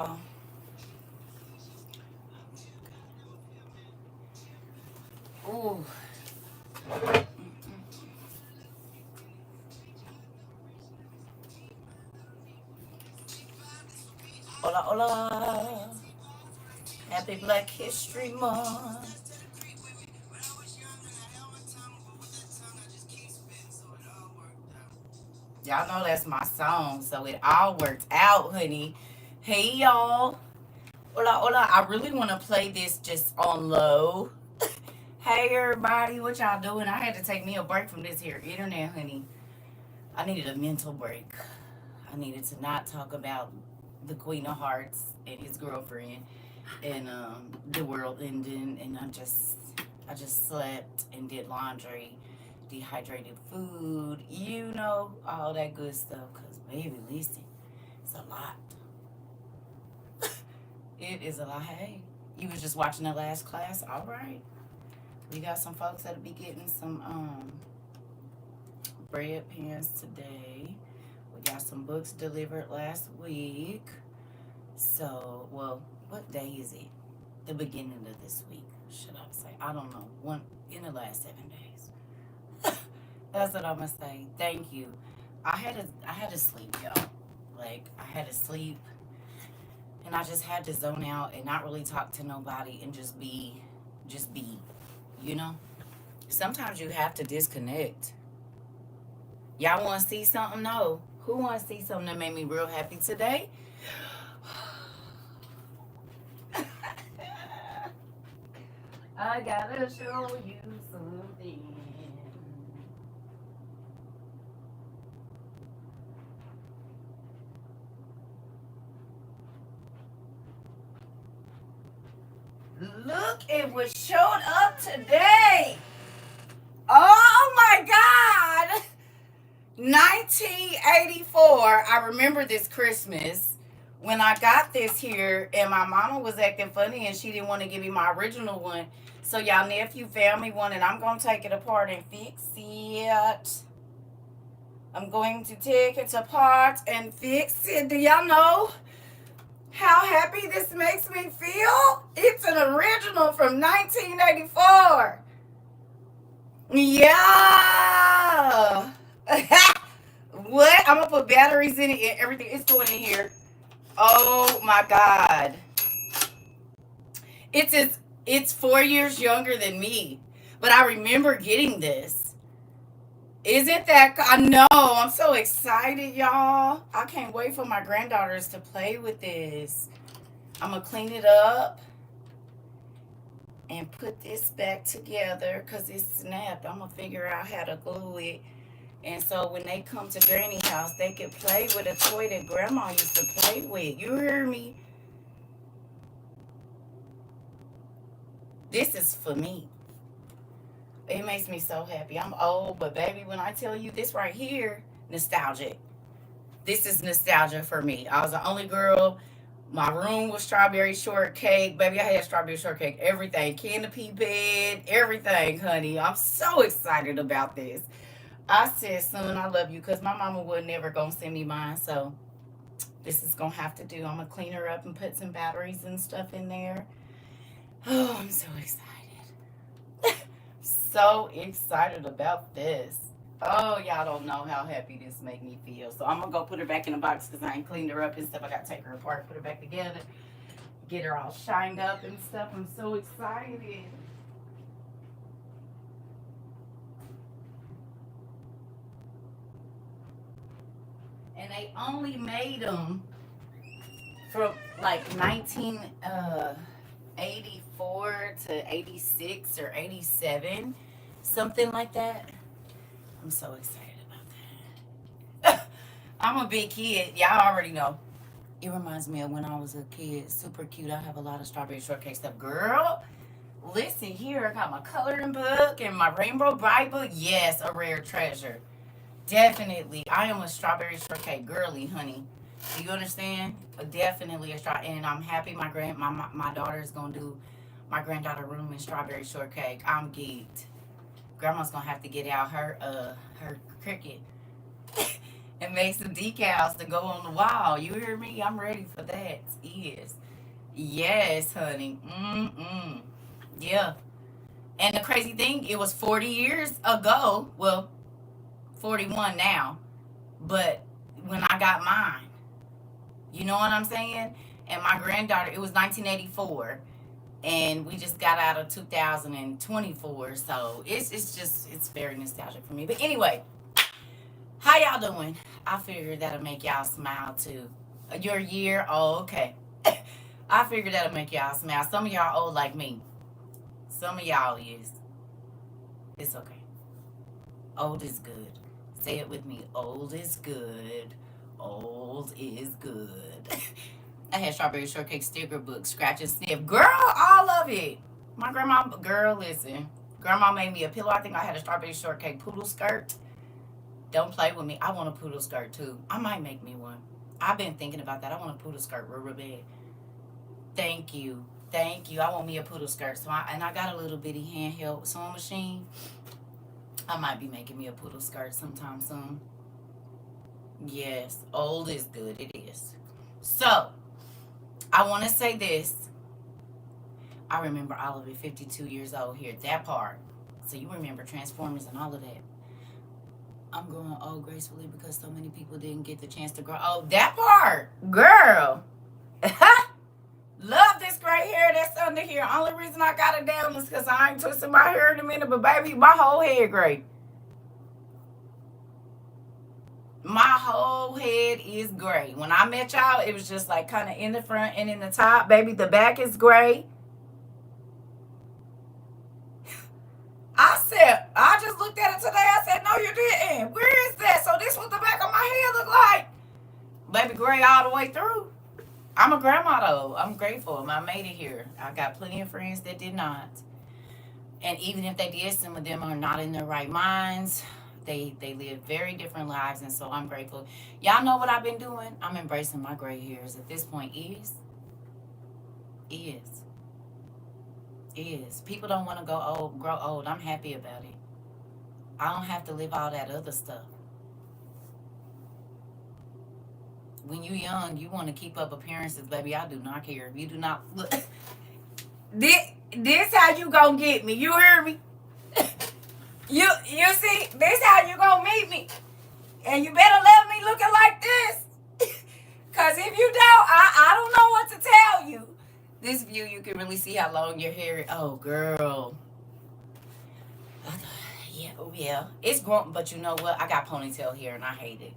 Ooh. Hola, hola. Happy Black History Month. Y'all know that's my song, so it all worked out, honey. Hey, y'all. Hola, hola. I really want to play this just on low. Hey, everybody. What y'all doing? I had to take me a break from this here internet, honey. I needed a mental break. I needed to not talk about the Queen of Hearts and his girlfriend and the world ending, and I just slept and did laundry, dehydrated food, all that good stuff. Cause baby, listen, it's a lot. It is a lot. Hey, you was just watching the last class. All right, we got some folks that'll be getting some bread pans today. We got some books delivered last week. So, well, what day is it? The beginning of this week, should I say? I don't know. One in the last 7 days. That's what I'm gonna say. Thank you. I had to sleep, y'all. Like I had to sleep, and I just had to zone out and not really talk to nobody and just be. You know. Sometimes you have to disconnect. Y'all want to see something? No. Who want to see something that made me real happy today? I gotta show you something. Look at what showed up today. Oh my God. 1984. I remember this Christmas when I got this here, and my mama was acting funny and she didn't want to give me my original one. So y'all nephew found me one, and I'm going to take it apart and fix it. I'm going to take it apart and fix it. Do y'all know how happy this makes me feel? It's an original from 1984. Yeah. What? I'm gonna put batteries in it and everything. It's going in here. Oh my God. It's 4 years younger than me. But I remember getting this. Isn't that I know, I'm so excited, y'all. I can't wait for my granddaughters to play with this. I'm gonna clean it up and put this back together because it's snapped. I'm gonna figure out how to glue it. And so when they come to Granny house, they can play with a toy that Grandma used to play with. You hear me? This is for me. It makes me so happy. I'm old, but baby, when I tell you this right here, nostalgic. This is nostalgia for me. I was the only girl. My room was strawberry shortcake. Baby, I had strawberry shortcake, everything. Canopy bed, everything, honey. I'm so excited about this. I said, son, I love you because my mama would never gonna send me mine. So this is gonna have to do. I'm gonna clean her up and put some batteries and stuff in there. Oh, I'm so excited. So excited about this. Oh, y'all don't know how happy this made me feel. So I'm gonna go put her back in the box because I ain't cleaned her up and stuff. I gotta take her apart, put her back together, get her all shined up and stuff. I'm so excited. And they only made them from like 1984 to 86 or 87, something like that. I'm so excited about that. I'm a big kid. Y'all already know. It reminds me of when I was a kid. Super cute. I have a lot of strawberry shortcake stuff. Girl, listen here. I got my coloring book and my rainbow bright book. Yes, a rare treasure. Definitely. I am a strawberry shortcake girly, honey. Do you understand? Definitely a straw. And I'm happy my daughter is gonna do my granddaughter room in strawberry shortcake. I'm geeked. Grandma's gonna have to get out her cricket and make some decals to go on the wall. You hear me? I'm ready for that. Yes. Yes, honey. Mm-mm. Yeah. And the crazy thing, it was 40 years ago. Well, 41 now. But when I got mine, you know what I'm saying? And my granddaughter, it was 1984. And we just got out of 2024. So it's very nostalgic for me. But anyway, how y'all doing? I figured that'll make y'all smile too. Your year? Oh, okay. I figured that'll make y'all smile. Some of y'all old like me. Some of y'all is. It's okay. Old is good. Say it with me. Old is good. Old is good. I had strawberry shortcake sticker book, scratch and sniff. Girl, all of it. My grandma, girl, listen. Grandma made me a pillow. I think I had a strawberry shortcake poodle skirt. Don't play with me. I want a poodle skirt too. I might make me one. I've been thinking about that. I want a poodle skirt real bad. Thank you. Thank you. I want me a poodle skirt. And I got a little bitty handheld sewing machine. I might be making me a poodle skirt sometime soon. Yes, old is good. It is. So, I want to say this. I remember Oliver, 52 years old here. That part. So, you remember Transformers and all of that. I'm growing old gracefully because so many people didn't get the chance to grow. Oh, that part. Girl. Love this gray hair that's under here. Only reason I got it down is because I ain't twisting my hair in a minute. But, baby, my whole head gray. My whole head is gray. When I met y'all, it was just like kind of in the front and in the top. Baby, the back is gray. I just looked at it today. I said, no, you didn't. Where is that? So this what the back of my head look like. Baby, gray all the way through. I'm a grandma, though. I'm grateful. I made it here. I got plenty of friends that did not. And even if they did, some of them are not in their right minds. They live very different lives, and so I'm grateful. Y'all know what I've been doing? I'm embracing my gray hairs at this point. Is. People don't want to grow old. I'm happy about it. I don't have to live all that other stuff. When you young, you want to keep up appearances, baby. I do not care. If you do not look, this how you gonna get me. You hear me? You see, this how you gonna meet me. And you better let me looking like this. Cause if you don't, I don't know what to tell you. This view, you can really see how long your hair is. Oh, girl. Yeah. It's grown, but you know what? I got ponytail hair and I hate it.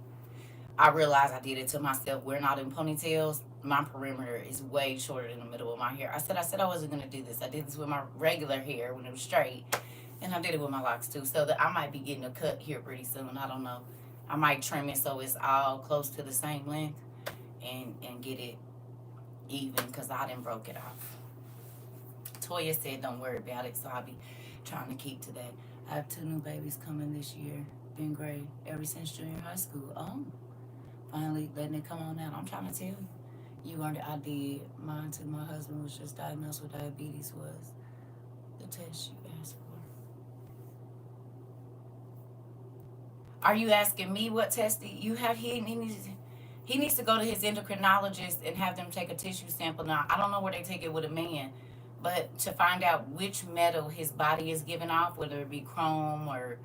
I realized I did it to myself. We're not in ponytails. My perimeter is way shorter than the middle of my hair. I said I wasn't gonna do this. I did this with my regular hair when it was straight. And I did it with my locks too. So that I might be getting a cut here pretty soon. I don't know. I might trim it so it's all close to the same length and get it even because I done broke it off. Toya said don't worry about it, so I'll be trying to keep to that. I have 2 new babies coming this year. Been great ever since junior high school. Oh, finally letting it come on out. I'm trying to tell you. You earned it. I did. Mine too. My husband was just diagnosed with diabetes. Was the test you asked for. Are you asking me what test you have? He needs to go to his endocrinologist and have them take a tissue sample. Now, I don't know where they take it with a man, but to find out which metal his body is giving off, whether it be chrome or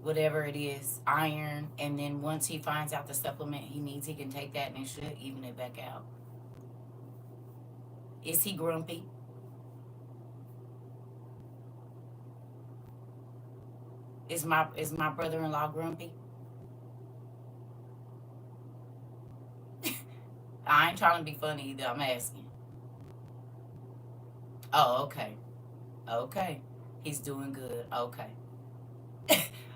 whatever it is, iron, and then once he finds out the supplement he needs, he can take that and it should even it back out. Is he grumpy? Is my brother-in-law grumpy? I ain't trying to be funny either. I'm asking. Oh, okay. Okay. He's doing good. Okay.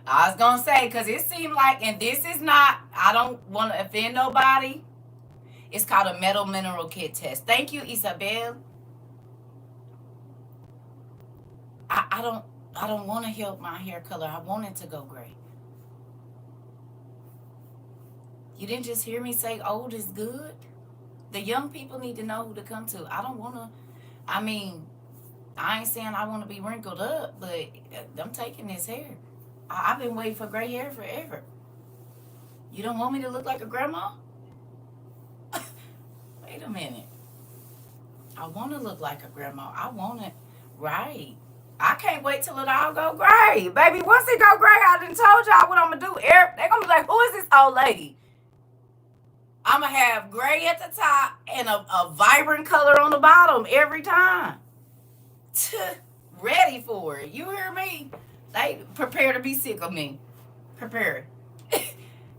I was going to say, because it seemed like, and this is not, I don't want to offend nobody. It's called a metal mineral kit test. Thank you, Isabel. I don't want to help my hair color. I want it to go gray. You didn't just hear me say old is good? The young people need to know who to come to. I don't want to, I mean, I ain't saying I want to be wrinkled up, but I'm taking this hair. I've been waiting for gray hair forever. You don't want me to look like a grandma? Wait a minute. I want to look like a grandma. I want it right. I can't wait till it all go gray. Baby, once it go gray, I done told y'all what I'm going to do. They're going to be like, who is this old lady? I'm going to have gray at the top and a vibrant color on the bottom every time. Ready for it. You hear me? They prepare to be sick of me. Prepare.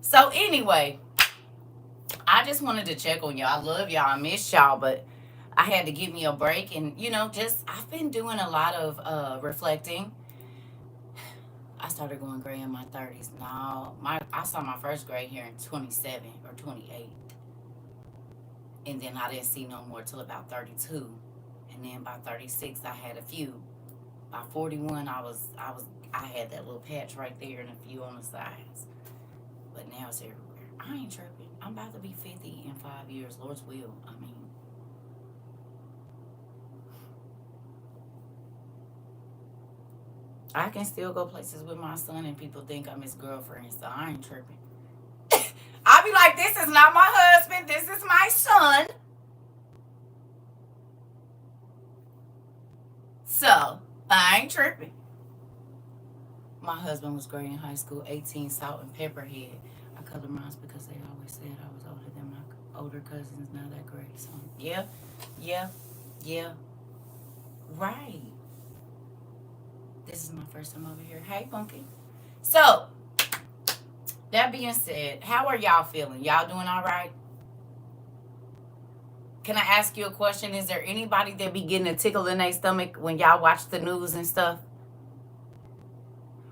So anyway, I just wanted to check on y'all. I love y'all. I miss y'all, but I had to give me a break. And, just I've been doing a lot of reflecting. I started going gray in my 30s. Now, I saw my first gray hair in 27 or 28. And then I didn't see no more till about 32. And then by 36, I had a few. By 41, I had that little patch right there and a few on the sides. But now it's everywhere. I ain't tripping. I'm about to be 50 in 5 years. Lord's will. I mean, I can still go places with my son and people think I'm his girlfriend, so I ain't tripping. I'll be like, this is not my husband. This is my son. So, I ain't tripping. My husband was gray in high school, 18, salt and pepper head. I colored mine because they always said I was older than my older cousins. Now that gray. So, yeah. Right. This is my first time over here. Hey, Bunky. So, that being said, how are y'all feeling? Y'all doing all right? Can I ask you a question? Is there anybody that be getting a tickle in their stomach when y'all watch the news and stuff?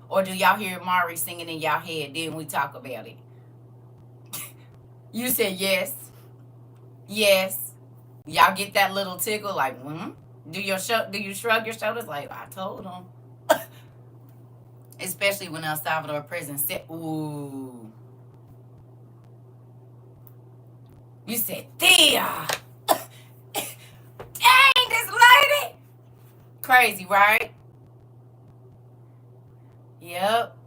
Or do y'all hear Mari singing in y'all head? Then we talk about it. You said yes. Yes. Y'all get that little tickle like, Do you shrug your shoulders like, I told them? Especially when El Salvador prison said, ooh. You said, Thea. Dang, this lady. Crazy, right? Yep.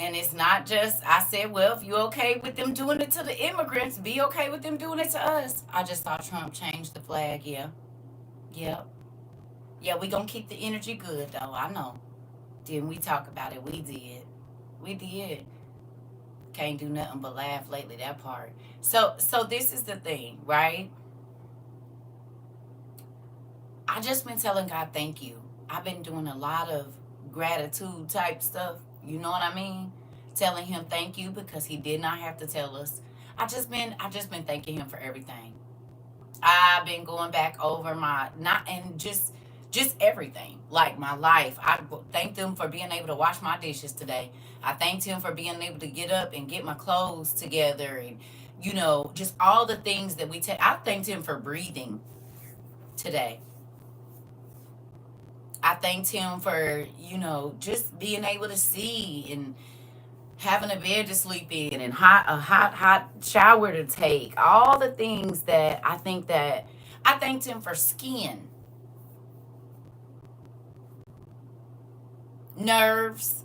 And it's not just, I said, well, if you're okay with them doing it to the immigrants, be okay with them doing it to us. I just saw Trump change the flag, yeah. Yep. Yeah, we gonna keep the energy good, though, I know. Didn't we talk about it? We did. We did. Can't do nothing but laugh lately, that part. So this is the thing, right? I just been telling God, thank you. I've been doing a lot of gratitude type stuff. You know what I mean? Telling him thank you because he did not have to tell us. I just been thanking him for everything. I've been going back over my just everything, like my life. I thanked him for being able to wash my dishes today. I thanked him for being able to get up and get my clothes together, and just all the things that we take. I thanked him for breathing today. I thanked him for, just being able to see and having a bed to sleep in and a hot shower to take. All the things that I thanked him for skin, nerves.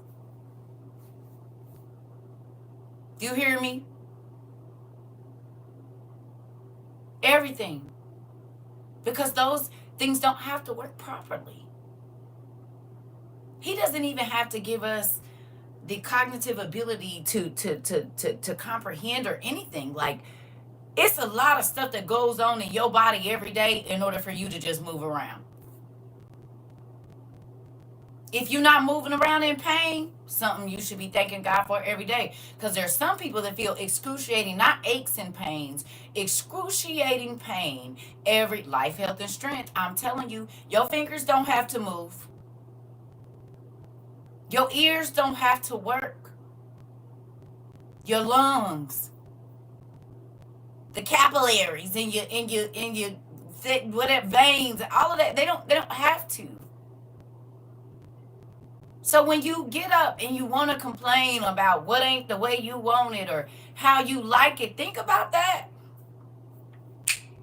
Do you hear me? Everything. Because those things don't have to work properly. He doesn't even have to give us the cognitive ability to comprehend or anything. Like, it's a lot of stuff that goes on in your body every day in order for you to just move around. If you're not moving around in pain, something you should be thanking God for every day. Because there's some people that feel excruciating, not aches and pains, excruciating pain every life, health, and strength. I'm telling you, your fingers don't have to move. Your ears don't have to work. Your lungs, the capillaries in your whatever veins, all of that, they don't have to. So when you get up and you want to complain about what ain't the way you want it or how you like it, think about that.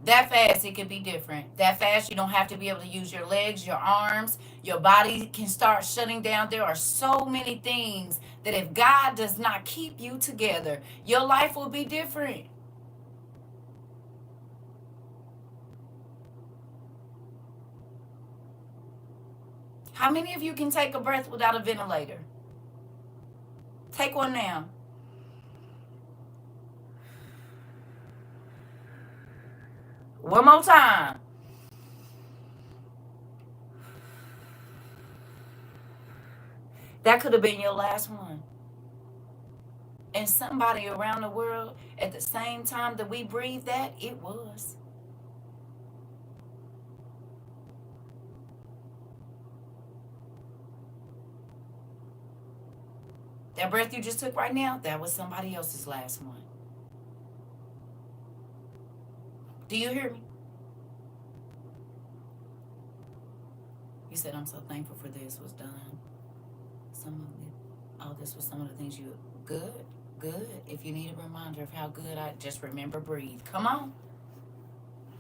That fast, it could be different. That fast, you don't have to be able to use your legs, your arms. Your body can start shutting down. There are so many things that if God does not keep you together, your life will be different. How many of you can take a breath without a ventilator? Take one now. One more time. That could have been your last one. And somebody around the world, at the same time that we breathed that, it was. That breath you just took right now, that was somebody else's last one. Do you hear me? You said, I'm so thankful for this was done. Some of it, oh, this was some of the things you, good, good. If you need a reminder of how good I, just remember, breathe. Come on.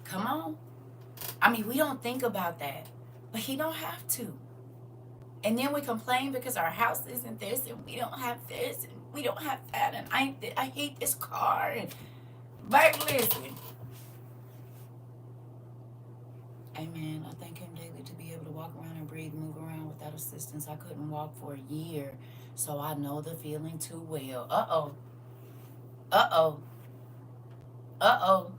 Come on. I mean, we don't think about that, but he don't have to. And then we complain because our house isn't this, and we don't have this, and we don't have that, and I hate this car. And baby, listen. Amen. I thank him daily to be able to walk around and breathe, move around without assistance. I couldn't walk for a year, so I know the feeling too well. Uh-oh. Uh-oh. Uh-oh.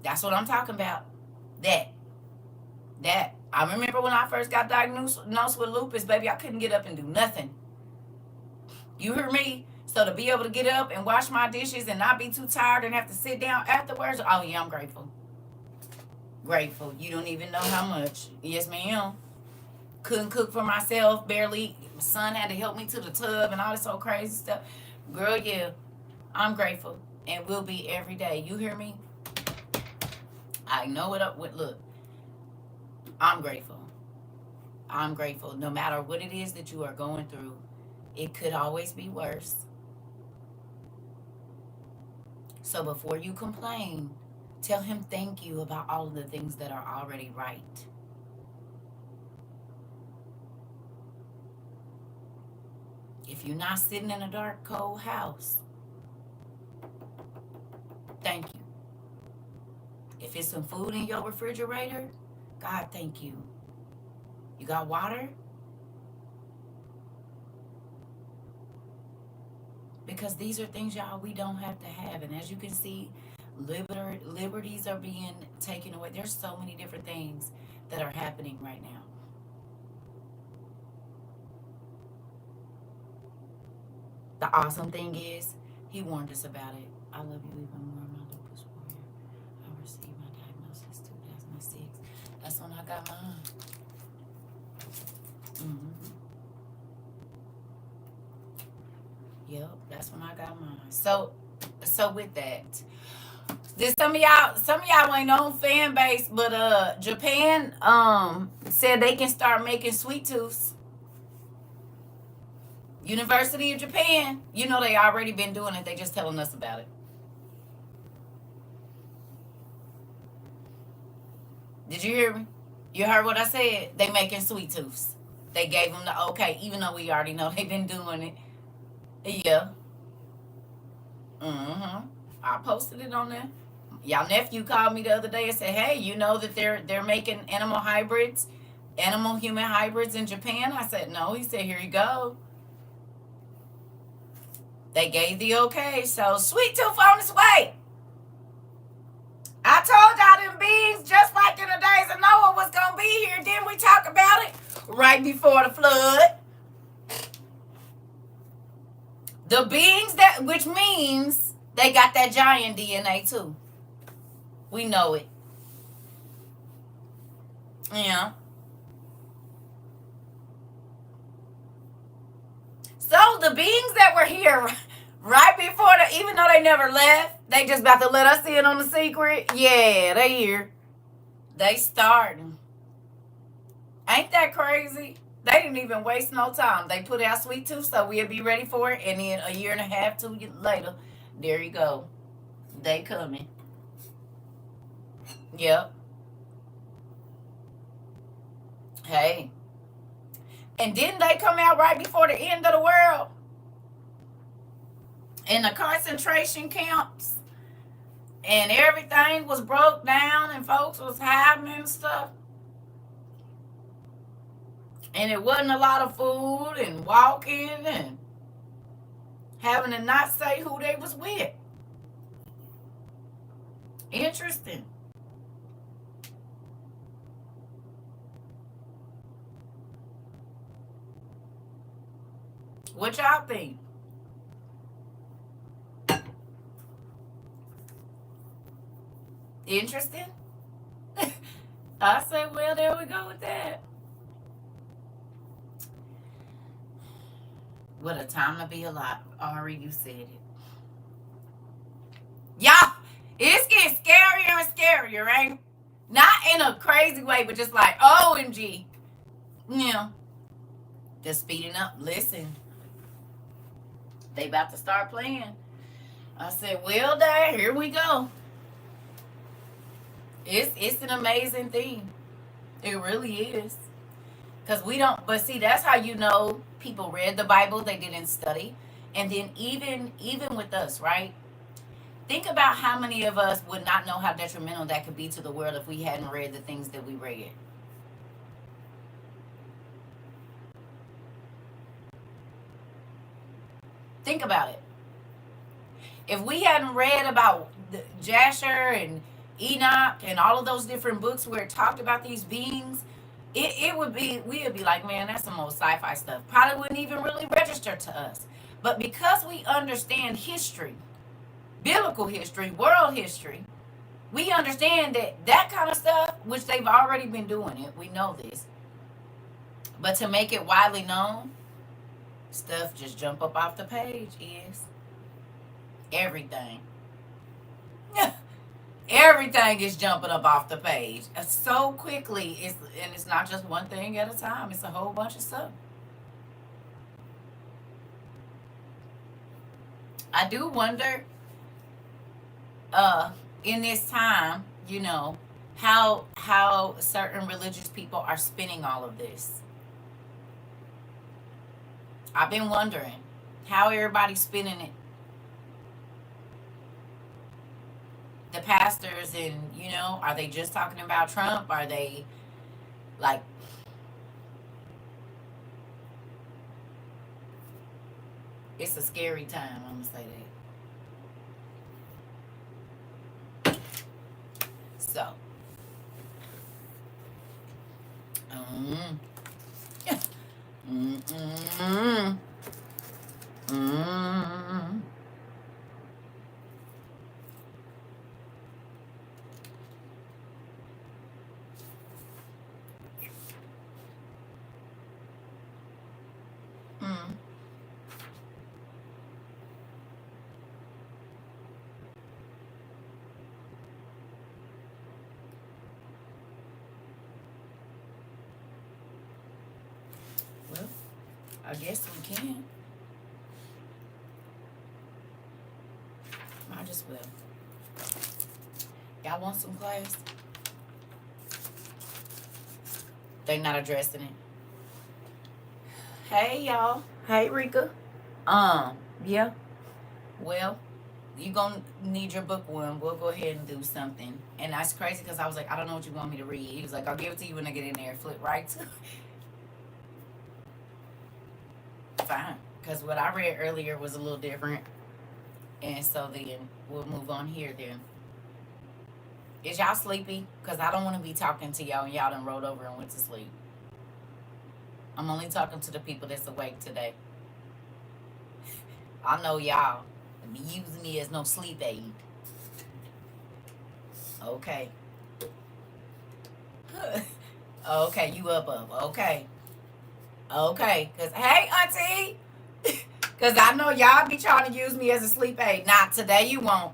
That's what I'm talking about. That. I remember when I first got diagnosed with lupus, baby, I couldn't get up and do nothing. You hear me? So to be able to get up and wash my dishes and not be too tired and have to sit down afterwards, oh yeah, I'm grateful. Grateful. You don't even know how much. Yes, ma'am. Couldn't cook for myself, barely. My son had to help me to the tub and all this old crazy stuff. Girl, yeah, I'm grateful and will be every day. You hear me? I know what up with. Look, I'm grateful. I'm grateful. No matter what it is that you are going through, it could always be worse. So before you complain, tell him thank you about all of the things that are already right. If you're not sitting in a dark, cold house, thank you. If it's some food in your refrigerator, God, thank you. You got water? Because these are things, y'all, we don't have to have. And as you can see, liberties are being taken away. There's so many different things that are happening right now. The awesome thing is, he warned us about it. I love you even more, my lupus warrior. I received my diagnosis 2006. That's when I got mine. Yep, that's when I got mine. So with that, there's some of y'all ain't on fan base, but Japan said they can start making sweet tooths. University of Japan, you know they already been doing it. They just telling us about it. Did you hear me? You heard what I said? They making sweet tooths. They gave them the okay, even though we already know they've been doing it. Yeah. I posted it on there. Y'all nephew called me the other day and said, hey, you know that they're making animal human hybrids in Japan? I said, no. He said, here you go. They gave the okay, so sweet tooth on its way. I told y'all them beings, just like in the days of Noah, was going to be here. Didn't we talk about it? Right before the flood. The beings which means they got that giant DNA too. We know it. Yeah. So the beings that were here right before even though they never left, they just about to let us in on the secret. Yeah, they here. They starting. Ain't that crazy? They didn't even waste no time. They put out sweet tooth so we'll be ready for it. And then a year and a half, 2 years later, there you go. They coming. Yep. Hey. And didn't they come out right before the end of the world? In the concentration camps? And everything was broke down and folks was hiding and stuff. And it wasn't a lot of food and walking and having to not say who they was with. Interesting. What y'all think? Interesting? I said, well, there we go with that. What a time to be alive. Ari, you said it. Y'all, it's getting scarier and scarier, right? Not in a crazy way, but just like, OMG. Yeah. Just speeding up. Listen. They about to start playing. I said, well, there, here we go. It's an amazing thing. It really is. Because we don't, but see, that's how you know people read the Bible, they didn't study. And then even with us, right? Think about how many of us would not know how detrimental that could be to the world if we hadn't read the things that we read. Think about it. If we hadn't read about Jasher and Enoch and all of those different books where it talked about these beings, it would be, we would be like, man, that's some old sci-fi stuff. Probably wouldn't even really register to us. But because we understand history, biblical history, world history, we understand that that kind of stuff, which they've already been doing it, we know this. But to make it widely known, stuff just jump up off the page is everything. Everything is jumping up off the page so quickly. And it's not just one thing at a time. It's a whole bunch of stuff. I do wonder, in this time, how certain religious people are spinning all of this. I've been wondering how everybody's spinning it. The pastors, and are they just talking about Trump? Are they like, it's a scary time, I'm gonna say that. So mm, mm, mm, mm. Mm. Well, I guess we can. Might as well. Y'all want some class? They not addressing it. Hey y'all. Hey Rika. Yeah. Well, you gonna need your book one. We'll go ahead and do something. And that's crazy because I was like, I don't know what you want me to read. He was like, I'll give it to you when I get in there. Flip right to fine. Because what I read earlier was a little different. And so then we'll move on here then. Is y'all sleepy? Because I don't want to be talking to y'all and y'all done rolled over and went to sleep. I'm only talking to the people that's awake today. I know y'all be using me as no sleep aid. Okay. Okay, you up. Okay. Okay. Because, hey, auntie. Because I know y'all be trying to use me as a sleep aid. Not today, you won't.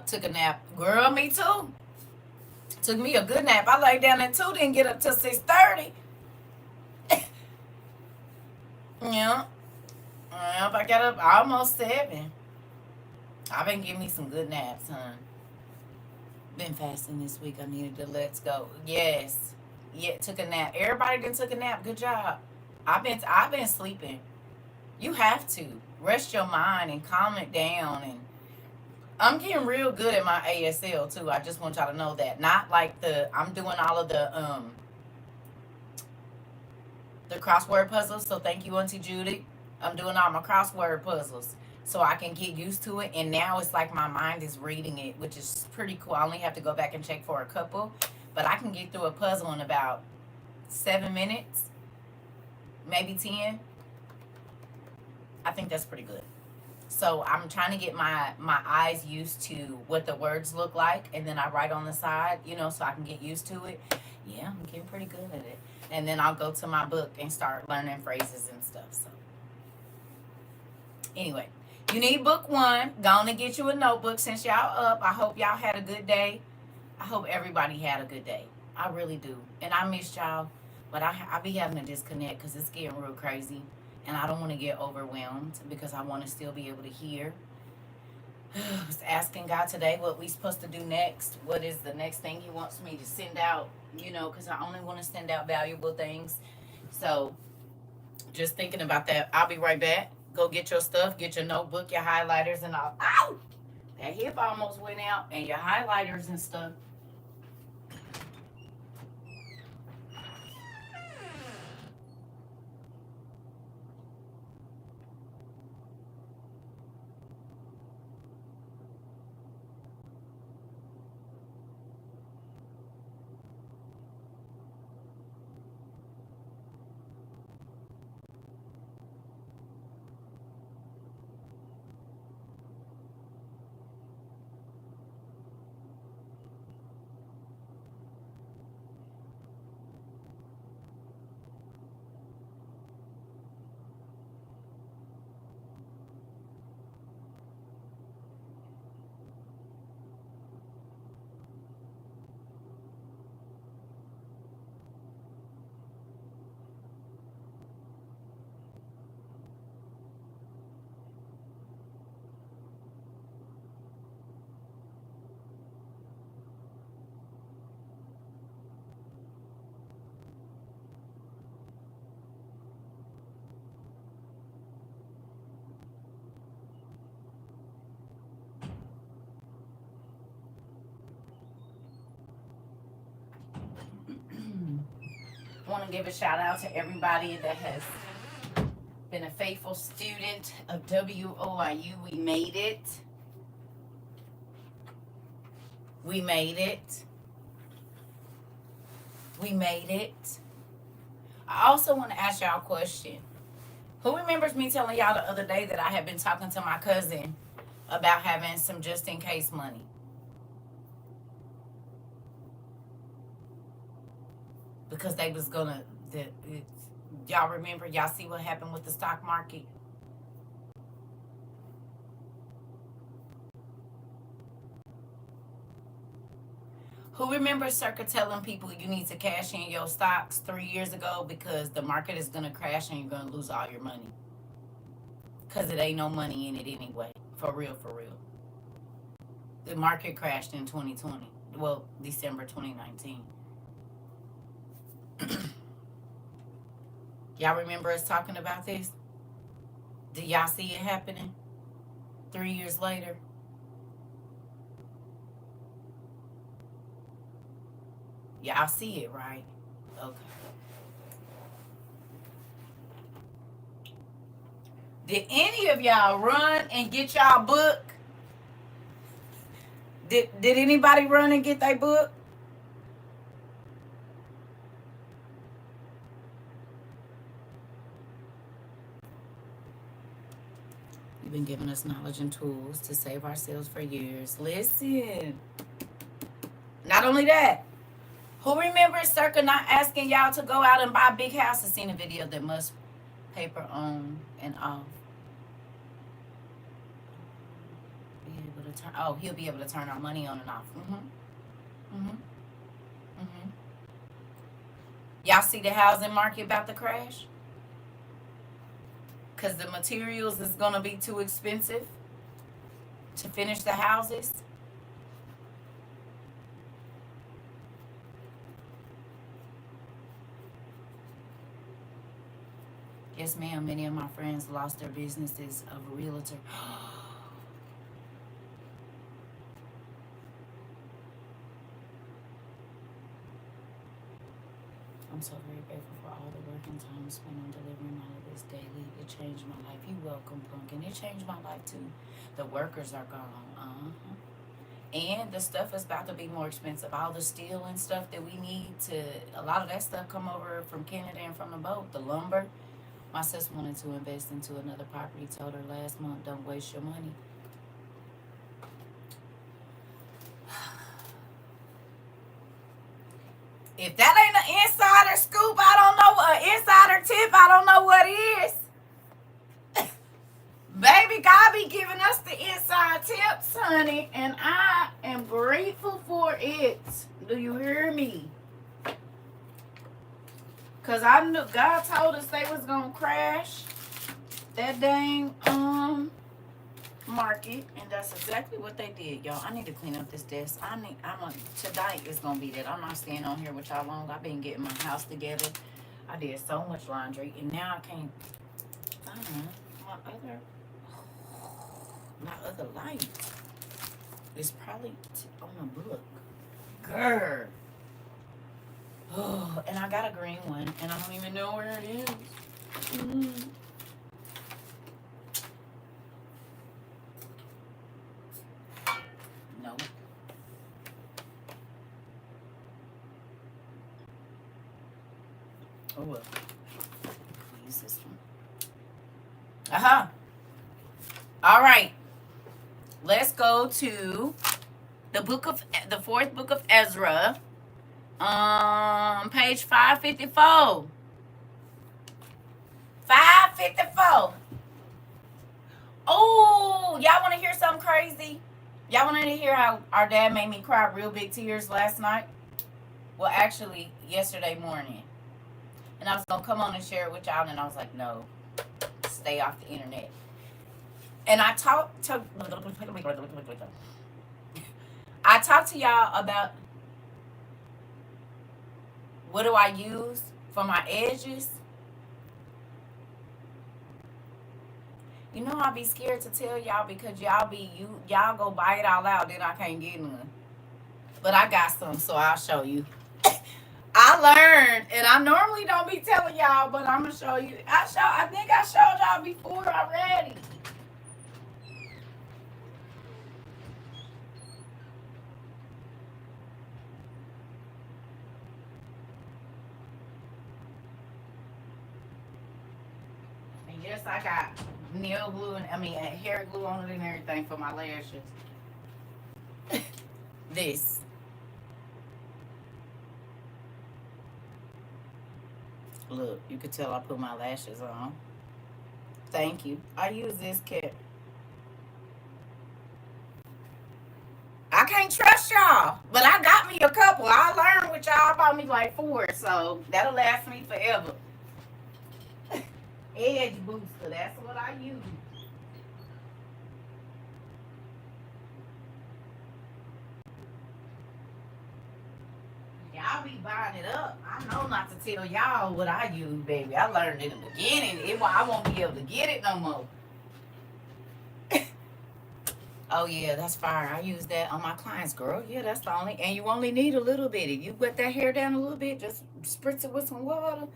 Took a nap. Girl, me too. Took me a good nap. I laid down at 2, didn't get up till 6:30. Yeah. Yep, I got up almost 7. I've been getting me some good naps, huh? Been fasting this week. I needed to let's go. Yes. Yeah, took a nap. Everybody done took a nap. Good job. I've been sleeping. You have to. Rest your mind and calm it down, and I'm getting real good at my ASL too. I just want y'all to know that. Not like I'm doing all of the crossword puzzles. So thank you, Auntie Judy. I'm doing all my crossword puzzles so I can get used to it. And now it's like my mind is reading it, which is pretty cool. I only have to go back and check for a couple, but I can get through a puzzle in about 7 minutes, maybe 10. I think that's pretty good. So I'm trying to get my eyes used to what the words look like, and then I write on the side, so I can get used to it. Yeah, I'm getting pretty good at it. And then I'll go to my book and start learning phrases and stuff. So anyway, you need book 1. Go on and get you a notebook since y'all up. I hope y'all had a good day. I hope everybody had a good day. I really do. And I missed y'all, but I be having to disconnect because it's getting real crazy. And I don't want to get overwhelmed because I want to still be able to hear. I was asking God today what we supposed to do next. What is the next thing He wants me to send out? Because I only want to send out valuable things. So just thinking about that. I'll be right back. Go get your stuff. Get your notebook, your highlighters, and all. Ow! That hip almost went out. And your highlighters and stuff. I want to give a shout out to everybody that has been a faithful student of WOIU. We made it. We made it. We made it. I also want to ask y'all a question. Who remembers me telling y'all the other day that I had been talking to my cousin about having some just in case money? Because they was gonna, y'all remember, y'all see what happened with the stock market? Who remembers CERCA telling people you need to cash in your stocks 3 years ago because the market is going to crash and you're going to lose all your money? Because it ain't no money in it anyway. For real, for real. The market crashed in 2020. Well, December 2019. Y'all remember us talking about this? Do y'all see it happening 3 years later? Y'all see it, right? Okay. Did any of y'all run and get y'all book? Did anybody run and get their book? You've been giving us knowledge and tools to save ourselves for years. Listen. Not only that, who remembers CERCA not asking y'all to go out and buy big houses? Seen a video that must paper on and off. Be able to turn. Oh, he'll be able to turn our money on and off. Y'all see the housing market about to crash? Because the materials is going to be too expensive to finish the houses. Yes, ma'am. Many of my friends lost their businesses of a realtor. I'm so very grateful for all the work and time spent on delivering all of this daily. It changed my life. You welcome, Pumpkin. It changed my life too. The workers are gone. And the stuff is about to be more expensive. All the steel and stuff that we need to, a lot of that stuff come over from Canada and from the boat. The lumber. My sis wanted to invest into another property. Told her last month, don't waste your money. If that ain't an insider scoop, I don't know, an insider tip, I don't know what is. Baby, God be giving us the inside tips, honey, and I am grateful for it. Do you hear me? Because I knew God told us they was going to crash that dang market, and that's exactly what they did, y'all. I need to clean up this desk. Tonight is gonna be that. I'm not staying on here with y'all long. I've been getting my house together. I did so much laundry, and now I can't find my other light. It's probably on the book, girl. Oh, and I got a green one, and I don't even know where it is. No. Oh well. Use this one. All right. Let's go to the fourth book of Ezra. Page 554. 554. Oh, y'all want to hear something crazy? Y'all want to hear how our dad made me cry real big tears last night? Well, actually, yesterday morning. And I was going to come on and share it with y'all, and I was like, no, stay off the internet. And I talked to y'all about what do I use for my edges. You know, I be scared to tell y'all because y'all go buy it all out, then I can't get none. But I got some, so I'll show you. I learned, and I normally don't be telling y'all, but I'm gonna show you. I think I showed y'all before already. And yes, I got nail glue and hair glue on it and everything for my lashes. This. Look, you could tell I put my lashes on. Thank you. I use this kit. I can't trust y'all, but I got me a couple. I learned with y'all. I bought me like 4, so that'll last me forever. Edge booster, that's what I use. Y'all be buying it up. I know not to tell y'all what I use, baby. I learned in the beginning. I won't be able to get it no more. Oh yeah, that's fire. I use that on my clients, girl. Yeah, that's the only. And you only need a little bit. If you wet that hair down a little bit, just spritz it with some water.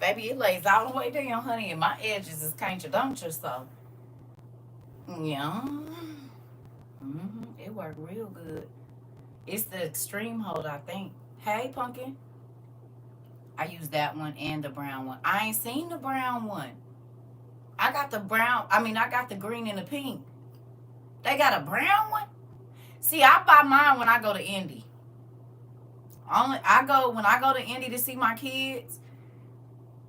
Baby, it lays all the way down, honey. And my edges is kind of don't you so. Yeah. It worked real good. It's the extreme hold, I think. Hey, Pumpkin. I use that one and the brown one. I ain't seen the brown one. I got the brown. I got the green and the pink. They got a brown one? See, I buy mine when I go to Indy. When I go to Indy to see my kids,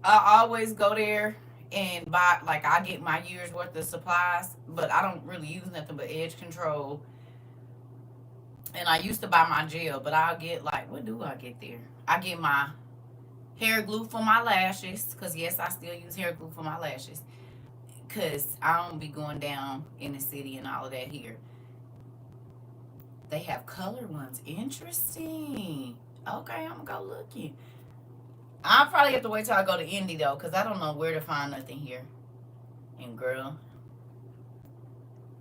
I always go there and buy, like, I get my year's worth of supplies, but I don't really use nothing but edge control. And I used to buy my gel, but I'll get, like, what do I get there? I get my hair glue for my lashes, because yes, I still use hair glue for my lashes, because I don't be going down in the city and all of that here. They have color ones. Interesting. Okay, I'm gonna go looking. I'll probably have to wait till I go to Indy though, because I don't know where to find nothing here. And girl,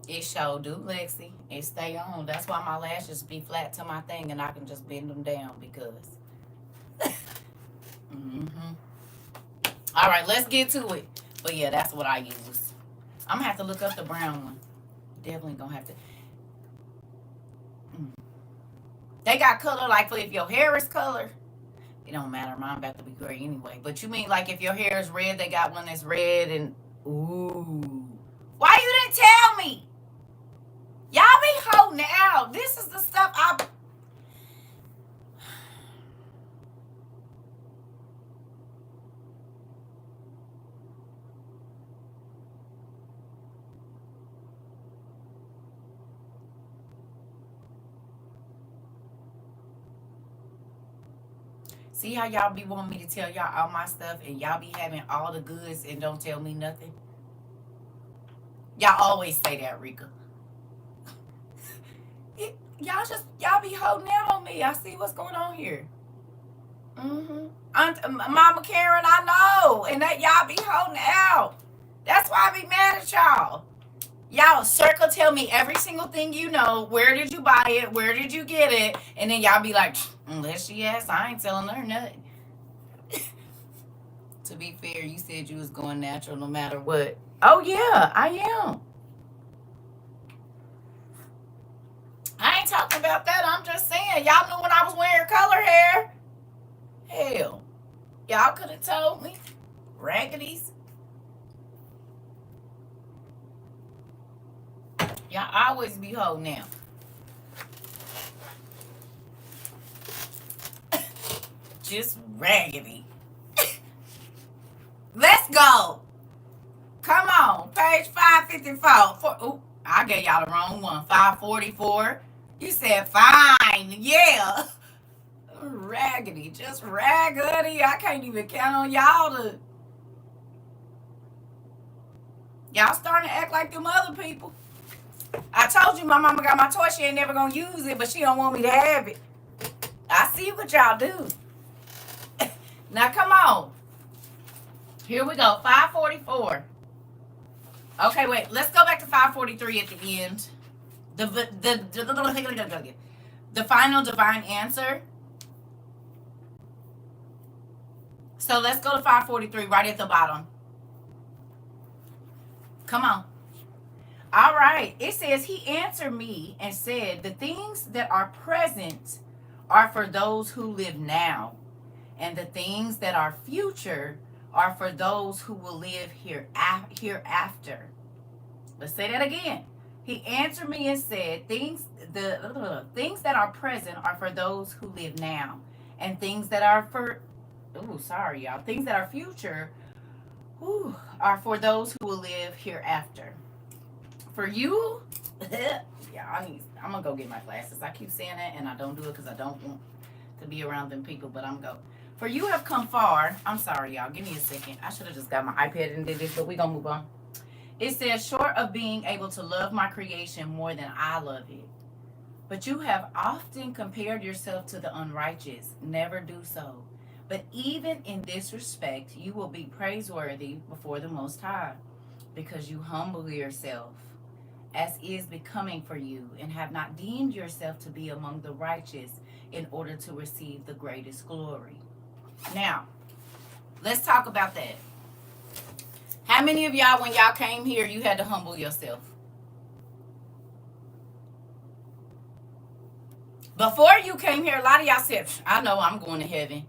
it sure do, Lexi. It stay on. That's why my lashes be flat to my thing and I can just bend them down because. Mm-hmm. All right, let's get to it. But yeah, that's what I use. I'm gonna have to look up the brown one. Definitely gonna have to. They got color like for if your hair is color. It don't matter. Mine about to be gray anyway. But you mean like if your hair is red, they got one that's red and ooh. Why you didn't tell me? Y'all be holding out. This is the stuff I. See how y'all be wanting me to tell y'all all my stuff and y'all be having all the goods and don't tell me nothing? Y'all always say that, Rika. Y'all be holding out on me. I see what's going on here. Mama Karen, I know. And that y'all be holding out. That's why I be mad at y'all. Y'all circle tell me every single thing you know. Where did you buy it? Where did you get it? And then y'all be like, unless she asks, I ain't telling her nothing. To be fair, you said you was going natural no matter what. Oh yeah, I am. I ain't talking about that. I'm just saying, y'all knew when I was wearing color hair. Hell, y'all could have told me. Raggities. Y'all always be holding out. Just raggedy. Let's go. Come on. Page 554. Ooh, I gave y'all the wrong one. 544. You said fine. Yeah. Raggedy. Just raggedy. I can't even count on y'all to. Y'all starting to act like them other people. I told you my mama got my toy. She ain't never gonna use it, but she don't want me to have it. I see what y'all do. Now come on. Here we go. 544. Okay, wait. Let's go back to 543 at the end. The final divine answer. So let's go to 543 right at the bottom. Come on. All right. It says, he answered me and said, the things that are present are for those who live now, and the things that are future are for those who will live hereafter. Let's say that again. He answered me and said, things that are present are for those who live now, and things that are things that are future are for those who will live hereafter. For you, yeah, I'm gonna go get my glasses. I keep saying that and I don't do it because I don't want to be around them people, but I'm go. For you have come far. I'm sorry, y'all. Give me a second. I should have just got my iPad and did this, but we're gonna move on. It says, short of being able to love my creation more than I love it. But you have often compared yourself to the unrighteous. Never do so. But even in this respect, you will be praiseworthy before the Most High, because you humble yourself, as is becoming for you, and have not deemed yourself to be among the righteous in order to receive the greatest glory. Now, let's talk about that. How many of y'all, when y'all came here, you had to humble yourself? Before you came here, a lot of y'all said, I know I'm going to heaven.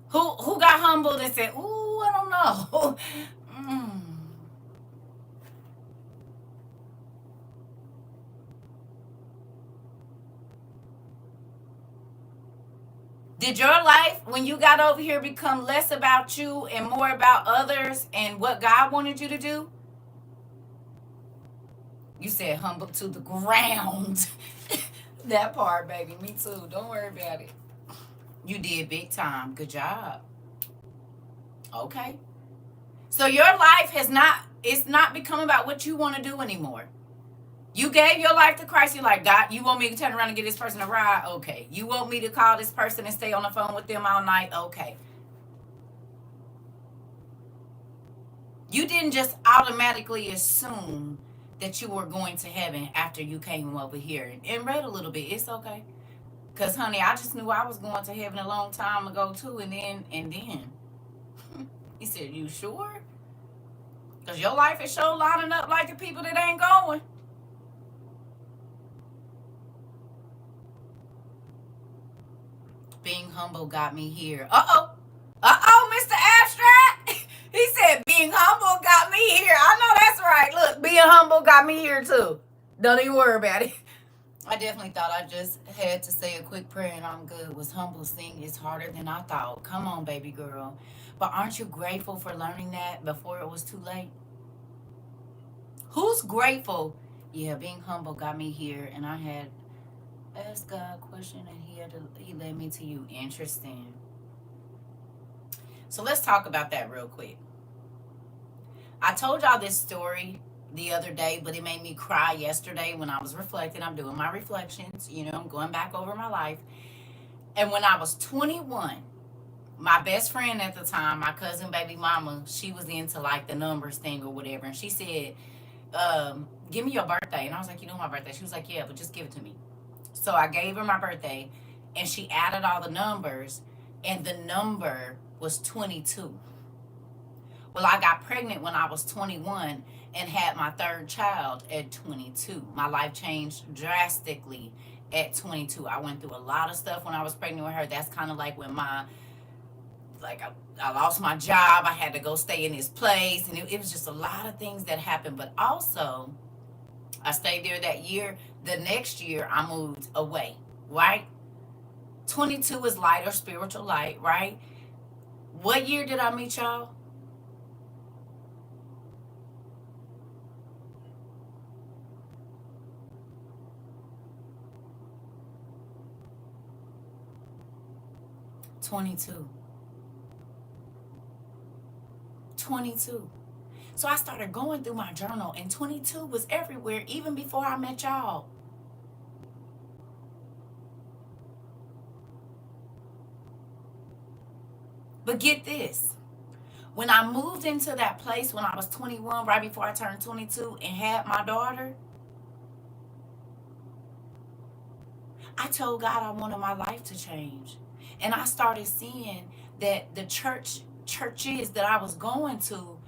Who got humbled and said, ooh, I don't know. Did your life, when you got over here, become less about you and more about others and what God wanted you to do? You said humble to the ground. That part, baby. Me too. Don't worry about it. You did big time. Good job. Okay. So your life it's not become about what you want to do anymore. You gave your life to Christ. You're like, God, you want me to turn around and get this person a ride? Okay. You want me to call this person and stay on the phone with them all night? Okay. You didn't just automatically assume that you were going to heaven after you came over here and read a little bit. It's okay. Because, honey, I just knew I was going to heaven a long time ago, too. And then, he said, you sure? Because your life is sure lining up like the people that ain't going. Being humble got me here. Uh-oh. Uh-oh, Mr. Abstract. He said, being humble got me here. I know that's right. Look, being humble got me here, too. Don't even worry about it. I definitely thought I just had to say a quick prayer and I'm good. Was humble thing is harder than I thought. Come on, baby girl. But aren't you grateful for learning that before it was too late? Who's grateful? Yeah, being humble got me here, and I had asked God a question, and he led me to you. Interesting. So let's talk about that real quick. I told y'all this story the other day, but it made me cry yesterday when I was reflecting. I'm doing my reflections, I'm going back over my life. And when I was 21, my best friend at the time, my cousin baby mama, she was into like the numbers thing or whatever. And she said, give me your birthday. And I was like, my birthday. She was like, yeah, but just give it to me. So I gave her my birthday and she added all the numbers and the number was 22. Well, I got pregnant when I was 21 and had my third child at 22. My life changed drastically at 22. I went through a lot of stuff when I was pregnant with her. That's kind of like when I lost my job. I had to go stay in this place. And it was just a lot of things that happened. But also, I stayed there that year. The next year, I moved away, right? 22 is light or spiritual light, right? What year did I meet y'all? '22. 22. So I started going through my journal, and 22 was everywhere, even before I met y'all. But get this. When I moved into that place when I was 21, right before I turned 22, and had my daughter, I told God I wanted my life to change. And I started seeing that the churches that I was going to,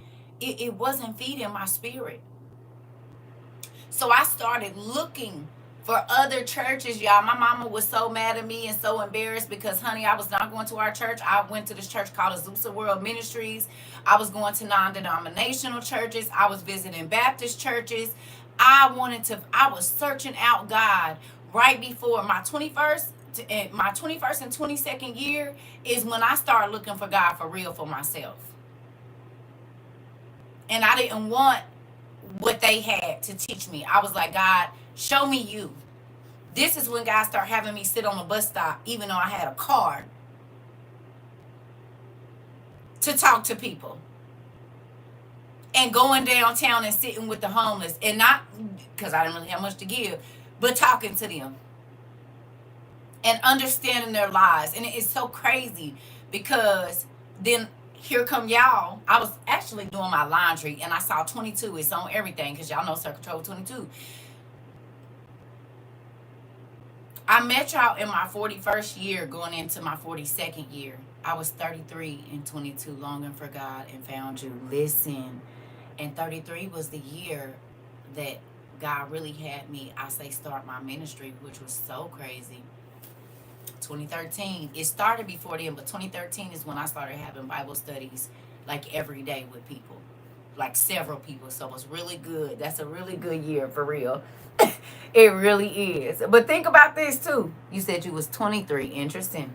it wasn't feeding my spirit. So I started looking for other churches, y'all. My mama was so mad at me and so embarrassed because, honey, I was not going to our church. I went to this church called Azusa World Ministries. I was going to non-denominational churches. I was visiting Baptist churches. I was searching out God right before my 21st and 22nd year is when I started looking for God for real for myself. And I didn't want what they had to teach me. I was like, God, show me you. This is when God started having me sit on a bus stop, even though I had a card, to talk to people. And going downtown and sitting with the homeless. And not because I didn't really have much to give, but talking to them. And understanding their lives. And it's so crazy because then here come y'all. I was actually doing my laundry and I saw 22. It's on everything because y'all know CERCA TROVA 22. I met y'all in my 41st year going into my 42nd year. I was 33 and 22, longing for God and found you. Listen, and 33 was the year that God really had me, start my ministry, which was so crazy. 2013. It started before then, but 2013 is when I started having Bible studies like every day with people, like several people. So it was really good. That's a really good year for real. It really is. But think about this too. You said you was 23. Interesting.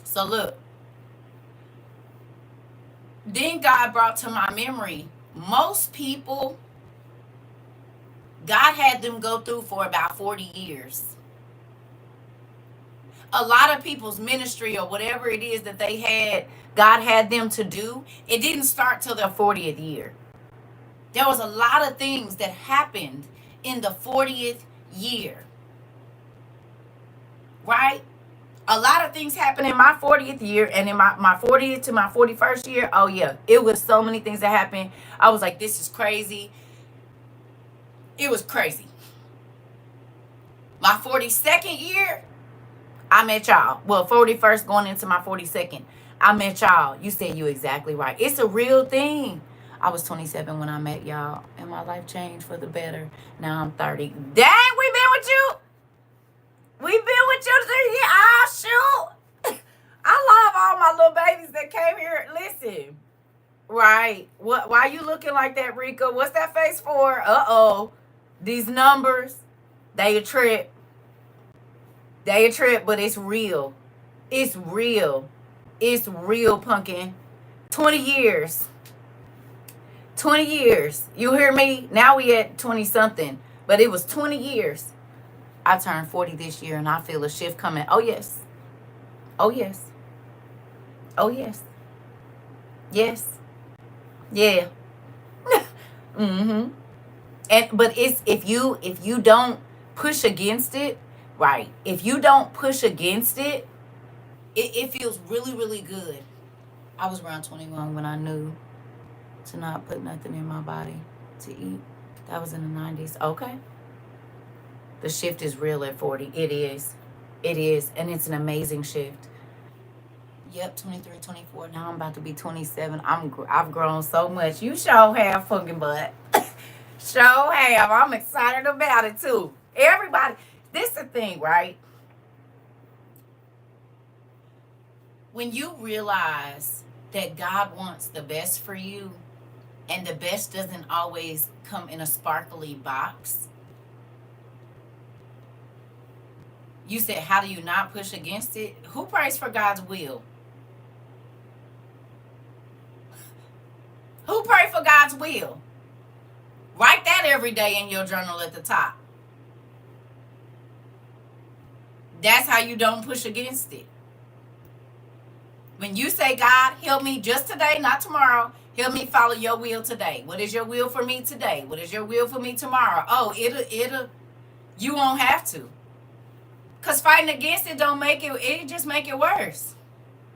So look, then God brought to my memory most people, God had them go through for about 40 years. A lot of people's ministry or whatever it is that God had them to do, it didn't start till their 40th year. There was a lot of things that happened in the 40th year, right? A lot of things happened in my 40th year, and in my 40th to my 41st year. Oh yeah, it was so many things that happened. I was like, this is crazy. It was crazy. My 42nd year, I met y'all. Well, 41st going into my 42nd, I met y'all. You said you exactly right. It's a real thing. I was 27 when I met y'all, and my life changed for the better. Now I'm 30. Dang, we been with you. We been with you 3 years. Ah, shoot. I love all my little babies that came here. Listen, right? What? Why you looking like that, Rika? What's that face for? Uh-oh. These numbers, they a trip. They a trip, but it's real. It's real. It's real, pumpkin. 20 years. 20 years. You hear me? Now we at 20 something. But it was 20 years. I turned 40 this year and I feel a shift coming. Oh yes. Oh yes. Oh yes. Yes. Yeah. Mm-hmm. And but it's if you don't push against it, right? If you don't push against it, it feels really, really good. I was around 21 when I knew to not put nothing in my body to eat. That was in the 90s. Okay. The shift is real at 40. It is. It is. And it's an amazing shift. Yep, 23, 24. Now I'm about to be 27. I've grown so much. You sure have, fucking butt. Sure have. I'm excited about it too. Everybody, this is the thing, right? When you realize that God wants the best for you, and the best doesn't always come in a sparkly box. You said, how do you not push against it? Who prays for God's will? Who pray for God's will? Write that every day in your journal at the top. That's how you don't push against it. When you say, God, help me just today, not tomorrow. Help me follow your will today. What is your will for me today? What is your will for me tomorrow? Oh, you won't have to. Because fighting against it don't make it just make it worse.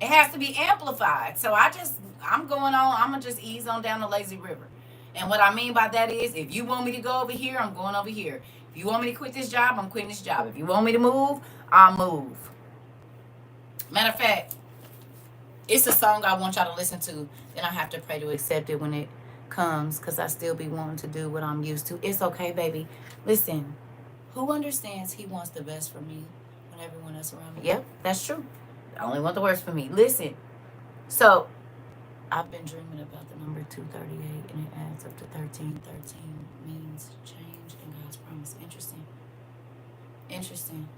It has to be amplified. So I'm going on, I'm going to just ease on down the lazy river. And what I mean by that is, if you want me to go over here, I'm going over here. If you want me to quit this job, I'm quitting this job. If you want me to move, I'll move. Matter of fact, it's a song I want y'all to listen to. Then I have to pray to accept it when it comes, because I still be wanting to do what I'm used to. It's okay, baby. Listen, who understands he wants the best for me when everyone else around me? Yep, that's true. I only want the worst for me. Listen, so I've been dreaming about the number 238, and it adds up to 13. 13 means change and God's promise. Interesting. Interesting.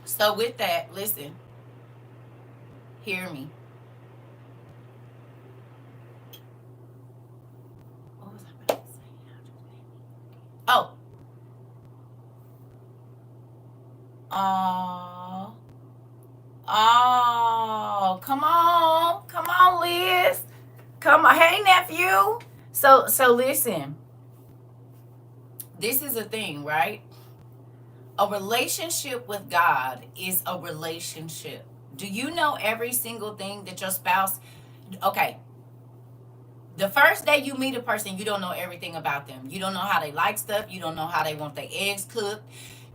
So with that, listen. Hear me. What was I about to say? Oh. Oh, come on. Come on, Liz. Come on. Hey, nephew. So listen. This is a thing, right? A relationship with God is a relationship. Do you know every single thing that your spouse... Okay. The first day you meet a person, you don't know everything about them. You don't know how they like stuff. You don't know how they want their eggs cooked.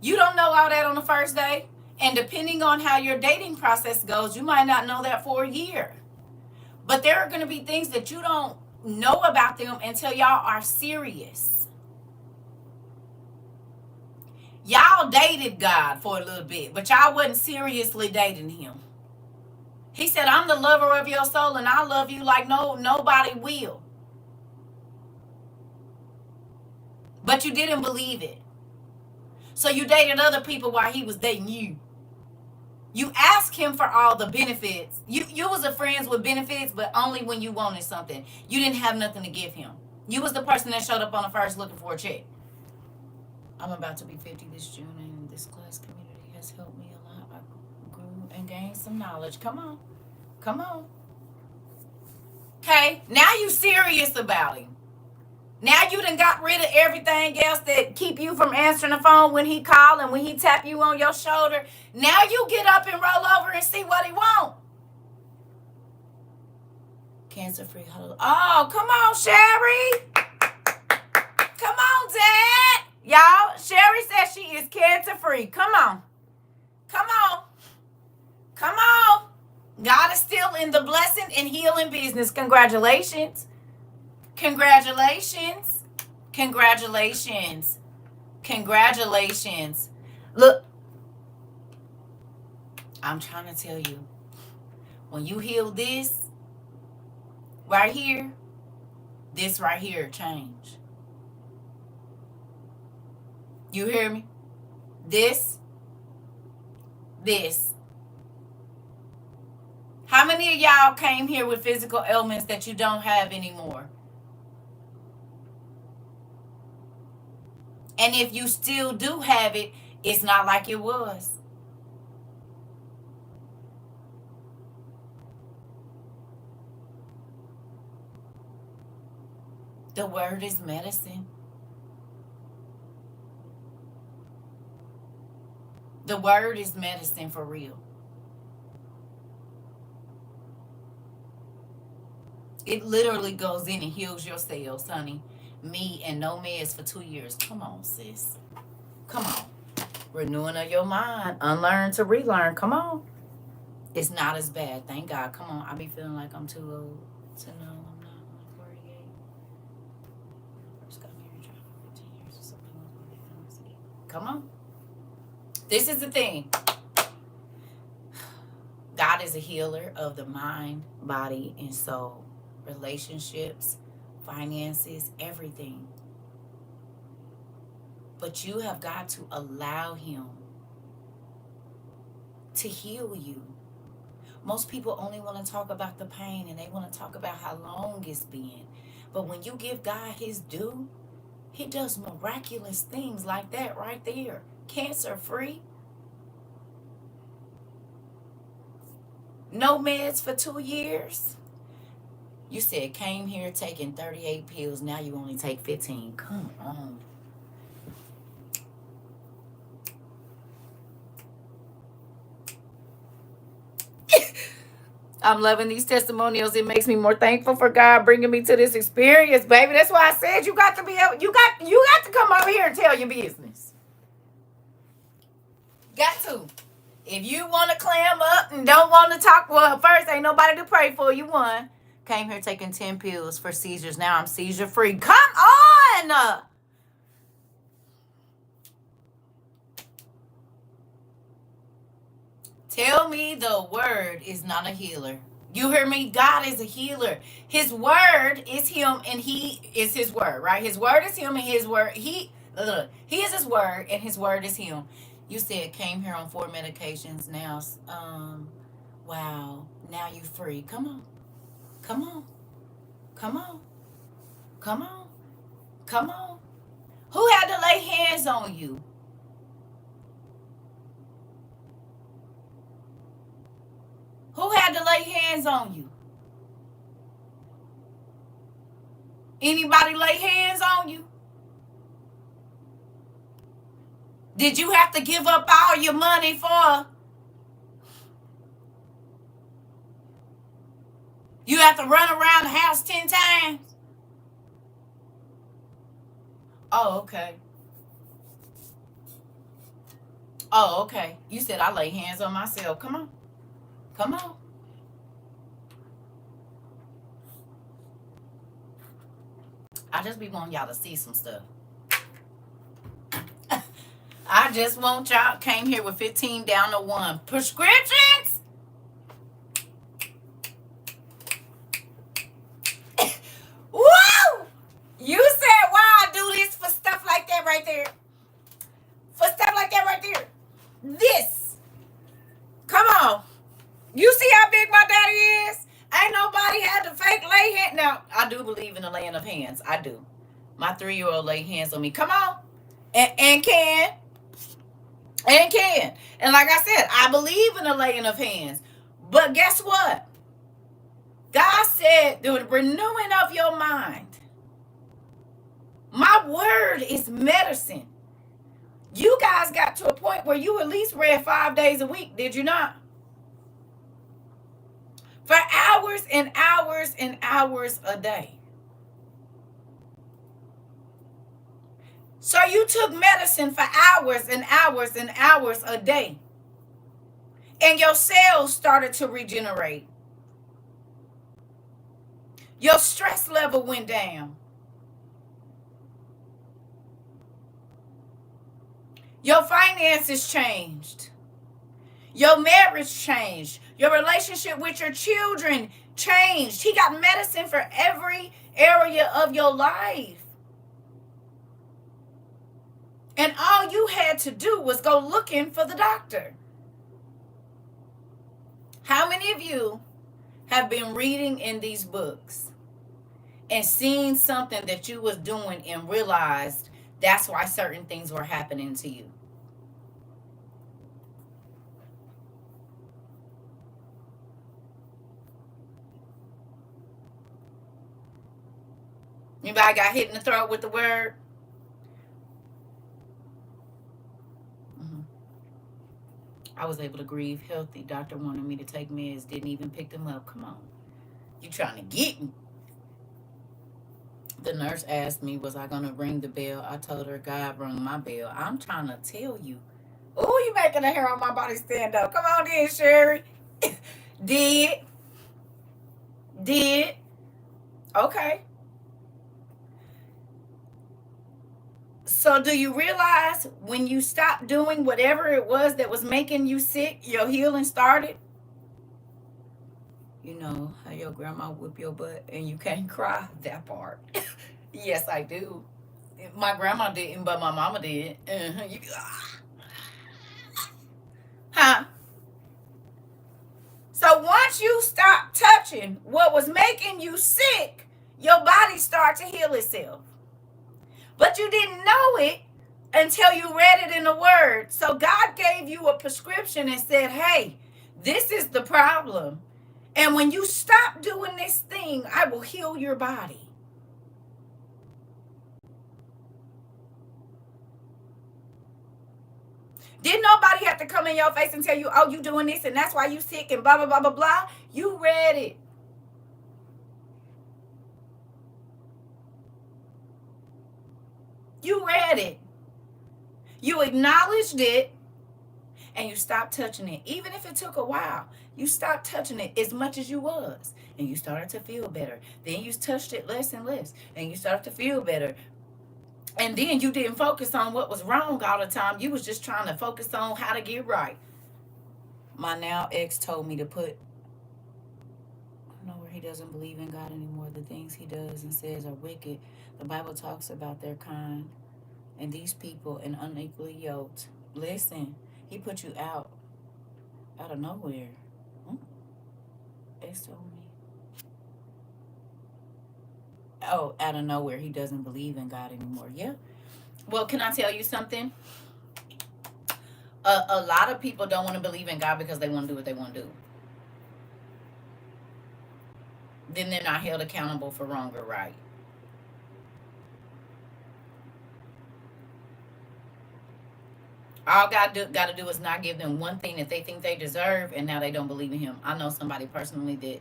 You don't know all that on the first day. And depending on how your dating process goes, you might not know that for a year. But there are going to be things that you don't know about them until y'all are serious. Y'all dated God for a little bit, but y'all wasn't seriously dating him. He said, I'm the lover of your soul, and I love you like nobody will. But you didn't believe it. So you dated other people while he was dating you. You asked him for all the benefits. You was a friends with benefits, but only when you wanted something. You didn't have nothing to give him. You was the person that showed up on the first looking for a check. I'm about to be 50 this June, and this class community has helped me a lot. I grew and gained some knowledge. Come on. Come on. Okay, now you serious about him. Now you done got rid of everything else that keep you from answering the phone when he call and when he tap you on your shoulder. Now you get up and roll over and see what he want. Cancer-free. Oh, come on, Sherry. Come on, Dad. Y'all, Sherry says she is cancer-free. Come on. Come on. Come on. God is still in the blessing and healing business. Congratulations. Congratulations. Congratulations. Congratulations. Look, I'm trying to tell you, when you heal this right here, this right here change. You hear me? This. How many of y'all came here with physical ailments that you don't have anymore? And if you still do have it, it's not like it was. The word is medicine. The word is medicine for real. It literally goes in and heals your cells, honey. Me and no meds for 2 years. Come on, sis. Come on. Renewing of your mind. Unlearn to relearn. Come on. It's not as bad. Thank God. Come on. I be feeling like I'm too old to know I'm not like 48. First got married, tried for 15 years or something. Come on. This is the thing. God is a healer of the mind, body, and soul. Relationships, finances, everything. But you have got to allow him to heal you. Most people only want to talk about the pain and they want to talk about how long it's been. But when you give God his due, he does miraculous things like that right there. Cancer free. No meds for 2 years. You said came here taking 38 pills. Now you only take 15. Come on. I'm loving these testimonials. It makes me more thankful for God bringing me to this experience, baby. That's why I said you got to be able, you got to come over here and tell your business. Got to. If you want to clam up and don't want to talk, well, first ain't nobody to pray for. You won. Came here taking 10 pills for seizures. Now I'm seizure free. Come on. Tell me the word is not a healer. You hear me? God is a healer. His word is him and he is his word, right? His word is him and his word. He is his word and his word is him. You said came here on 4 medications now. Wow. Now you free. Come on. Come on. Come on. Come on. Come on. Who had to lay hands on you? Who had to lay hands on you? Anybody lay hands on you? Did you have to give up all your money for? You have to run around the house 10 times? Oh, okay. Oh, okay. You said I lay hands on myself. Come on. Come on. I just be wanting y'all to see some stuff. I just want y'all came here with 15 down to 1. Prescriptions? Woo! You said why I do this for stuff like that right there. For stuff like that right there. This. Come on. You see how big my daddy is? Ain't nobody had to fake lay hands. Now, I do believe in the laying of hands. I do. My 3-year-old lay hands on me. Come on. And can. And can. And like I said, I believe in the laying of hands. But guess what? God said the renewing of your mind. My word is medicine. You guys got to a point where you at least read 5 days a week, did you not? For hours and hours and hours a day. So you took medicine for hours and hours and hours a day. And your cells started to regenerate. Your stress level went down. Your finances changed. Your marriage changed. Your relationship with your children changed. He got medicine for every area of your life. And all you had to do was go looking for the doctor. How many of you have been reading in these books and seen something that you was doing and realized that's why certain things were happening to you? Anybody got hit in the throat with the word? I was able to grieve healthy. Doctor wanted me to take meds, didn't even pick them up. Come on. You trying to get me. The nurse asked me, was I going to ring the bell? I told her God rung my bell. I'm trying to tell you. Oh, you making the hair on my body stand up. Come on then, Sherry. Did. Okay. So do you realize when you stopped doing whatever it was that was making you sick, your healing started? You know how your grandma whip your butt and you can't cry? That part. Yes, I do. My grandma didn't, but my mama did. Huh? So once you stop touching what was making you sick, your body starts to heal itself. But you didn't know it until you read it in the Word. So God gave you a prescription and said, hey, this is the problem. And when you stop doing this thing, I will heal your body. Didn't nobody have to come in your face and tell you, oh, you doing this and that's why you sick and blah, blah, blah, blah, blah. You read it. You read it. You acknowledged it and you stopped touching it. Even if it took a while, you stopped touching it as much as you was. And you started to feel better. Then you touched it less and less. And you started to feel better. And then you didn't focus on what was wrong all the time. You was just trying to focus on how to get right. My now ex told me to put, I know where he doesn't believe in God anymore. The things he does and says are wicked. The Bible talks about their kind and these people and unequally yoked. Listen, he put you out of nowhere. Ex told me. Oh, out of nowhere, he doesn't believe in God anymore. Yeah. Well, can I tell you something? A lot of people don't want to believe in God because they want to do what they want to do. Then they're not held accountable for wrong or right. All God got to do is not give them one thing that they think they deserve, and now they don't believe in Him. I know somebody personally that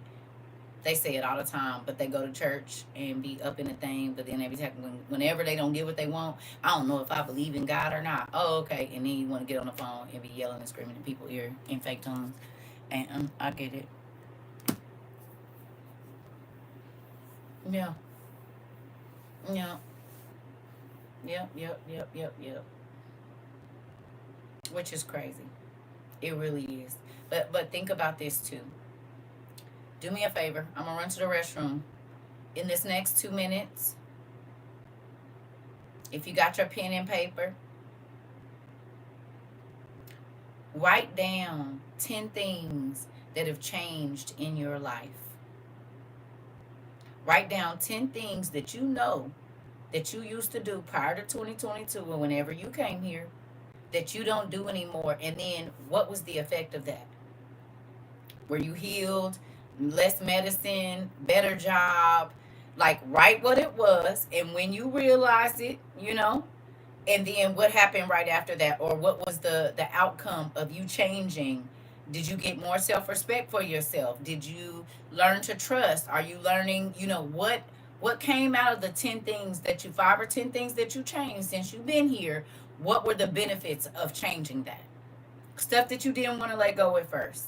they say it all the time, but they go to church and be up in the thing, but then every time, whenever they don't get what they want, I don't know if I believe in God or not. Oh, okay. And then you want to get on the phone and be yelling and screaming in people's ear in fake tongues. And I get it. Yeah. Yeah. Yep. Which is crazy. It really is. But think about this too. Do me a favor. I'm gonna run to the restroom. In this next 2 minutes, if you got your pen and paper, write down 10 things that have changed in your life. Write down 10 things that you know that you used to do prior to 2022 or whenever you came here that you don't do anymore. And then what was the effect of that? Were you healed? Less medicine? Better job? Like, write what it was, and when you realize it, and then what happened right after that, or what was the outcome of you changing. Did you get more self-respect for yourself? Did you learn to trust? Are you learning, what came out of the 10 things that you 5 or 10 things that you changed since you've been here? What were the benefits of changing that stuff that you didn't want to let go at first?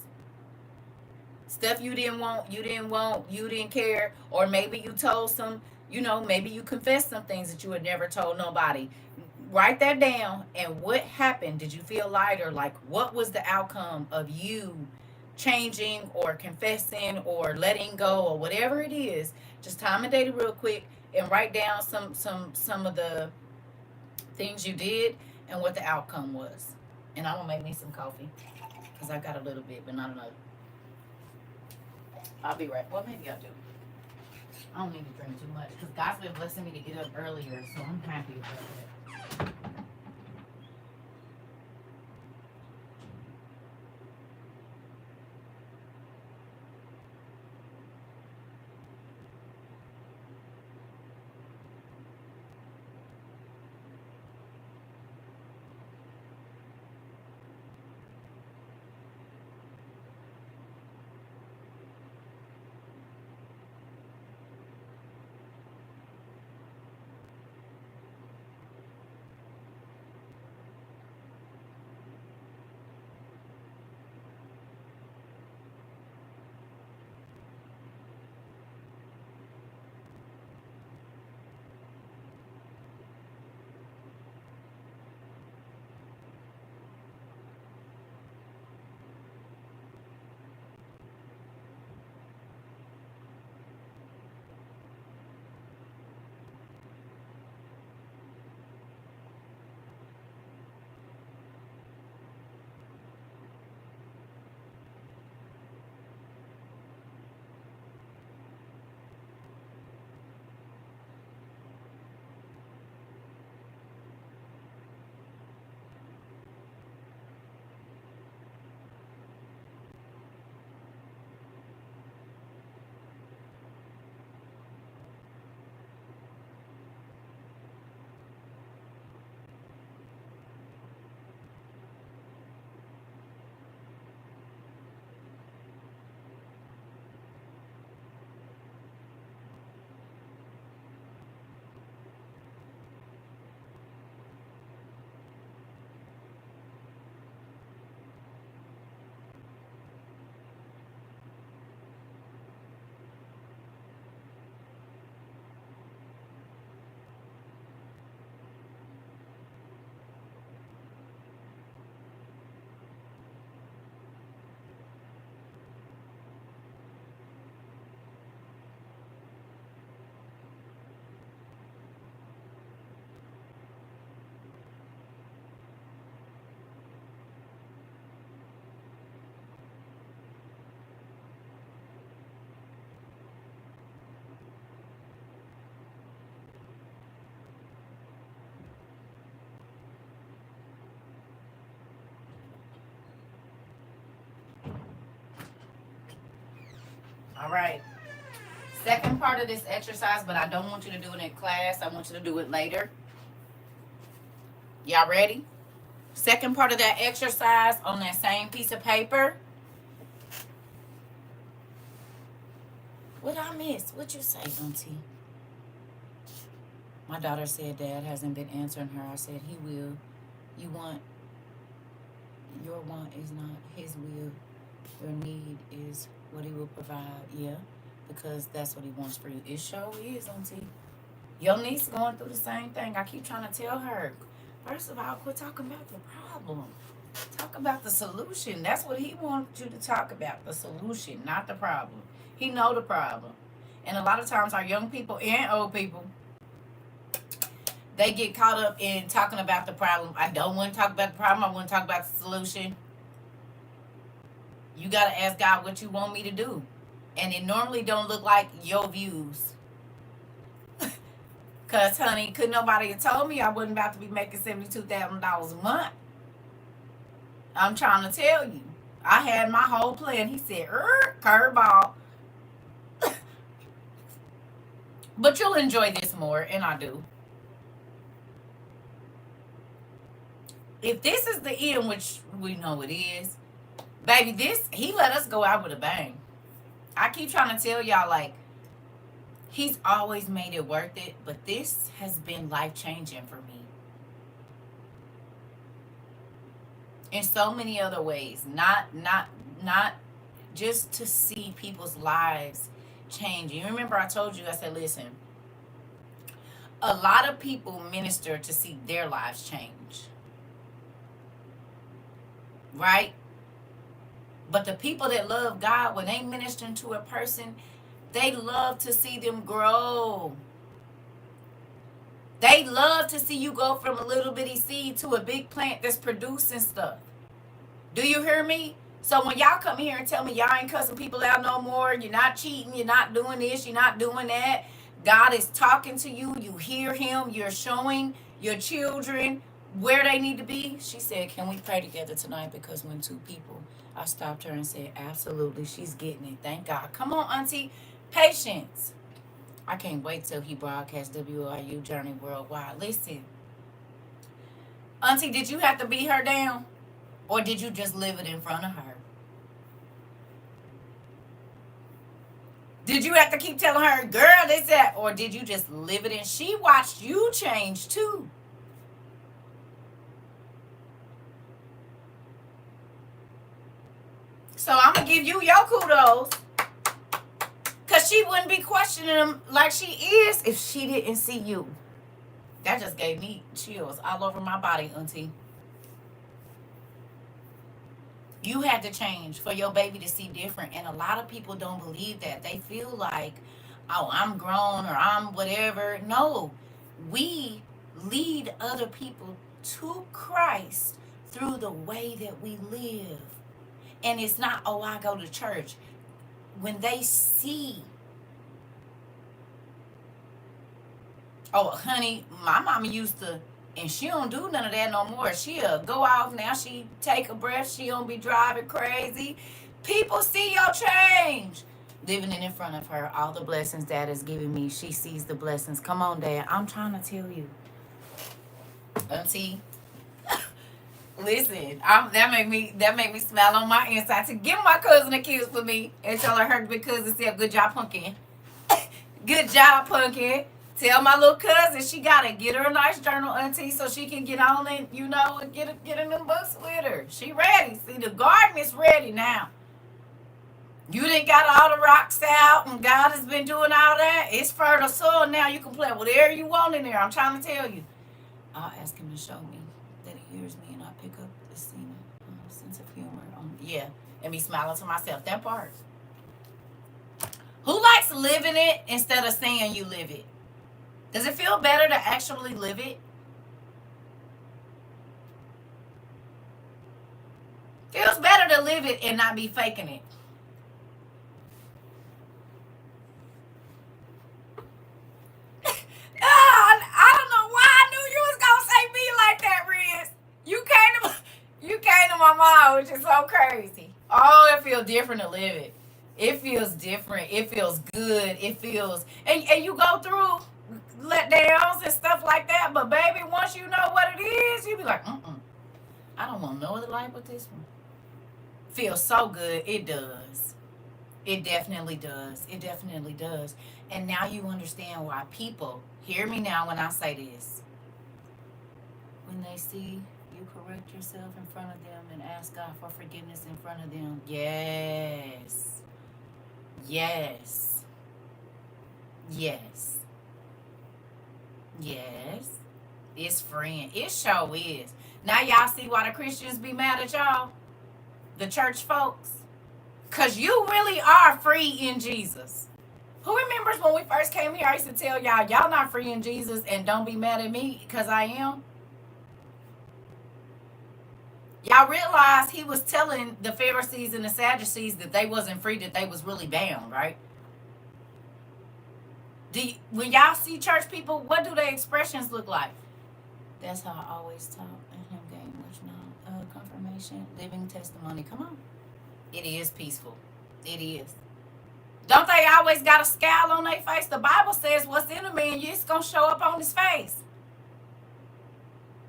Stuff you didn't care, or maybe you told some, maybe you confessed some things that you had never told nobody. Write that down. And what happened? Did you feel lighter? Like, what was the outcome of you changing or confessing or letting go or whatever it is? Just time and date it real quick and write down some of the things you did and what the outcome was. And I'm gonna make me some coffee because I got a little bit, but not enough. I'll be right. Well, maybe I do. I don't need to drink too much because God's been blessing me to get up earlier, so I'm happy about that. All right. Second part of this exercise, but I don't want you to do it in class. I want you to do it later. Y'all ready? Second part of that exercise on that same piece of paper. What I miss? What you say, Auntie? My daughter said Dad hasn't been answering her. I said he will. You want, your want is not his will. Your need is what he will provide. Yeah, because that's what he wants for you. It sure is, Auntie. Your niece going through the same thing. I keep trying to tell her. First of all, quit talking about the problem. Talk about the solution. That's what he wants you to talk about. The solution, not the problem. He know the problem. And a lot of times our young people and old people, they get caught up in talking about the problem. I don't want to talk about the problem. I want to talk about the solution. You got to ask God what you want me to do. And it normally don't look like your views. Because, honey, couldn't nobody have told me I wasn't about to be making $72,000 a month. I'm trying to tell you. I had my whole plan. He said, curveball. But you'll enjoy this more, and I do. If this is the end, which we know it is, baby, this, he let us go out with a bang. I keep trying to tell y'all, like, he's always made it worth it, but this has been life changing for me in so many other ways. Not just to see people's lives change. You remember I told you, I said, listen, a lot of people minister to see their lives change, right? But the people that love God, when they minister to a person, they love to see them grow. They love to see you go from a little bitty seed to a big plant that's producing stuff. Do you hear me? So when y'all come here and tell me y'all ain't cussing people out no more, you're not cheating, you're not doing this, you're not doing that, God is talking to you, you hear him, you're showing your children where they need to be. She said, can we pray together tonight? Because when two people, I stopped her and said, absolutely, she's getting it. Thank God. Come on, auntie. Patience. I can't wait till he broadcasts WIU Journey Worldwide. Listen, auntie, did you have to beat her down? Or did you just live it in front of her? Did you have to keep telling her, girl, this, that? Or did you just live it in? She watched you change too. So I'm going to give you your kudos. Because she wouldn't be questioning him like she is if she didn't see you. That just gave me chills all over my body, auntie. You had to change for your baby to see different. And a lot of people don't believe that. They feel like, oh, I'm grown or I'm whatever. No, we lead other people to Christ through the way that we live. And it's not, oh, I go to church. When they see, oh, honey, my mama used to, and she don't do none of that no more. She'll go off now. She take a breath. She don't be driving crazy. People see your change. Living it in front of her, all the blessings Dad is giving me. She sees the blessings. Come on, Dad. I'm trying to tell you. Auntie, listen, that make me smile on my inside. To give my cousin a kiss for me and tell her big cousin said, good job, pumpkin. Good job, pumpkin. Tell my little cousin she gotta get her a nice journal, auntie, so she can get on and and get in them books with her. She ready. See, the garden is ready now. You didn't got all the rocks out, and God has been doing all that. It's fertile soil now. You can plant whatever you want in there. I'm trying to tell you. I'll ask him to show me that he hears me, and I pick up the sense of humor. Yeah, and me smiling to myself. That part. Who likes living it instead of saying you live it? Does it feel better to actually live it? Feels better to live it and not be faking it. I don't know why I knew you was gonna say me like that, Riz. You came to my mind, which is so crazy. Oh, it feels different to live it. It feels different. It feels good. It feels and you go through letdowns and stuff like that. But baby, once you know what it is, you be like, I don't want no other life but this one. Feels so good. It does. It definitely does. It definitely does. And now you understand why people hear me now when I say this. When they see you correct yourself in front of them and ask God for forgiveness in front of them. Yes. Yes. Yes. Yes. It's freeing. It sure is. Now y'all see why the Christians be mad at y'all? The church folks. Because you really are free in Jesus. Who remembers when we first came here, I used to tell y'all not free in Jesus and don't be mad at me because I am? Y'all realize he was telling the Pharisees and the Sadducees that they wasn't free, that they was really bound, right? When y'all see church people, what do their expressions look like? That's how I always talk, and him gain much confirmation, living testimony. Come on. It is peaceful. It is. Don't they always got a scowl on their face? The Bible says what's in a man, it's going to show up on his face.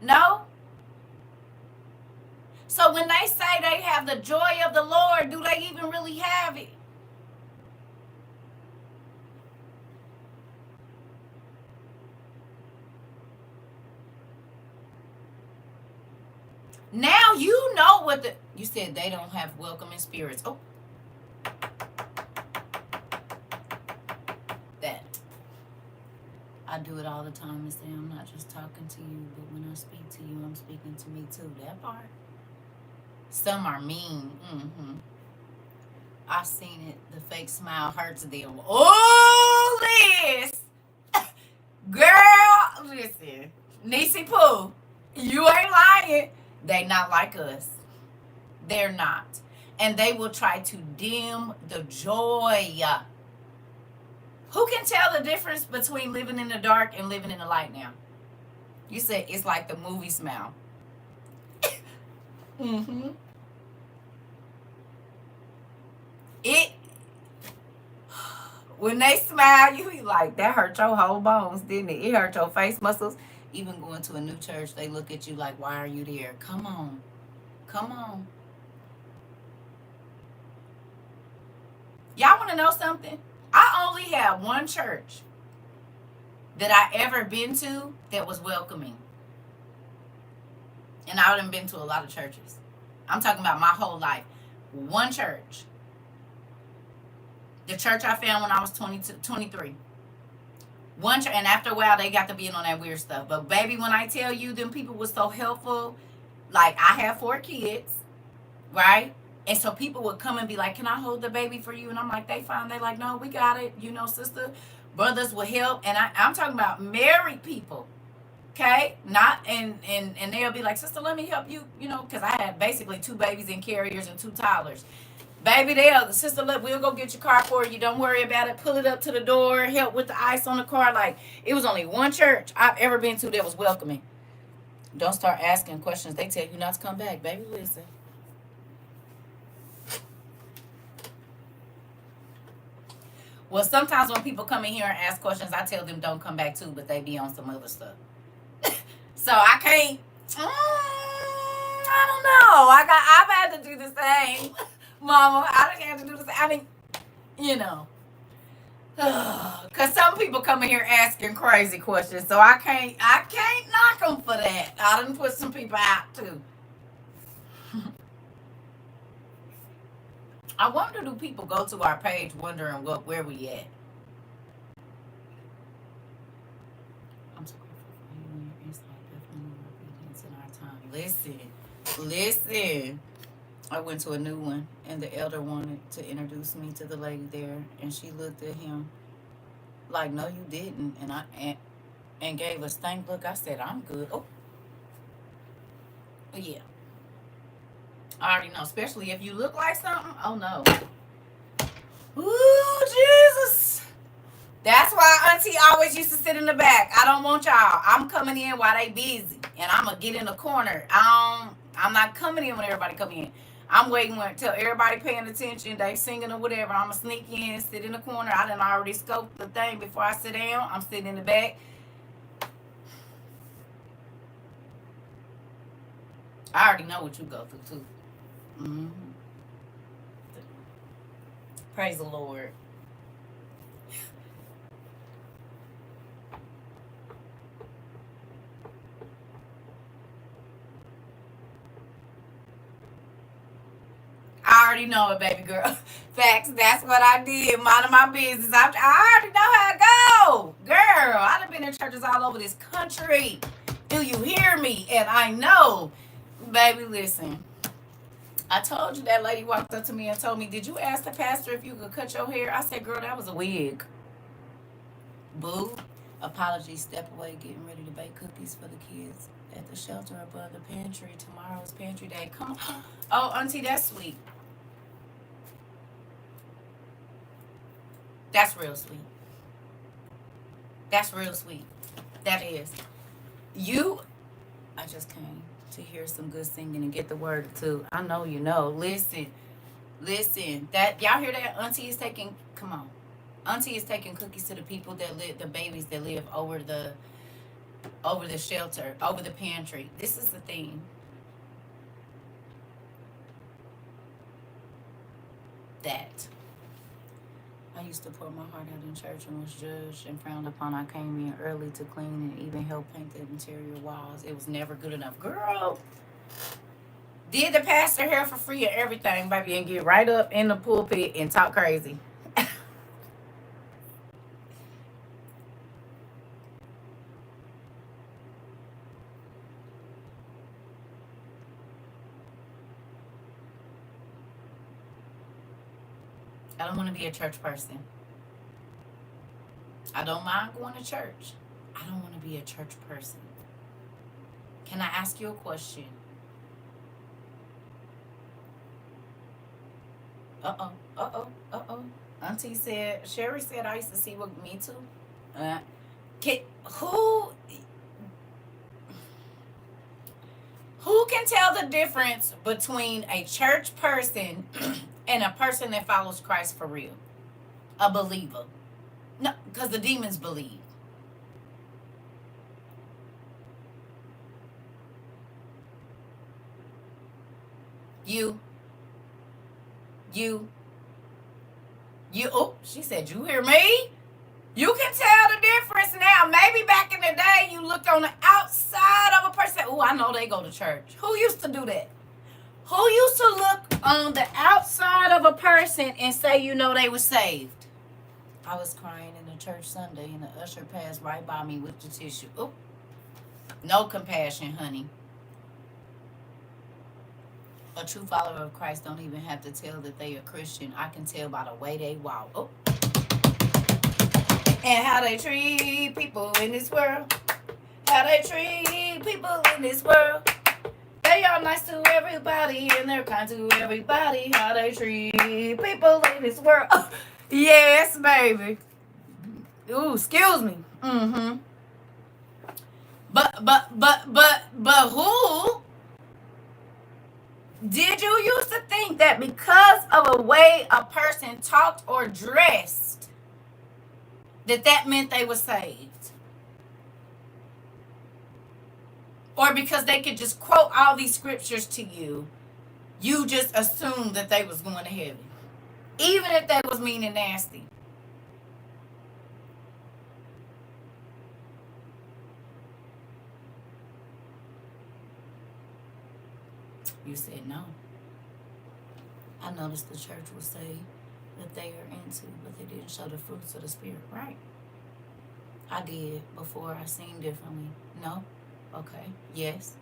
No? So when they say they have the joy of the Lord, do they even really have it? Now you know what you said they don't have welcoming spirits. Oh, that. I do it all the time and say I'm not just talking to you, but when I speak to you, I'm speaking to me too. That part. Some are mean. I've seen it. The fake smile hurts them. Oh, Liz. Girl, listen. Niecy Pooh, you ain't lying. They not like us. They're not. And they will try to dim the joy. Who can tell the difference between living in the dark and living in the light now? You said it's like the movie smile. It when they smile, you be like, that hurt your whole bones, didn't it? It hurt your face muscles. Even going to a new church, they look at you like, why are you there? Come on. Come on. Y'all want to know something? I only have one church that I ever been to that was welcoming. And I haven't been to a lot of churches. I'm talking about my whole life. One church. The church I found when I was 22, 23. One church, and after a while, they got to be in on that weird stuff. But baby, when I tell you, them people were so helpful. Like, I have 4 kids, right? And so people would come and be like, can I hold the baby for you? And I'm like, they fine. They like, no, we got it. You know, sister, brothers will help. And I'm talking about married people. Okay? Not, and they'll be like, sister, let me help you. You know, because I had basically 2 babies in carriers and 2 toddlers. Baby, they'll, sister, look, we'll go get your car for you. Don't worry about it. Pull it up to the door. Help with the ice on the car. Like, it was only one church I've ever been to that was welcoming. Don't start asking questions. They tell you not to come back. Baby, listen. Well, sometimes when people come in here and ask questions, I tell them don't come back too, but they be on some other stuff. So I can't. I don't know. I've had to do the same, Mama. I didn't have to do the same. I mean, you know, because some people come in here asking crazy questions, so I can't knock them for that. I done put some people out too. I wonder, do people go to our page wondering where we at? I'm so grateful for you and your insight, definitely more obedience in our time. Listen. I went to a new one, and the elder wanted to introduce me to the lady there, and she looked at him like, no, you didn't, and gave a stank look. I said, I'm good. Oh, yeah. I already know, especially if you look like something. Oh, no. Ooh, Jesus. That's why Auntie always used to sit in the back. I don't want y'all. I'm coming in while they busy, and I'm going to get in the corner. I'm not coming in when everybody come in. I'm waiting until everybody paying attention. They singing or whatever. I'm going to sneak in, sit in the corner. I done already scoped the thing before I sit down. I'm sitting in the back. I already know what you go through, too. Mm-hmm. Praise the Lord. I already know it, baby girl. Facts. That's what I did. Minding my business. I already know how it go. Girl, I done been in churches all over this country. Do you hear me? And I know. Baby, listen. I told you that lady walked up to me and told me, did you ask the pastor if you could cut your hair? I said, girl, that was a wig. Boo. Apologies. Step away, getting ready to bake cookies for the kids at the shelter above the pantry. Tomorrow's pantry day. Come on. Oh, Auntie, that's sweet. That's real sweet. That's real sweet. That is. I just came to hear some good singing and get the word too. I know you know. Listen, Listen, that y'all hear that? Auntie is taking. Come on, Auntie is taking cookies to the people that live, the babies that live over the shelter, over the pantry. This is the thing that I used to pour my heart out in church and was judged and frowned upon. I came in early to clean and even help paint the interior walls. It was never good enough. Girl, did the pastor here for free and everything, baby, and get right up in the pulpit and talk crazy. I don't want to be a church person. I don't mind going to church. I don't want to be a church person. Can I ask you a question? Uh-oh. Auntie said, Sherry said I used to see what, me too. Uh, can, who who can tell the difference between a church person and a person that follows Christ for real? A believer. No, because the demons believe. You, you, oh, she said, you hear me? You can tell the difference now. Maybe back in the day, you looked on the outside of a person. Oh, I know they go to church. Who used to do that? Who used to look on the outside of a person and say, you know, they were saved? I was crying in the church Sunday, and the usher passed right by me with the tissue. Oh, no compassion, honey. A true follower of Christ don't even have to tell that they are Christian. I can tell by the way they walk. Oh. And how they treat people in this world. How they treat people in this world. They are nice to everybody and they're kind to everybody. How they treat people in this world. Oh, yes, baby. Ooh, excuse me. Mm-hmm. But who did you used to think that because of a way a person talked or dressed, that meant they were saved? Or because they could just quote all these scriptures to you, you just assumed that they was going to heaven, even if they was mean and nasty. You said no. I noticed the church will say that they are into, but they didn't show the fruits of the Spirit, right? I did before I seen differently. No? Okay. Yes.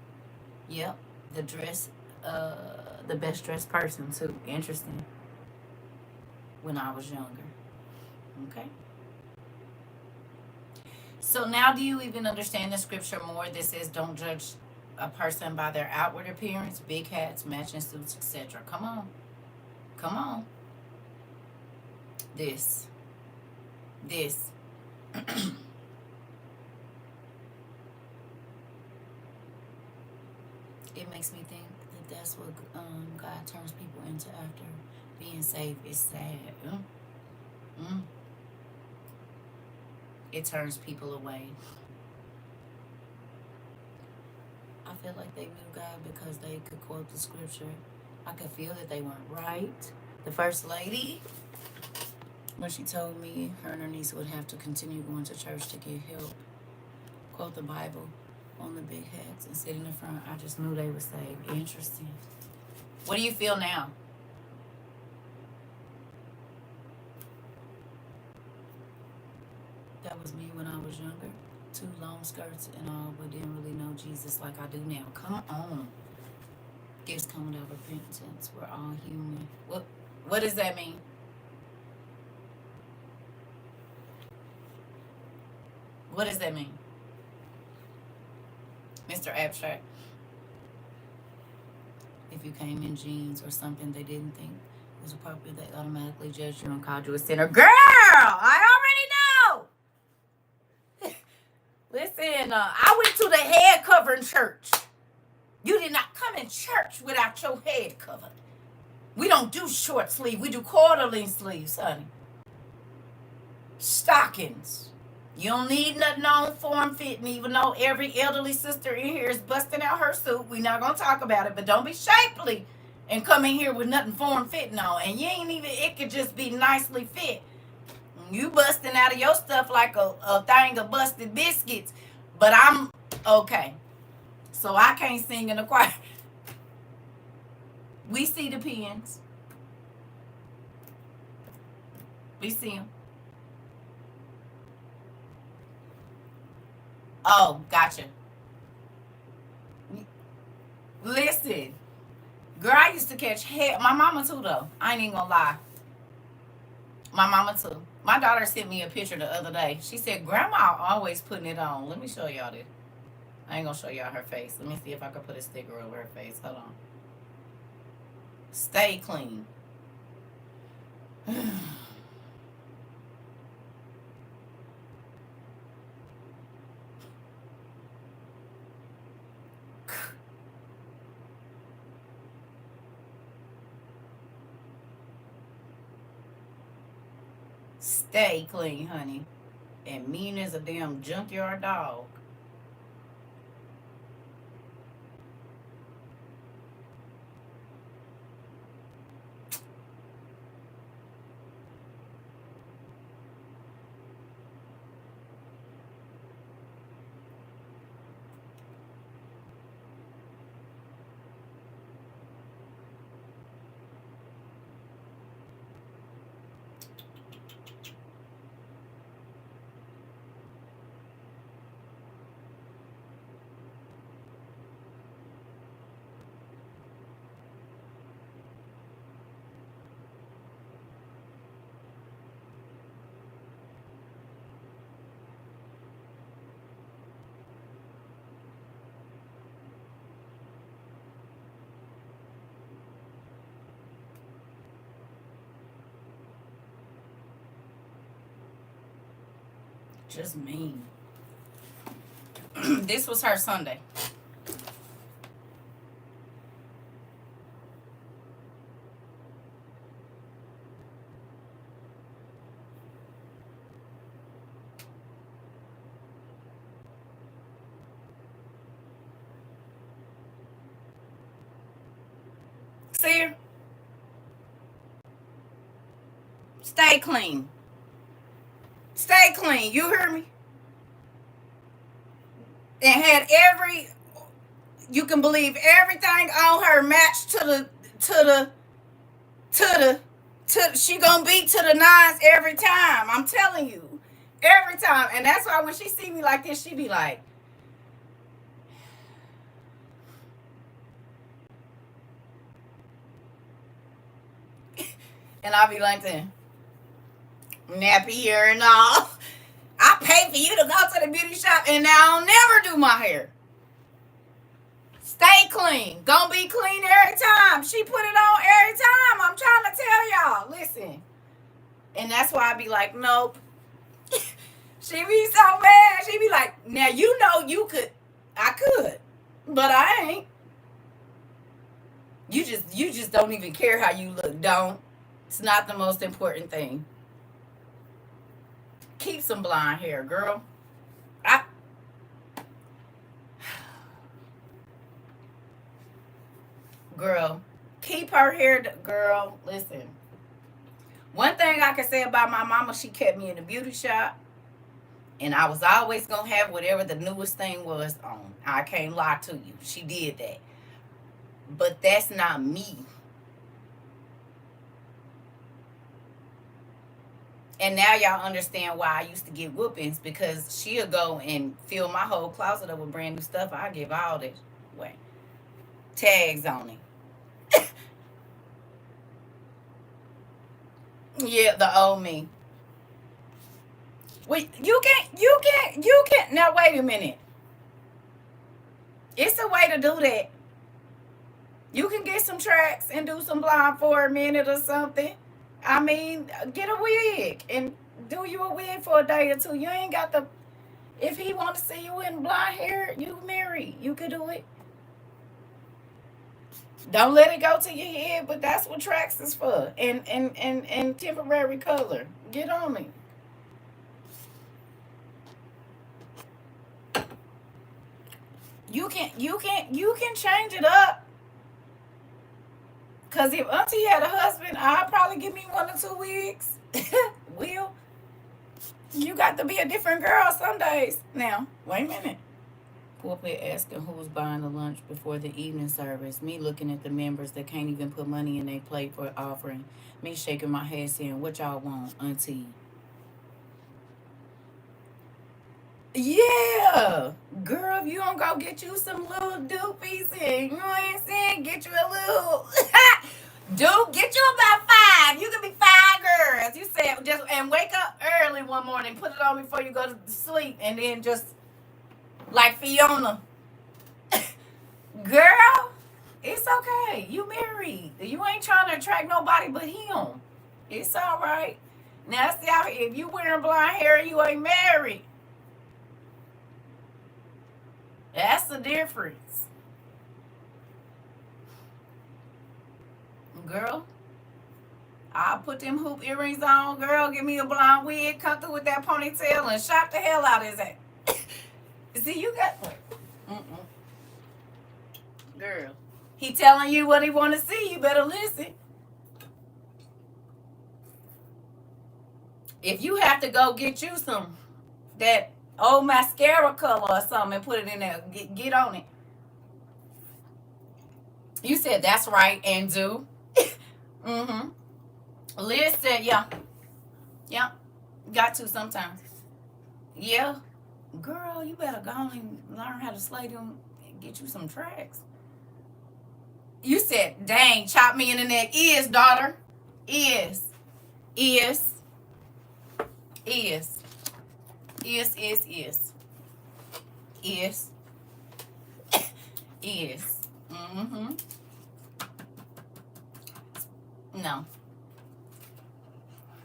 Yep. The dress, the best dressed person too. Interesting. When I was younger. Okay. So now do you even understand the scripture more that says don't judge a person by their outward appearance, big hats, matching suits, etc. Come on. Come on. This. It makes me think that that's what God turns people into after being saved. It's sad. It turns people away. I feel like they knew God because they could quote the scripture. I could feel that they weren't right. The first lady, when she told me her and her niece would have to continue going to church to get help, quote the Bible on the big hats and sit in the front, I just knew they were saved. Interesting. What do you feel now? That was me when I was younger. 2 long skirts and all, but didn't really know Jesus like I do now. Come on. Gifts come without repentance. We're all human. What does that mean? What does that mean? Mr. Abstract. If you came in jeans or something they didn't think was appropriate, they automatically judged you and called you a sinner. Girl, I already know. Listen, I went to the head covering church. You did not come in church without your head covered. We don't do short sleeve. We do quarter length sleeves, honey. Stockings. You don't need nothing on form fitting, even though every elderly sister in here is busting out her suit. We're not going to talk about it, but don't be shapely and come in here with nothing form fitting on. And you ain't even, it could just be nicely fit. You busting out of your stuff like a thing of busted biscuits. But I'm okay. So I can't sing in the choir. We see the pins. We see them. Oh, gotcha. Listen, girl, I used to catch hell. My mama too, though. I ain't even gonna lie. My mama too. My daughter sent me a picture the other day. She said, Grandma always putting it on. Let me show y'all this. I ain't gonna show y'all her face. Let me see if I can put a sticker over her face. Hold on. Stay clean. Stay clean, honey. And mean as a damn junkyard dog. Just mean. This was her Sunday. See her? Stay clean. Stay clean. You hear me? And had every, you can believe everything on her matched to she gonna be to the nines every time. I'm telling you. Every time. And that's why when she see me like this, she be like, and I'll be like that. Nappy hair and all. I pay for you to go to the beauty shop and now I'll never do my hair. Stay clean. Gonna be clean every time. She put it on every time. I'm trying to tell y'all. Listen. And that's why I be like, nope. She be so mad. She be like, now you know you could. I could. But I ain't. You just don't even care how you look. Don't. It's not the most important thing. Keep some blonde hair, girl. Girl, keep her hair. Girl, listen. One thing I can say about my mama, she kept me in the beauty shop. And I was always going to have whatever the newest thing was on. I can't lie to you. She did that. But that's not me. And now y'all understand why I used to get whoopings. Because she'll go and fill my whole closet up with brand new stuff. I give all this away. Tags on it. Yeah, the old me. Wait, you can't. Now, wait a minute. It's a way to do that. You can get some tracks and do some blonde for a minute or something. I mean, get a wig and do you a wig for a day or two. You ain't got the. If he want to see you in blonde hair, you married. You could do it. Don't let it go to your head, but that's what tracks is for. And temporary color. Get on it. You can change it up. Cause if Auntie had a husband, I'd probably give me 1 or 2 weeks. Will, you got to be a different girl some days. Now, wait a minute. Pulpit asking who's buying the lunch before the evening service. Me looking at the members that can't even put money in their plate for offering. Me shaking my head saying, "What y'all want, Auntie?" Yeah, girl, if you don't go get you some little doopies and you know what I'm saying, get you a little dude, get you about 5. You can be 5 girls. You said just and wake up early one morning, put it on before you go to sleep, and then just like Fiona, girl, it's okay. You married. You ain't trying to attract nobody but him. It's all right. Now, see, if you wearing blonde hair, you ain't married. That's the difference, girl. I'll put them hoop earrings on, girl. Give me a blonde wig, come through with that ponytail, and shop the hell out of his ass. See, you got mm-mm. Girl. He telling you what he want to see. You better listen. If you have to go get you some that old mascara color or something and put it in there, get on it. You said that's right, and do. Mm-hmm. Liz said, yeah, yeah, got to sometimes. Yeah, girl, you better go and learn how to slay them and get you some tracks. You said, dang, chop me in the neck. Is, daughter. Is. Is. Is. Is. Is. Is. Is. Mm-hmm. No,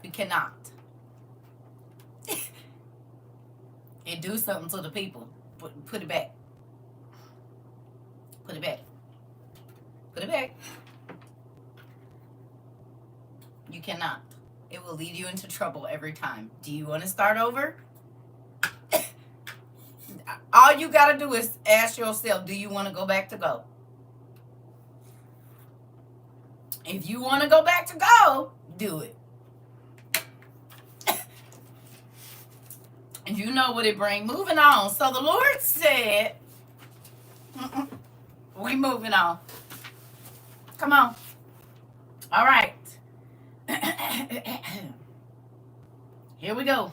you cannot. And do something to the people. Put it back. Put it back. Put it back. You cannot. It will lead you into trouble every time. Do you want to start over? All you got to do is ask yourself, do you want to go back to go? If you want to go back to go, do it. And you know what it brings. Moving on. So the Lord said, we moving on. Come on. All right. Here we go.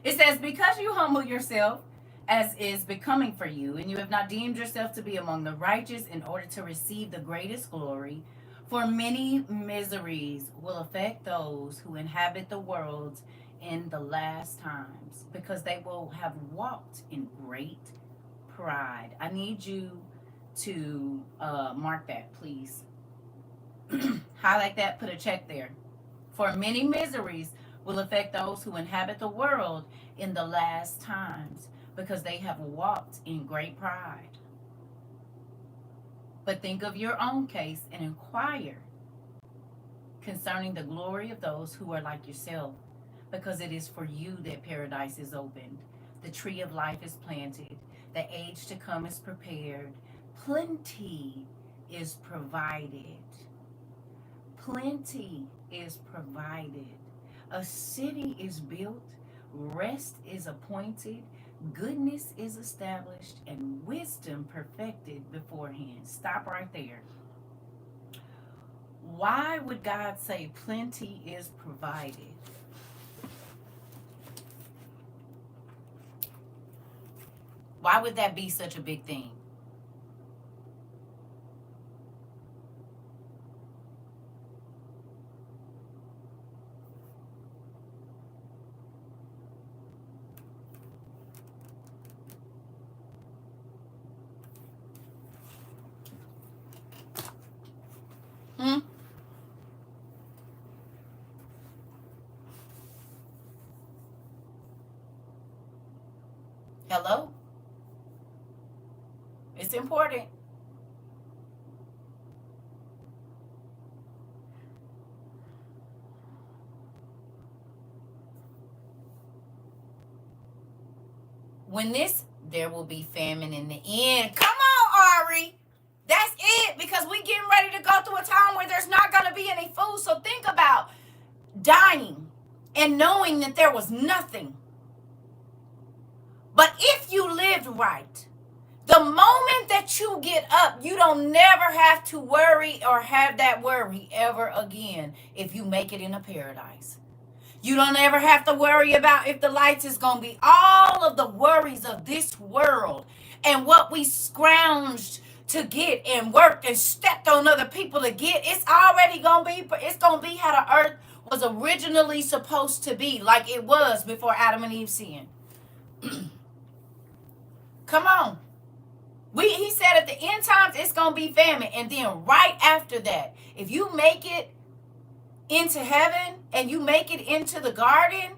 It says, because you humble yourself as is becoming for you, and you have not deemed yourself to be among the righteous in order to receive the greatest glory, for many miseries will affect those who inhabit the world in the last times, because they will have walked in great pride. I need you to mark that, please. Highlight that, put a check there. For many miseries will affect those who inhabit the world in the last times, because they have walked in great pride. But think of your own case and inquire concerning the glory of those who are like yourself, because it is for you that paradise is opened, the tree of life is planted, the age to come is prepared, plenty is provided. Plenty is provided. A city is built, rest is appointed, goodness is established, and wisdom perfected beforehand. Stop right there. Why would God say plenty is provided? Why would that be such a big thing? Hmm? Hello? It's important. there will be famine in the end. Come on, Ari. That's it, because we getting ready to go through a time where there's not going to be any food. So think about dying and knowing that there was nothing. But if you lived right, the moment that you get up, you don't never have to worry or have that worry ever again if you make it in a paradise. You don't ever have to worry about if the lights is going to be. All of the worries of this world and what we scrounged to get and worked and stepped on other people to get, it's already going to be, it's going to be how the earth was originally supposed to be, like it was before Adam and Eve sinned. Come on. He said at the end times it's going to be famine. And then right after that, if you make it into heaven and you make it into the garden,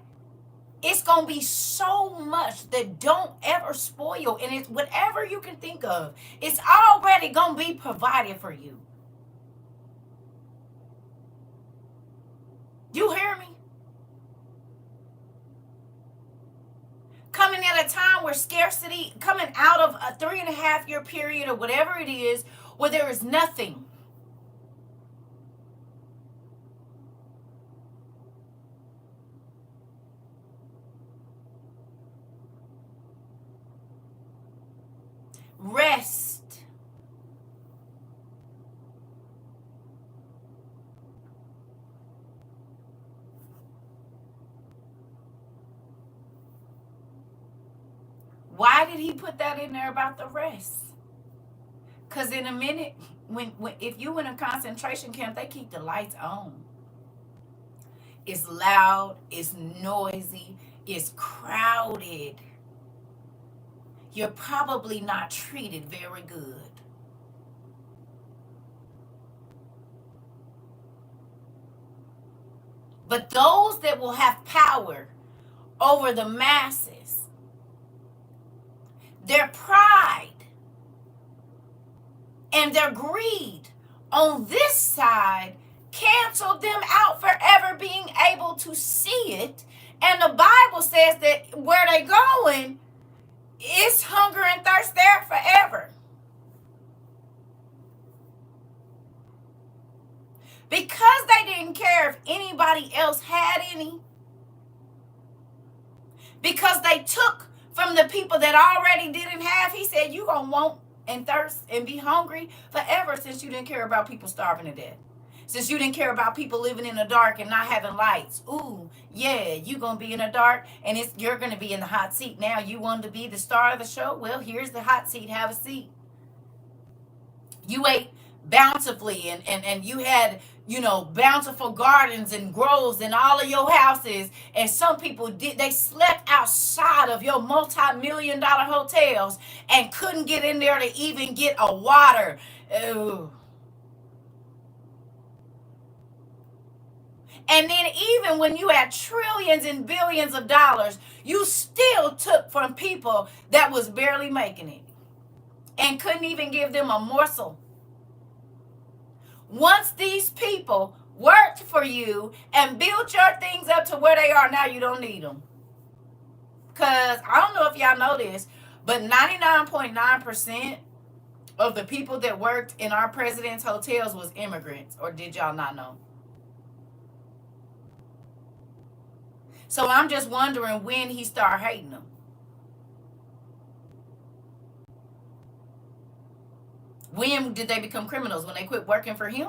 it's going to be so much that don't ever spoil. And it's whatever you can think of. It's already going to be provided for you. You hear me? Coming at a time where scarcity, coming out of a 3.5 year period or whatever it is, where there is nothing. Rest. Why did he put that in there about the rest? Because in a minute, when if you in a concentration camp, they keep the lights on. It's loud, it's noisy, it's crowded. You're probably not treated very good. But those that will have power over the masses, their pride and their greed on this side canceled them out for ever being able to see it. And the Bible says that where they going, it's hunger and thirst there forever. Because they didn't care if anybody else had any. Because they took from the people that already didn't have, he said, you're going to want and thirst and be hungry forever, since you didn't care about people starving to death. Since you didn't care about people living in the dark and not having lights. Ooh, yeah, you're going to be in the dark and you're going to be in the hot seat. Now you wanted to be the star of the show? Well, here's the hot seat. Have a seat. You ate bountifully and you had, bountiful gardens and groves in all of your houses. And some people they slept outside of your multi-million-dollar hotels and couldn't get in there to even get a water. Ooh. And then even when you had trillions and billions of dollars, you still took from people that was barely making it and couldn't even give them a morsel. Once these people worked for you and built your things up to where they are, now you don't need them. Because I don't know if y'all know this, but 99.9% of the people that worked in our president's hotels was immigrants. Or did y'all not know? So I'm just wondering when he started hating them. When did they become criminals? When they quit working for him?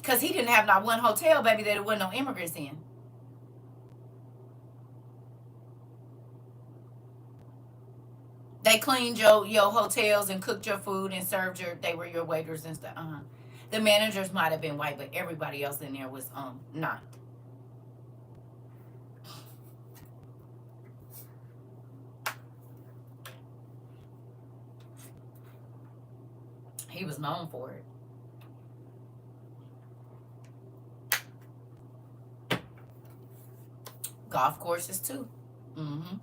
Because he didn't have not one hotel, baby, that there wasn't no immigrants in. They cleaned your hotels and cooked your food and served they were your waiters and stuff. The managers might have been white, but everybody else in there was not. He was known for it. Golf courses too.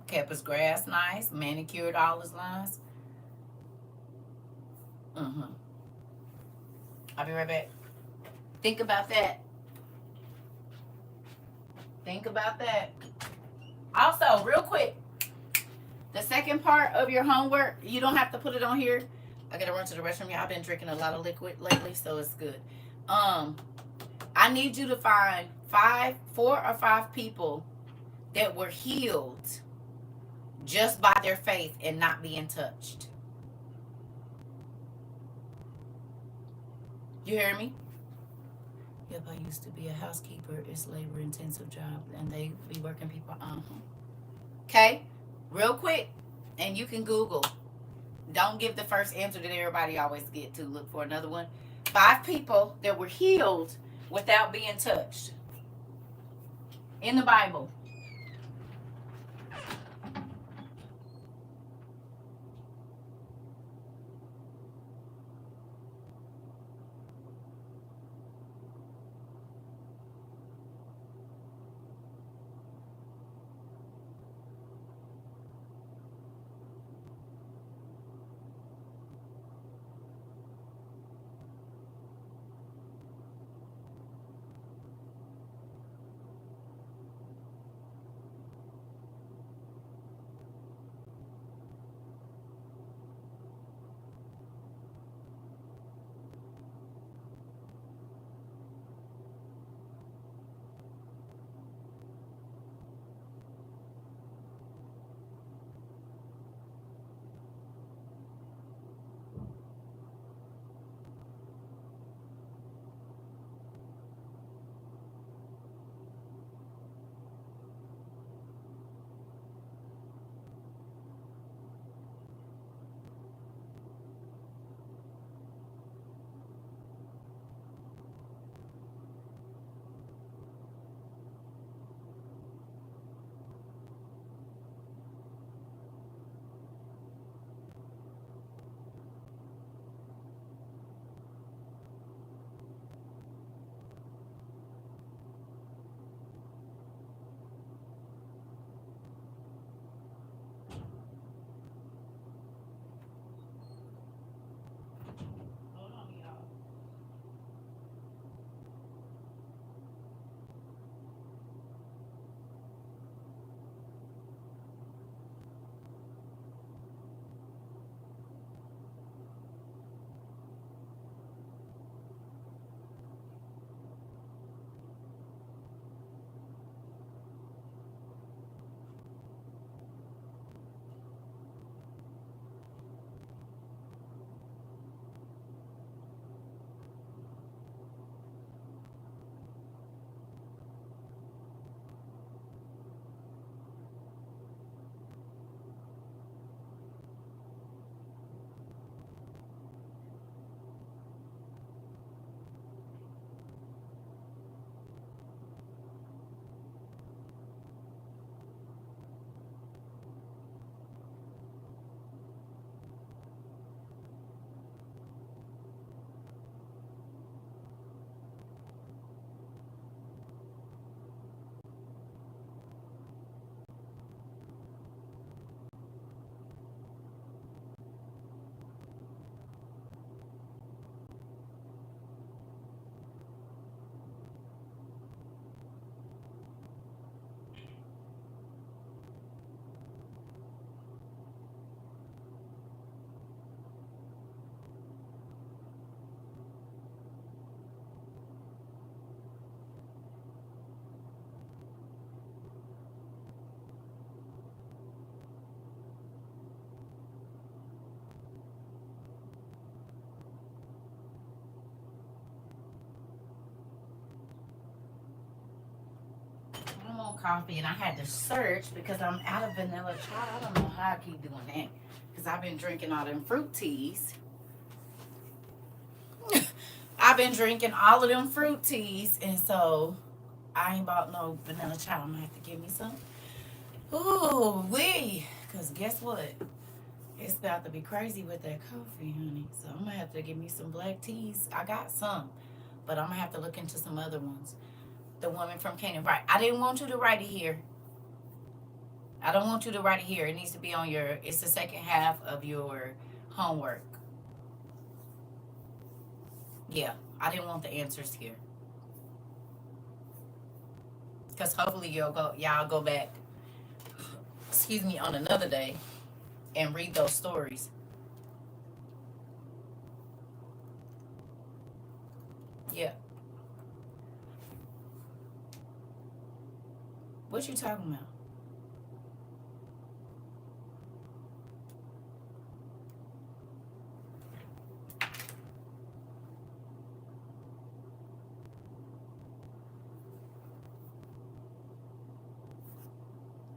Kept his grass nice, manicured all his lines. I'll be right back. Think about that. Think about that. Also, real quick, The second part of your homework, you don't have to put it on here. I gotta run to the restroom. Y'all been drinking a lot of liquid lately, so it's good. I need you to find 4 or 5 people that were healed just by their faith and not being touched. You hear me? Yep, I used to be a housekeeper. It's labor intensive job, and they be working people. Okay, real quick, and you can Google. Don't give the first answer that everybody always get to. Look for another one. 5 people that were healed without being touched in the Bible. I'm on coffee, and I had to search because I'm out of vanilla chai. I don't know how I keep doing that because I've been drinking all them fruit teas. I've been drinking all of them fruit teas, and so I ain't bought no vanilla chai. I'm gonna have to give me some. Ooh, wee! Cause guess what? It's about to be crazy with that coffee, honey. So I'm gonna have to give me some black teas. I got some, but I'm gonna have to look into some other ones. The woman from Canaan, right? I didn't want you to write it here. I don't want you to write it here. It needs to be on your. It's the second half of your homework. Yeah, I didn't want the answers here. Cause hopefully y'all go back. Excuse me, on another day and read those stories. Yeah. What you talking about?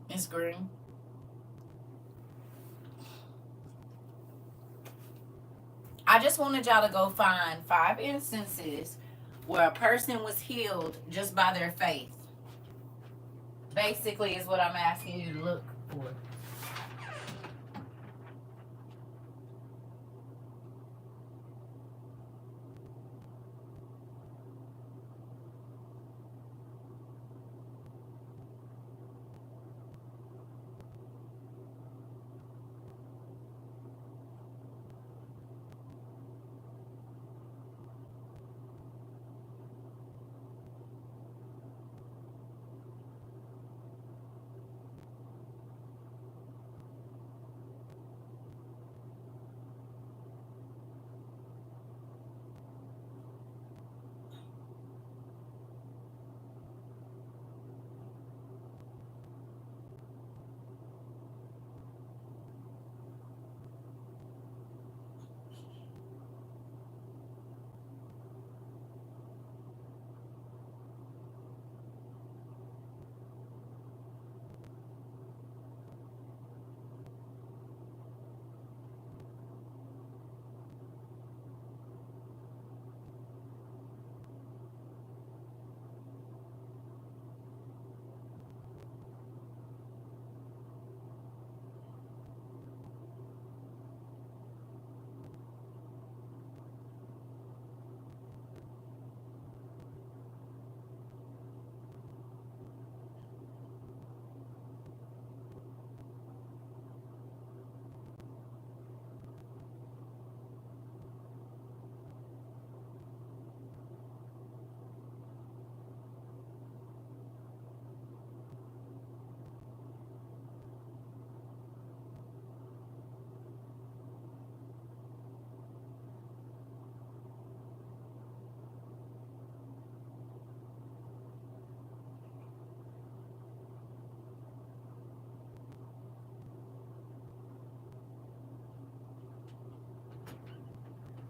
Miss Green? I just wanted y'all to go find 5 instances where a person was healed just by their faith. Basically, is what I'm asking you to look for.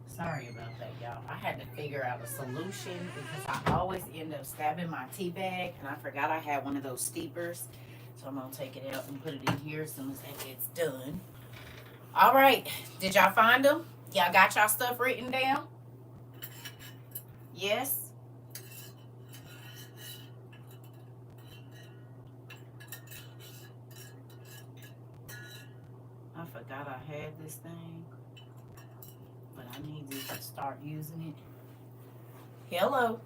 Sorry about that, y'all. I had to figure out a solution because I always end up stabbing my tea bag, and I forgot I had one of those steepers. So I'm gonna take it out and put it in here as soon as that gets done. All right. Did y'all find them? Y'all got y'all stuff written down? Yes. I forgot I had this thing, but I need to start using it. Hello.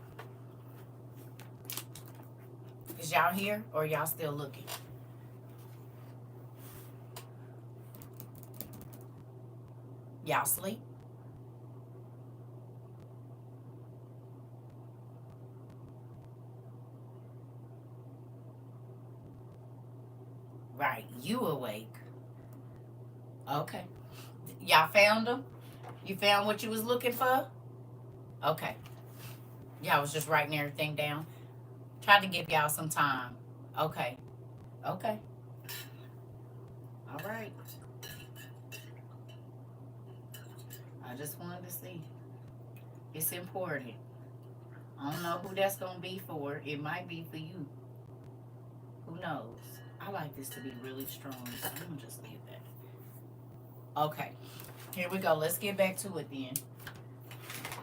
Is y'all here or y'all still looking? Y'all sleep? Right. You awake. Okay. Y'all found them? You found what you was looking for? Okay. Y'all was just writing everything down. Tried to give y'all some time. Okay. Okay. All right. I just wanted to see. It's important. I don't know who that's gonna be for. It might be for you. Who knows? I like this to be really strong, so I'm gonna just leave that. Okay. Here we go. Let's get back to it then.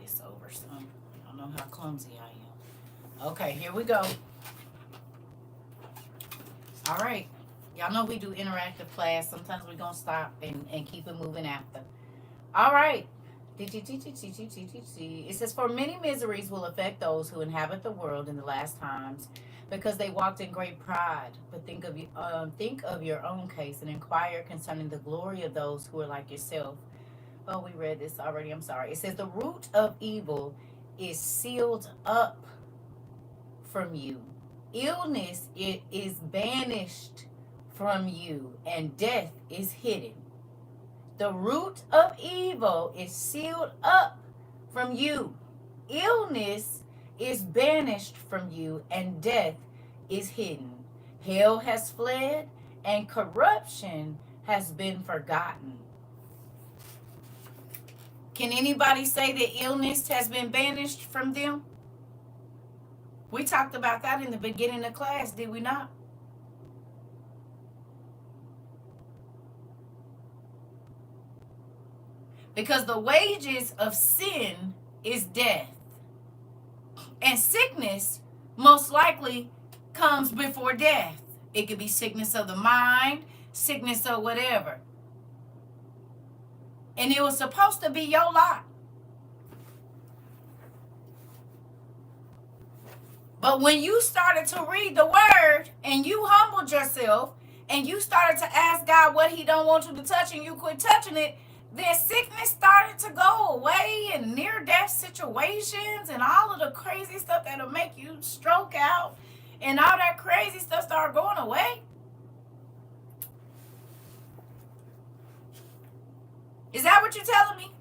It's over some. I don't know how clumsy I am. Okay, here we go. All right. Y'all know we do interactive class. Sometimes we're gonna stop and keep it moving after. All right. It says, for many miseries will affect those who inhabit the world in the last times, because they walked in great pride. But think of your own case and inquire concerning the glory of those who are like yourself. Oh, we read this already. I'm sorry. It says, the root of evil is sealed up from you. Illness it is banished from you, and death is hidden. The root of evil is sealed up from you. Illness is banished from you, and death is hidden. Hell has fled, and corruption has been forgotten. Can anybody say that illness has been banished from them? We talked about that in the beginning of class, did we not? Because the wages of sin is death. And sickness most likely comes before death. It could be sickness of the mind, sickness of whatever. And it was supposed to be your lot. But when you started to read the word and you humbled yourself and you started to ask God what he don't want you to touch and you quit touching it, then sickness started to go away, and near-death situations and all of the crazy stuff that'll make you stroke out and all that crazy stuff started going away. Is that what you're telling me?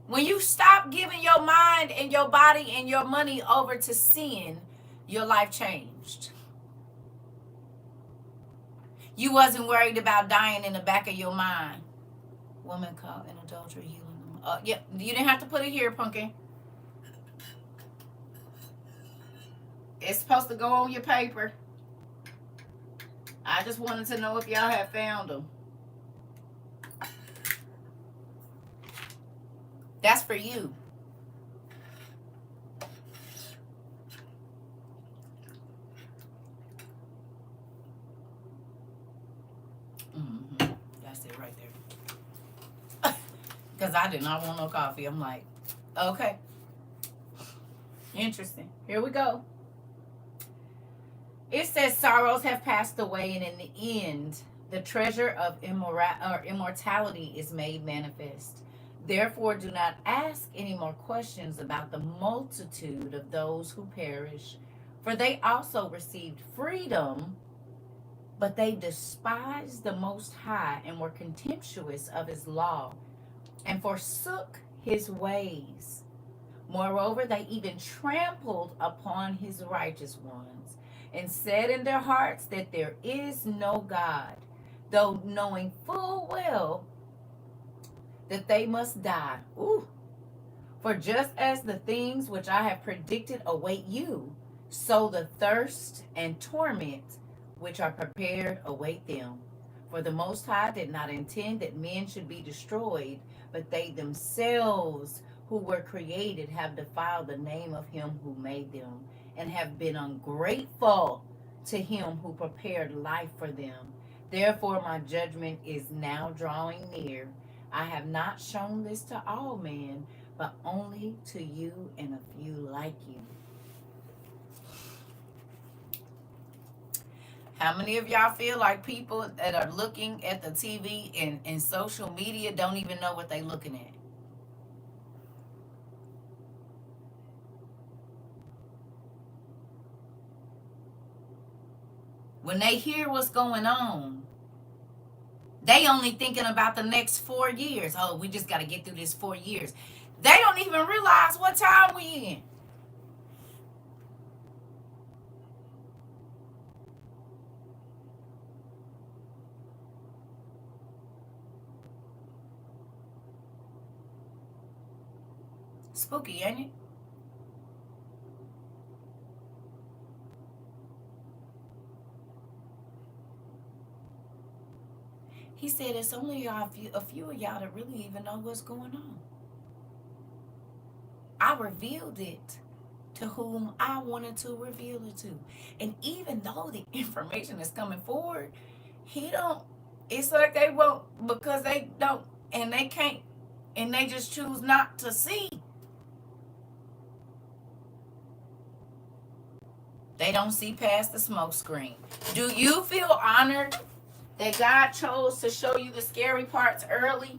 When you stop giving your mind and your body and your money over to sin, your life changed. You wasn't worried about dying in the back of your mind. Woman caught in adultery, healing them. Yeah, you didn't have to put it here, pumpkin. It's supposed to go on your paper. I just wanted to know if y'all had found them. That's for you. That's it right there. Because I did not want no coffee. I'm like, okay. Interesting. Here we go. It says sorrows have passed away, and in the end, the treasure of immortality is made manifest. Therefore, do not ask any more questions about the multitude of those who perish, for they also received freedom, but they despised the Most High and were contemptuous of his law and forsook his ways. Moreover, they even trampled upon his righteous ones and said in their hearts that there is no God, though knowing full well that they must die. Ooh. For just as the things which I have predicted await you, so the thirst and torment which are prepared await them. For the Most High did not intend that men should be destroyed, but they themselves who were created have defiled the name of him who made them, and have been ungrateful to him who prepared life for them. Therefore my judgment is now drawing near. I have not shown this to all men, but only to you and a few like you. How many of y'all feel like people that are looking at the TV and social media don't even know what they're looking at? When they hear what's going on, they only thinking about the next 4 years. Oh, we just got to get through this 4 years. They don't even realize what time we in. Spooky, ain't it? He said it's only a few of y'all that really even know what's going on. I revealed it to whom I wanted to reveal it to. And even though the information is coming forward, he don't, it's like they won't, because they don't, and they can't, and they just choose not to see. They don't see past the smoke screen. Do you feel honored that God chose to show you the scary parts early?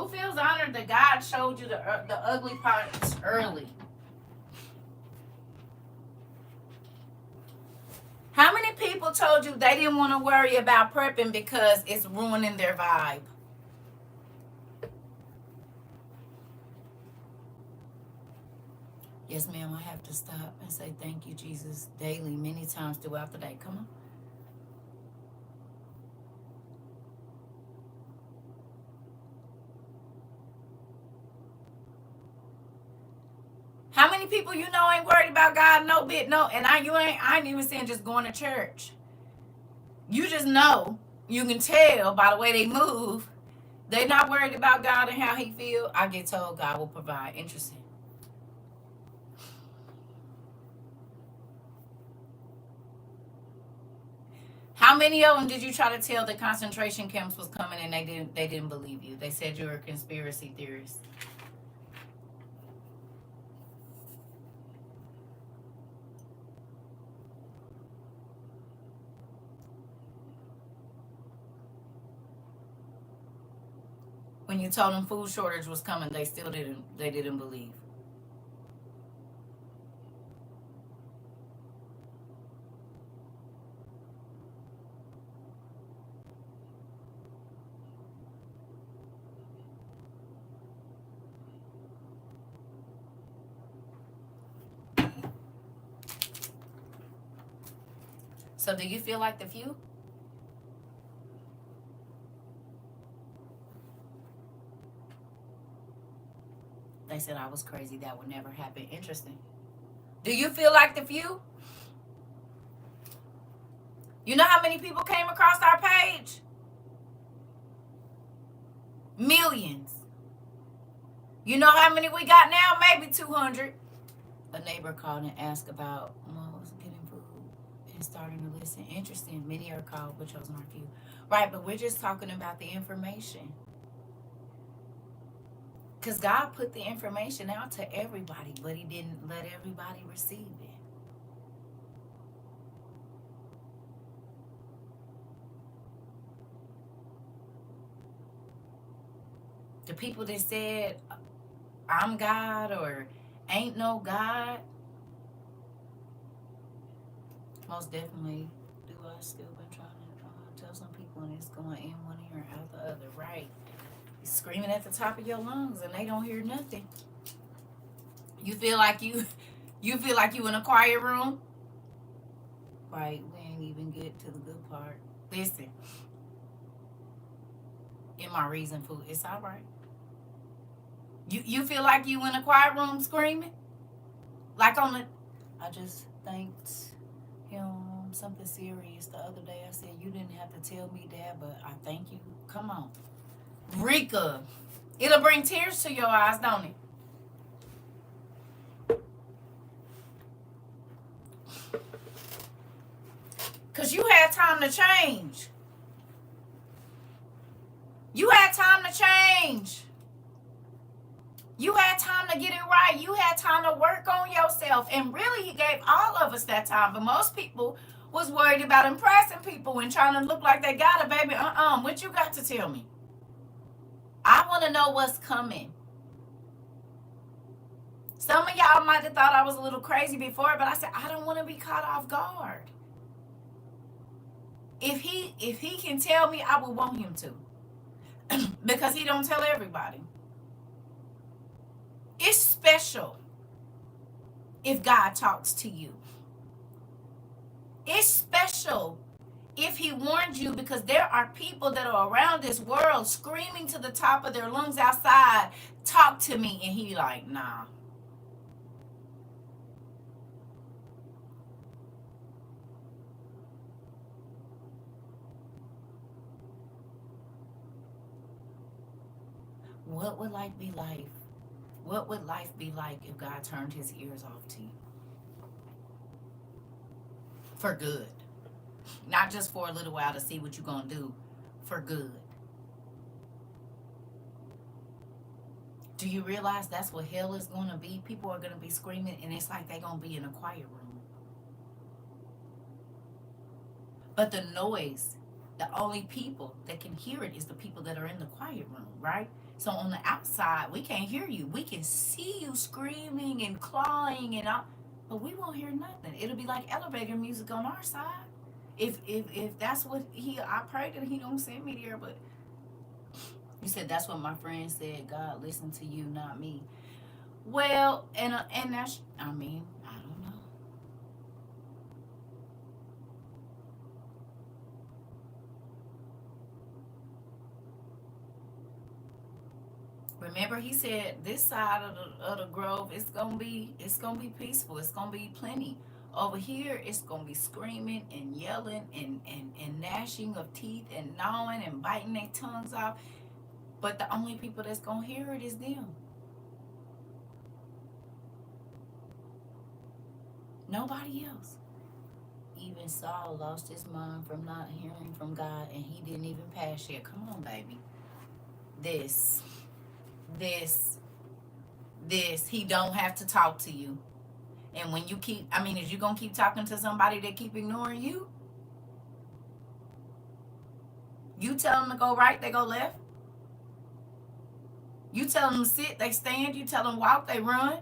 Who feels honored that God showed you the ugly parts early? How many people told you they didn't want to worry about prepping because it's ruining their vibe? Yes, ma'am, I have to stop and say thank you, Jesus, daily, many times throughout the day. Come on. How many people you know ain't worried about God? No bit, no. And I ain't even saying just going to church. You just know, you can tell by the way they move, they not worried about God and how he feel. I get told God will provide. Interesting. How many of them did you try to tell the concentration camps was coming and they didn't believe you? They said you were a conspiracy theorist. When you told them food shortage was coming, they didn't believe. So do you feel like the few? They said I was crazy. That would never happen. Interesting. Do you feel like the few? You know how many people came across our page? Millions. You know how many we got now? Maybe 200. A neighbor called and asked about was getting food and starting to listen. Interesting. Many are called, but chosen are few. Right, but we're just talking about the information. Because God put the information out to everybody, but he didn't let everybody receive it. The people that said, I'm God or ain't no God, most definitely do. I still been trying to tell some people, and it's going in one ear and out the other, right? You're screaming at the top of your lungs and they don't hear nothing. You feel like you feel like you in a quiet room? Right, we ain't even get to the good part. Listen, in my reason food, it's all right. You feel like you in a quiet room screaming? Like on the, I just thanked him something serious the other day. I said, you didn't have to tell me that, but I thank you. Come on. Rika, it'll bring tears to your eyes, don't it? Because you had time to change. You had time to change. You had time to get it right. You had time to work on yourself. And really, he gave all of us that time. But most people was worried about impressing people and trying to look like they got it, baby. What you got to tell me? I want to know what's coming. Some of y'all might have thought I was a little crazy before, but I said, I don't want to be caught off guard. If he can tell me, I will want him to. Because he don't tell everybody. It's special if God talks to you. It's special if he warned you, because there are people that are around this world screaming to the top of their lungs outside, talk to me, and he like, nah. What would life be like? What would life be like if God turned his ears off to you? For good. Not just for a little while to see what you're going to do. For good. Do you realize that's what hell is going to be? People are going to be screaming, and it's like they're going to be in a quiet room. But the noise The only people that can hear it is the people that are in the quiet room, right? So on the outside, we can't hear you. We can see you screaming and clawing and all, but we won't hear nothing. It'll be like elevator music on our side. If that's what I pray that he don't send me there. But you said that's what my friend said. God, listen to you, not me. Well, and that's, I mean, I don't know. Remember, he said this side of the grove, it's gonna be peaceful. It's gonna be plenty. Over here, it's gonna be screaming and yelling and gnashing of teeth and gnawing and biting their tongues off. But the only people that's gonna hear it is them. Nobody else. Even Saul lost his mind from not hearing from God, and he didn't even pass yet. Come on, baby. This, this, this. He don't have to talk to you. And when you keep, I mean, is you gonna keep talking to somebody that keep ignoring you? You tell them to go right, they go left. You tell them to sit, they stand. You tell them walk, they run.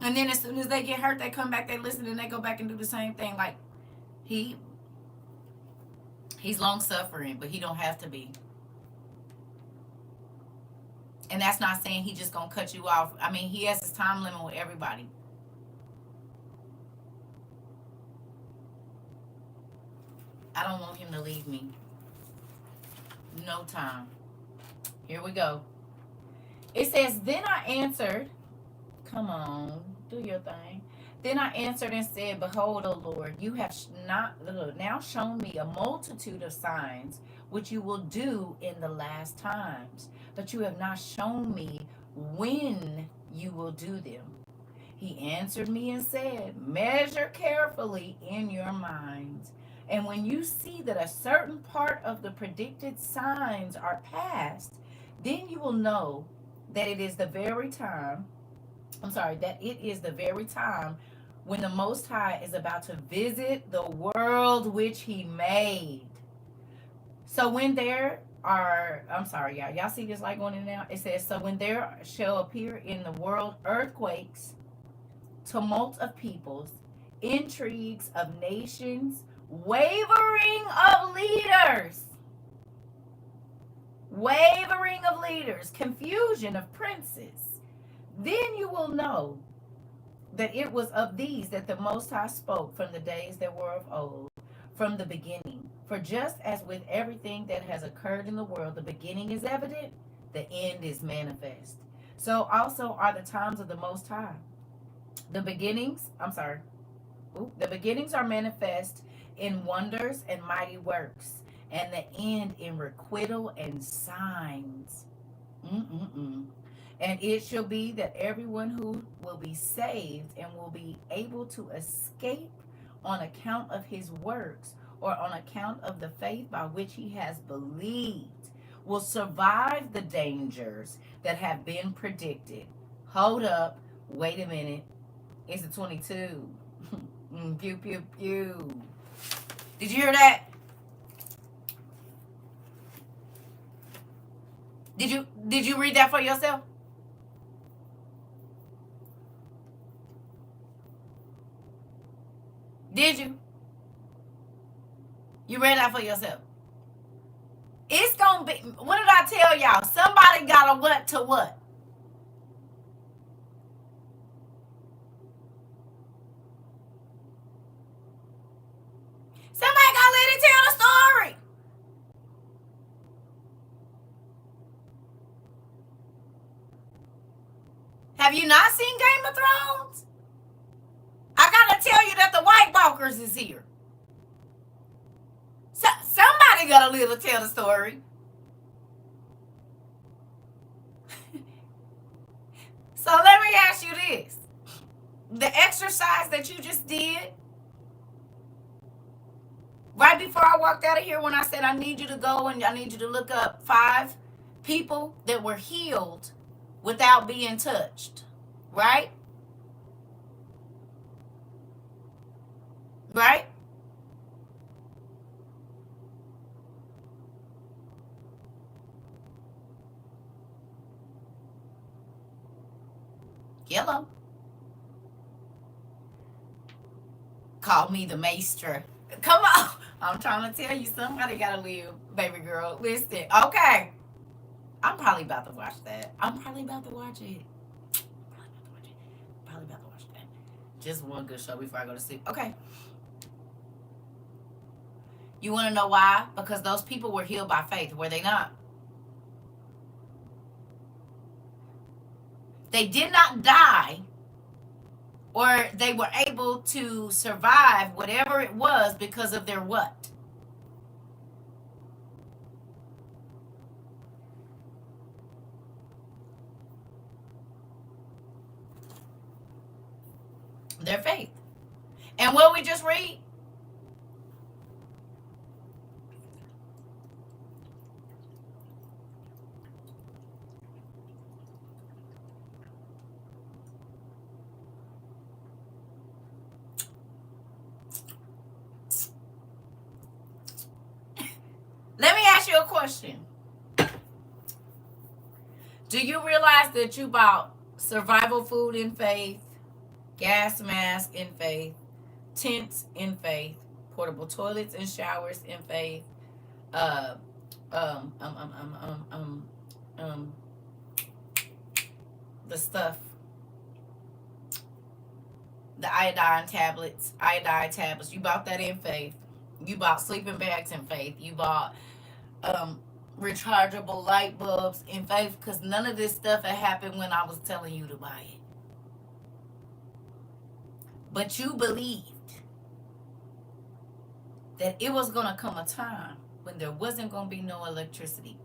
And then as soon as they get hurt, they come back, they listen, and they go back and do the same thing. Like he, he's long suffering, but he don't have to be. And that's not saying he just gonna cut you off. I mean, he has his time limit with everybody. I don't want him to leave me. No time. Here we go. It says, then I answered, come on, do your thing. Then I answered and said, behold, O Lord, you have not now shown me a multitude of signs which you will do in the last times, but you have not shown me when you will do them. He answered me and said, measure carefully in your minds. And when you see that a certain part of the predicted signs are past, then you will know that it is the very time, that it is the very time when the Most High is about to visit the world which he made. So when there are, y'all see this light going in and out? It says, so when there shall appear in the world earthquakes, tumult of peoples, intrigues of nations, wavering of leaders, confusion of princes, then you will know that it was of these that the Most High spoke from the days that were of old, from the beginning. For just as with everything that has occurred in the world, the beginning is evident, the end is manifest. So also are the times of the Most High. The beginnings are manifest in wonders and mighty works, and the end in requital and signs. And it shall be that everyone who will be saved and will be able to escape on account of his works or on account of the faith by which he has believed will survive the dangers that have been predicted. Hold up. Wait a minute. It's the 22. Pew, pew, pew. Did you hear that? Did you read that for yourself? Did you? You read that for yourself? It's gonna be, what did I tell y'all? Somebody got a what to what? Somebody gotta let it tell the story. Have you not seen Game of Thrones? I gotta tell you that the White Walkers is here. So, somebody gotta live to tell the story. So let me ask you this. The exercise that you just did, right before I walked out of here, when I said I need you to go and I need you to look up 5 people that were healed without being touched, right? Right? Hello. Call me the maester. Come on. I'm trying to tell you, somebody gotta live, baby girl. Listen. Okay. I'm probably about to watch that. I'm probably about to watch it. Probably about to watch that. Just one good show before I go to sleep. Okay. You want to know why? Because those people were healed by faith, were they not? They did not die, or they were able to survive whatever it was because of their what? Their faith. And what we just read? Let me ask you a question. Do you realize that you bought survival food in faith, gas mask in faith, tents in faith, portable toilets and showers in faith, uh, um, um, um, um, um, um, um, the stuff, the iodine tablets. You bought that in faith. You bought sleeping bags in faith. You bought um, rechargeable light bulbs in faith, because none of this stuff had happened when I was telling you to buy it. But you believed that it was going to come a time when there wasn't going to be no electricity,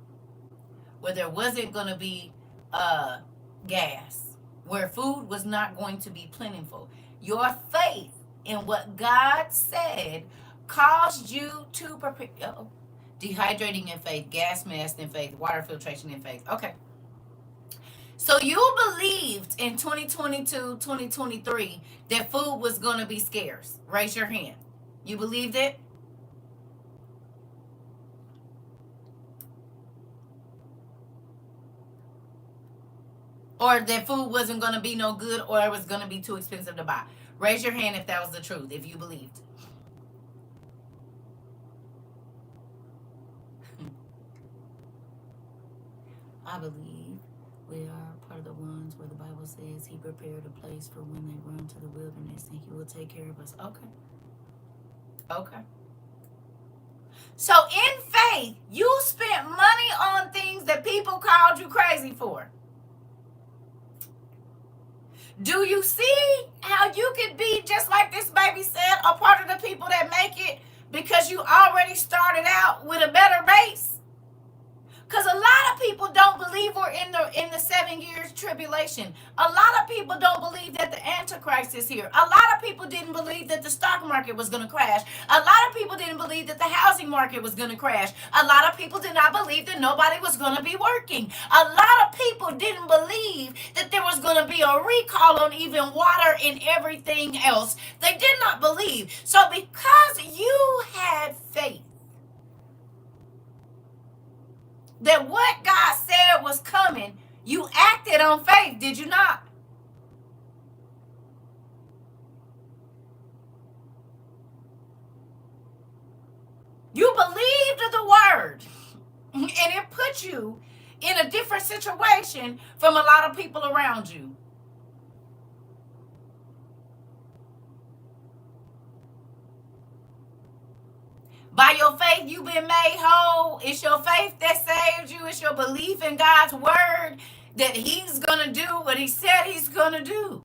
where there wasn't going to be gas, where food was not going to be plentiful. Your faith in what God said caused you to prepare. Dehydrating in faith, gas mask in faith, water filtration in faith. Okay. So you believed in 2022, 2023 that food was going to be scarce. Raise your hand. You believed it? Or that food wasn't going to be no good, or it was going to be too expensive to buy. Raise your hand if that was the truth, if you believed. I believe we are part of the ones where the Bible says he prepared a place for when they run to the wilderness, and he will take care of us. Okay. Okay. So in faith, you spent money on things that people called you crazy for. Do you see how you could be, just like this baby said, a part of the people that make it because you already started out with a better base? Because a lot of people don't believe we're in the 7 years tribulation. A lot of people don't believe that the Antichrist is here. A lot of people didn't believe that the stock market was going to crash. A lot of people didn't believe that the housing market was going to crash. A lot of people did not believe that nobody was going to be working. A lot of people didn't believe that there was going to be a recall on even water and everything else. They did not believe. So because you had faith that what God said was coming, you acted on faith, did you not? You believed the word, and it put you in a different situation from a lot of people around you. By your faith, you've been made whole. It's your faith that saved you. It's your belief in God's word that he's going to do what he said he's going to do.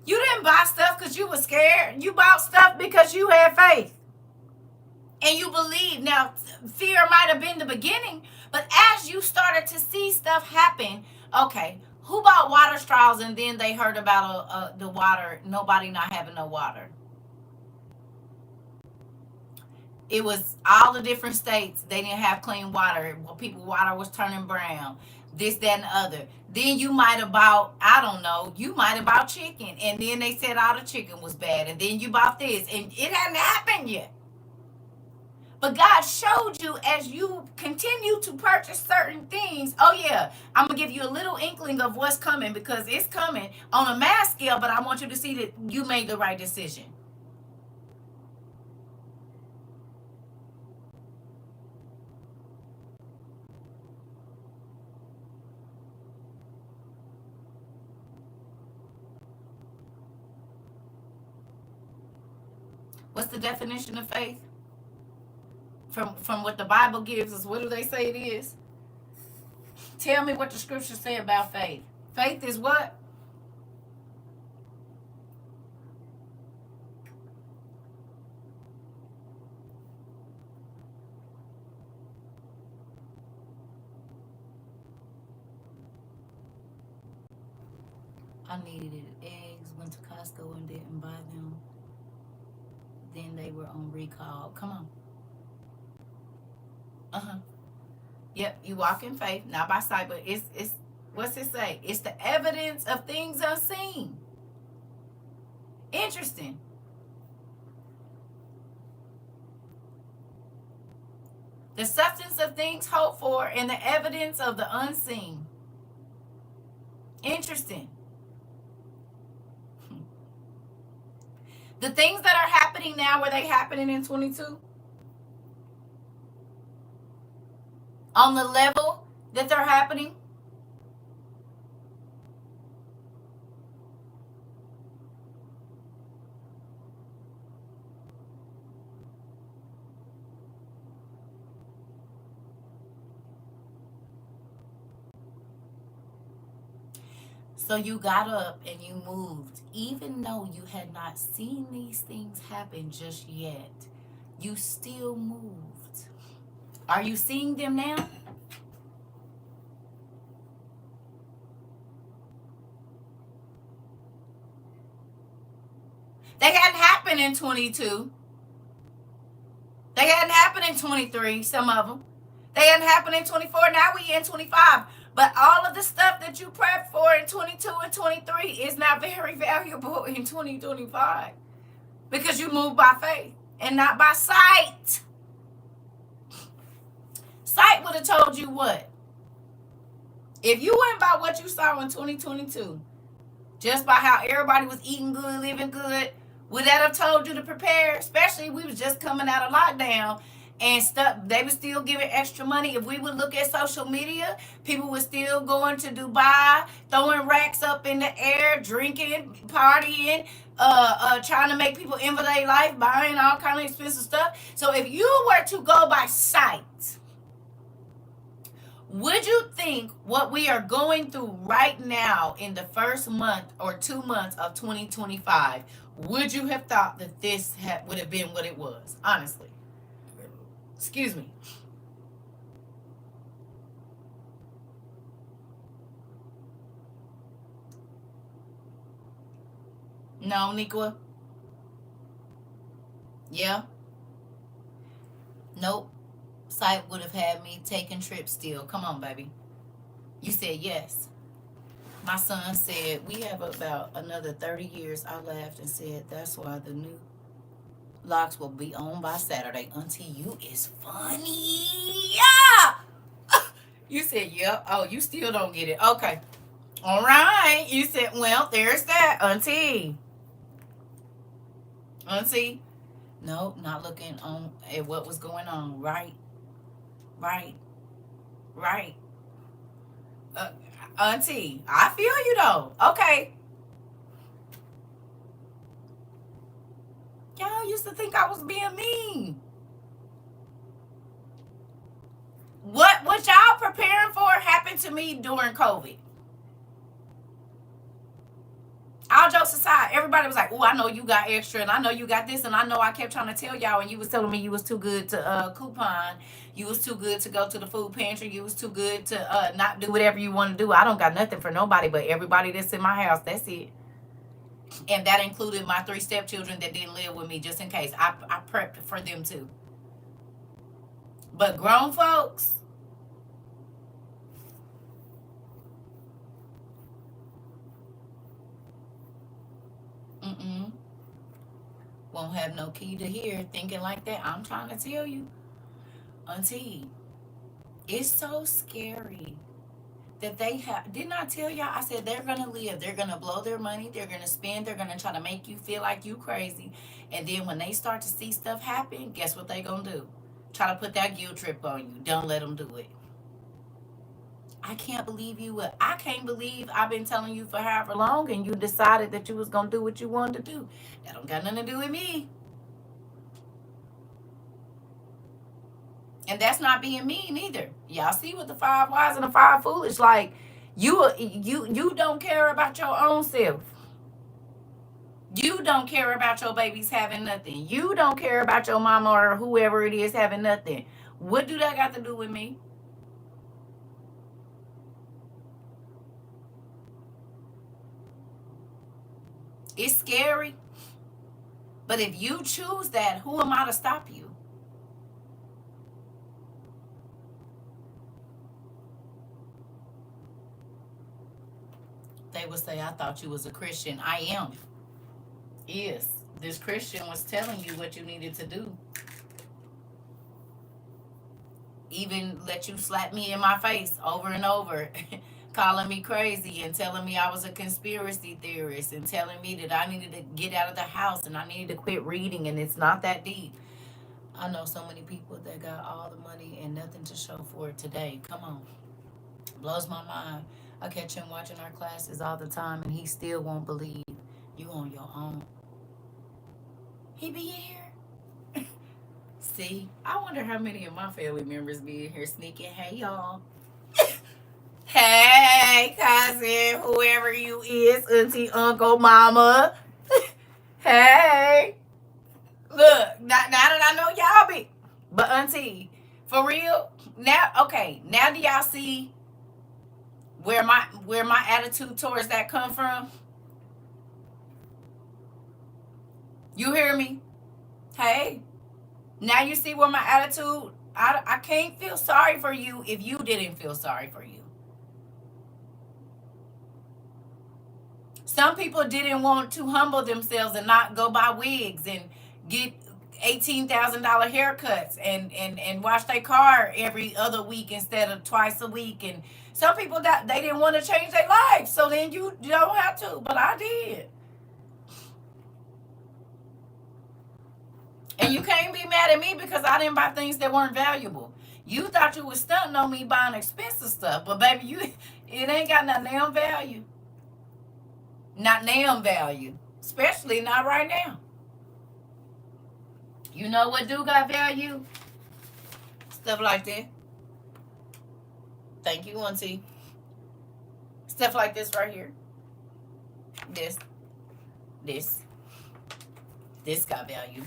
You didn't buy stuff because you were scared. You bought stuff because you had faith. And you believe. Now, fear might have been the beginning, but as you started to see stuff happen, okay, who bought water straws and then they heard about the water, nobody not having no water? It was all the different states. They didn't have clean water. People, water was turning brown. This, that, and the other. Then you might have bought, I don't know, you might have bought chicken. And then they said all the chicken was bad. And then you bought this. And it hadn't happened yet. But God showed you as you continue to purchase certain things. Oh yeah, I'm gonna give you a little inkling of what's coming, because it's coming on a mass scale. But I want you to see that you made the right decision. What's the definition of faith? From what the Bible gives us, what do they say it is? Tell me what the scriptures say about faith. Faith is what? I needed eggs, went to Costco and didn't buy them. Then they were on recall. Come on. Uh-huh. Yep, you walk in faith, not by sight, but it's what's it say? It's the evidence of things unseen. Interesting. The substance of things hoped for and the evidence of the unseen. Interesting. The things that are happening now, were they happening in 22? On the level that they're happening? So you got up and you moved, even though you had not seen these things happen just yet. You still moved. Are you seeing them now? They hadn't happened in 22. They hadn't happened in 23, some of them. They hadn't happened in 24. Now we in 25. But all of the stuff that you prepped for in 22 and 23 is now very valuable in 2025. Because you moved by faith and not by sight. Sight would have told you what? If you went by what you saw in 2022, just by how everybody was eating good, living good, would that have told you to prepare? Especially we was just coming out of lockdown and stuff. They were still giving extra money. If we would look at social media, people were still going to Dubai, throwing racks up in the air, drinking, partying, trying to make people envy their life, buying all kind of expensive stuff. So if you were to go by sight, would you think what we are going through right now in the first month or 2 months of 2025, would you have thought that this would have been what it was? Honestly. Excuse me. No, Nicola? Yeah? Nope. Sight would have had me taking trips still. Come on, baby. You said yes. My son said, we have about another 30 years. I laughed and said, that's why the new locks will be on by Saturday. Auntie, you is funny. Yeah. You said, yeah. Oh, you still don't get it. Okay. All right. You said, well, there's that, Auntie. Auntie. No, not looking on at what was going on. Right. Right. Right. Auntie, I feel you though. Okay. Y'all used to think I was being mean. What y'all preparing for happened to me during COVID. All jokes aside, everybody was like, oh, I know you got extra, and I know you got this, and I know I kept trying to tell y'all, and you was telling me you was too good to coupon. You was too good to go to the food pantry. You was too good to not do whatever you want to do. I don't got nothing for nobody but everybody that's in my house. That's it. And that included my 3 stepchildren that didn't live with me, just in case. I prepped for them too. But grown folks, mm-mm, won't have no key to hear thinking like that. I'm trying to tell you. Auntie, it's so scary that they have. Didn't I tell y'all? I said they're gonna live. They're gonna blow their money. They're gonna spend. They're gonna try to make you feel like you crazy. And then when they start to see stuff happen, guess what they gonna do? Try to put that guilt trip on you. Don't let them do it. I can't believe you would. I can't believe I've been telling you for however long, and you decided that you was gonna do what you wanted to do. That don't got nothing to do with me. And that's not being mean either. Y'all see with the five wise and the five foolish, like you don't care about your own self. You don't care about your babies having nothing. You don't care about your mama or whoever it is having nothing. What do that got to do with me? It's scary. But if you choose that, who am I to stop you? They would say, I thought you was a Christian. I am. Yes. This Christian was telling you what you needed to do. Even let you slap me in my face over and over, calling me crazy and telling me I was a conspiracy theorist and telling me that I needed to get out of the house and I needed to quit reading and it's not that deep. I know so many people that got all the money and nothing to show for it today. Come on. Blows my mind. I catch him watching our classes all the time and he still won't believe you on your own. He be here. See, I wonder how many of my family members be in here sneaking. Hey, y'all. Hey, cousin, whoever you is, auntie, uncle, mama. Hey. Look, now that I know y'all be. But, auntie, for real, now, okay, now do y'all see where my attitude towards that come from? You hear me? Hey. Now you see where my attitude, I can't feel sorry for you if you didn't feel sorry for you. Some people didn't want to humble themselves and not go buy wigs and get $18,000 haircuts and wash their car every other week instead of twice a week. And some people that they didn't want to change their life. So then you don't have to, but I did. And you can't be mad at me because I didn't buy things that weren't valuable. You thought you was stunting on me buying expensive stuff, but baby, it ain't got no damn value. Not damn value. Especially not right now. You know what do got value? Stuff like that. Thank you, auntie. Stuff like this right here. This. This got value.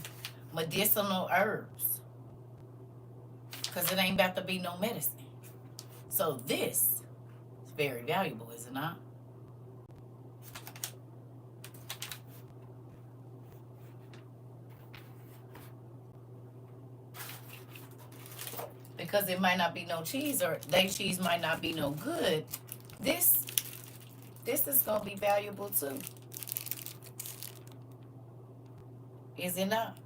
Medicinal herbs. Because it ain't about to be no medicine. So this is very valuable, is it not? Because it might not be no cheese or they cheese might not be no good. This is going to be valuable too. Is it not?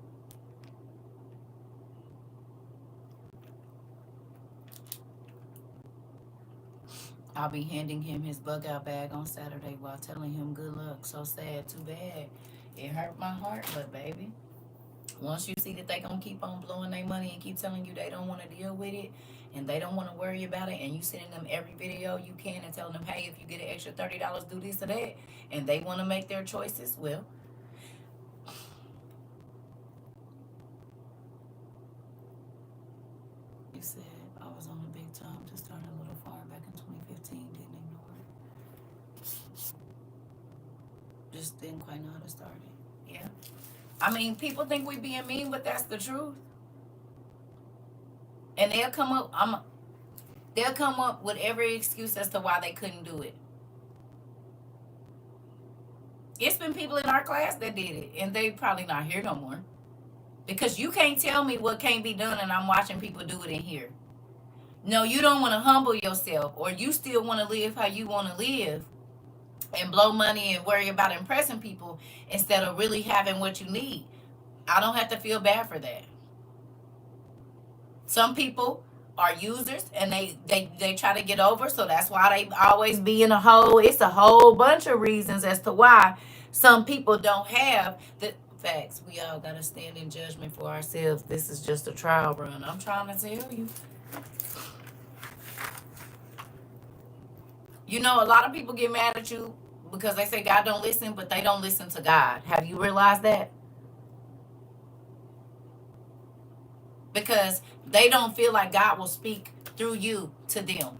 I'll be handing him his bug out bag on Saturday while telling him good luck. So sad, too bad. It hurt my heart, but baby, once you see that they gonna keep on blowing their money and keep telling you they don't want to deal with it and they don't want to worry about it, and you sending them every video you can and telling them, hey, if you get an extra $30, do this or that, and they want to make their choices, well, you said I was on a big time to start a little farm back in 2015, didn't ignore it. Just didn't quite know how to start it. Yeah. I mean, people think we being mean, but that's the truth. And they'll come up with every excuse as to why they couldn't do it. It's been people in our class that did it, and they probably not here no more. Because you can't tell me what can't be done, and I'm watching people do it in here. No, you don't want to humble yourself, or you still want to live how you want to live and blow money and worry about impressing people instead of really having what you need. I don't have to feel bad for that. Some people are users and they try to get over, so that's why they always be in a hole. It's a whole bunch of reasons as to why some people don't have the facts. We all gotta stand in judgment for ourselves. This is just a trial run. I'm trying to tell you. You know, a lot of people get mad at you because they say God don't listen, but they don't listen to God. Have you realized that? Because they don't feel like God will speak through you to them.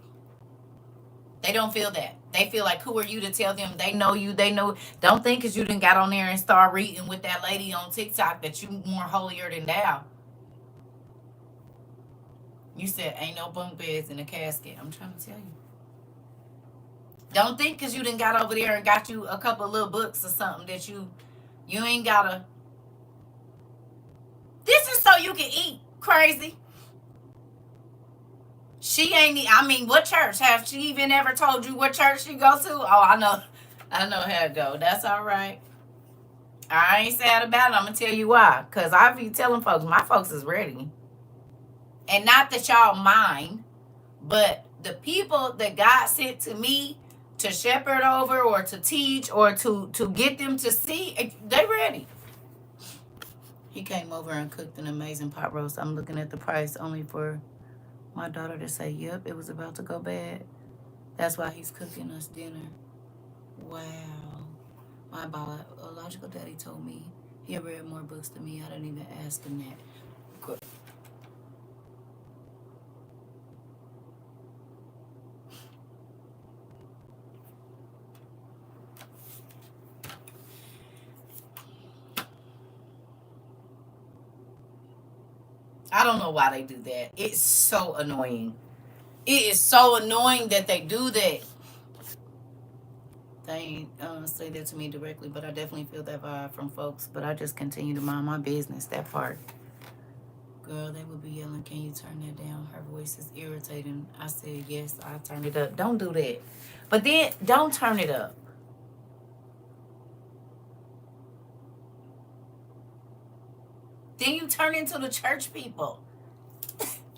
They don't feel that. They feel like, who are you to tell them? They know you. They know. Don't think because you didn't got on there and start reading with that lady on TikTok that you more holier than thou. You said ain't no bunk beds in a casket. I'm trying to tell you. Don't think because you didn't got over there and got you a couple of little books or something that you ain't gotta. This is so you can eat. Crazy. She ain't. I mean, what church have she even ever told you what church she go to? Oh, I know how to go. That's all right. I ain't sad about it. I'm gonna tell you why. Cause I be telling folks, my folks is ready, and not that y'all mind, but the people that God sent to me to shepherd over or to teach or to get them to see, they ready. He came over and cooked an amazing pot roast. I'm looking at the price only for my daughter to say, yep, it was about to go bad. That's why he's cooking us dinner. Wow. My biological daddy told me he had read more books than me. I didn't even ask him that. Good. I don't know why they do that. It's so annoying. It is so annoying that they do that. They ain't say that to me directly, but I definitely feel that vibe from folks. But I just continue to mind my business, that part. Girl, they would be yelling, can you turn that down? Her voice is irritating. I said, yes, I turned it up. Don't do that. But then, don't turn it up. Then you turn into the church people.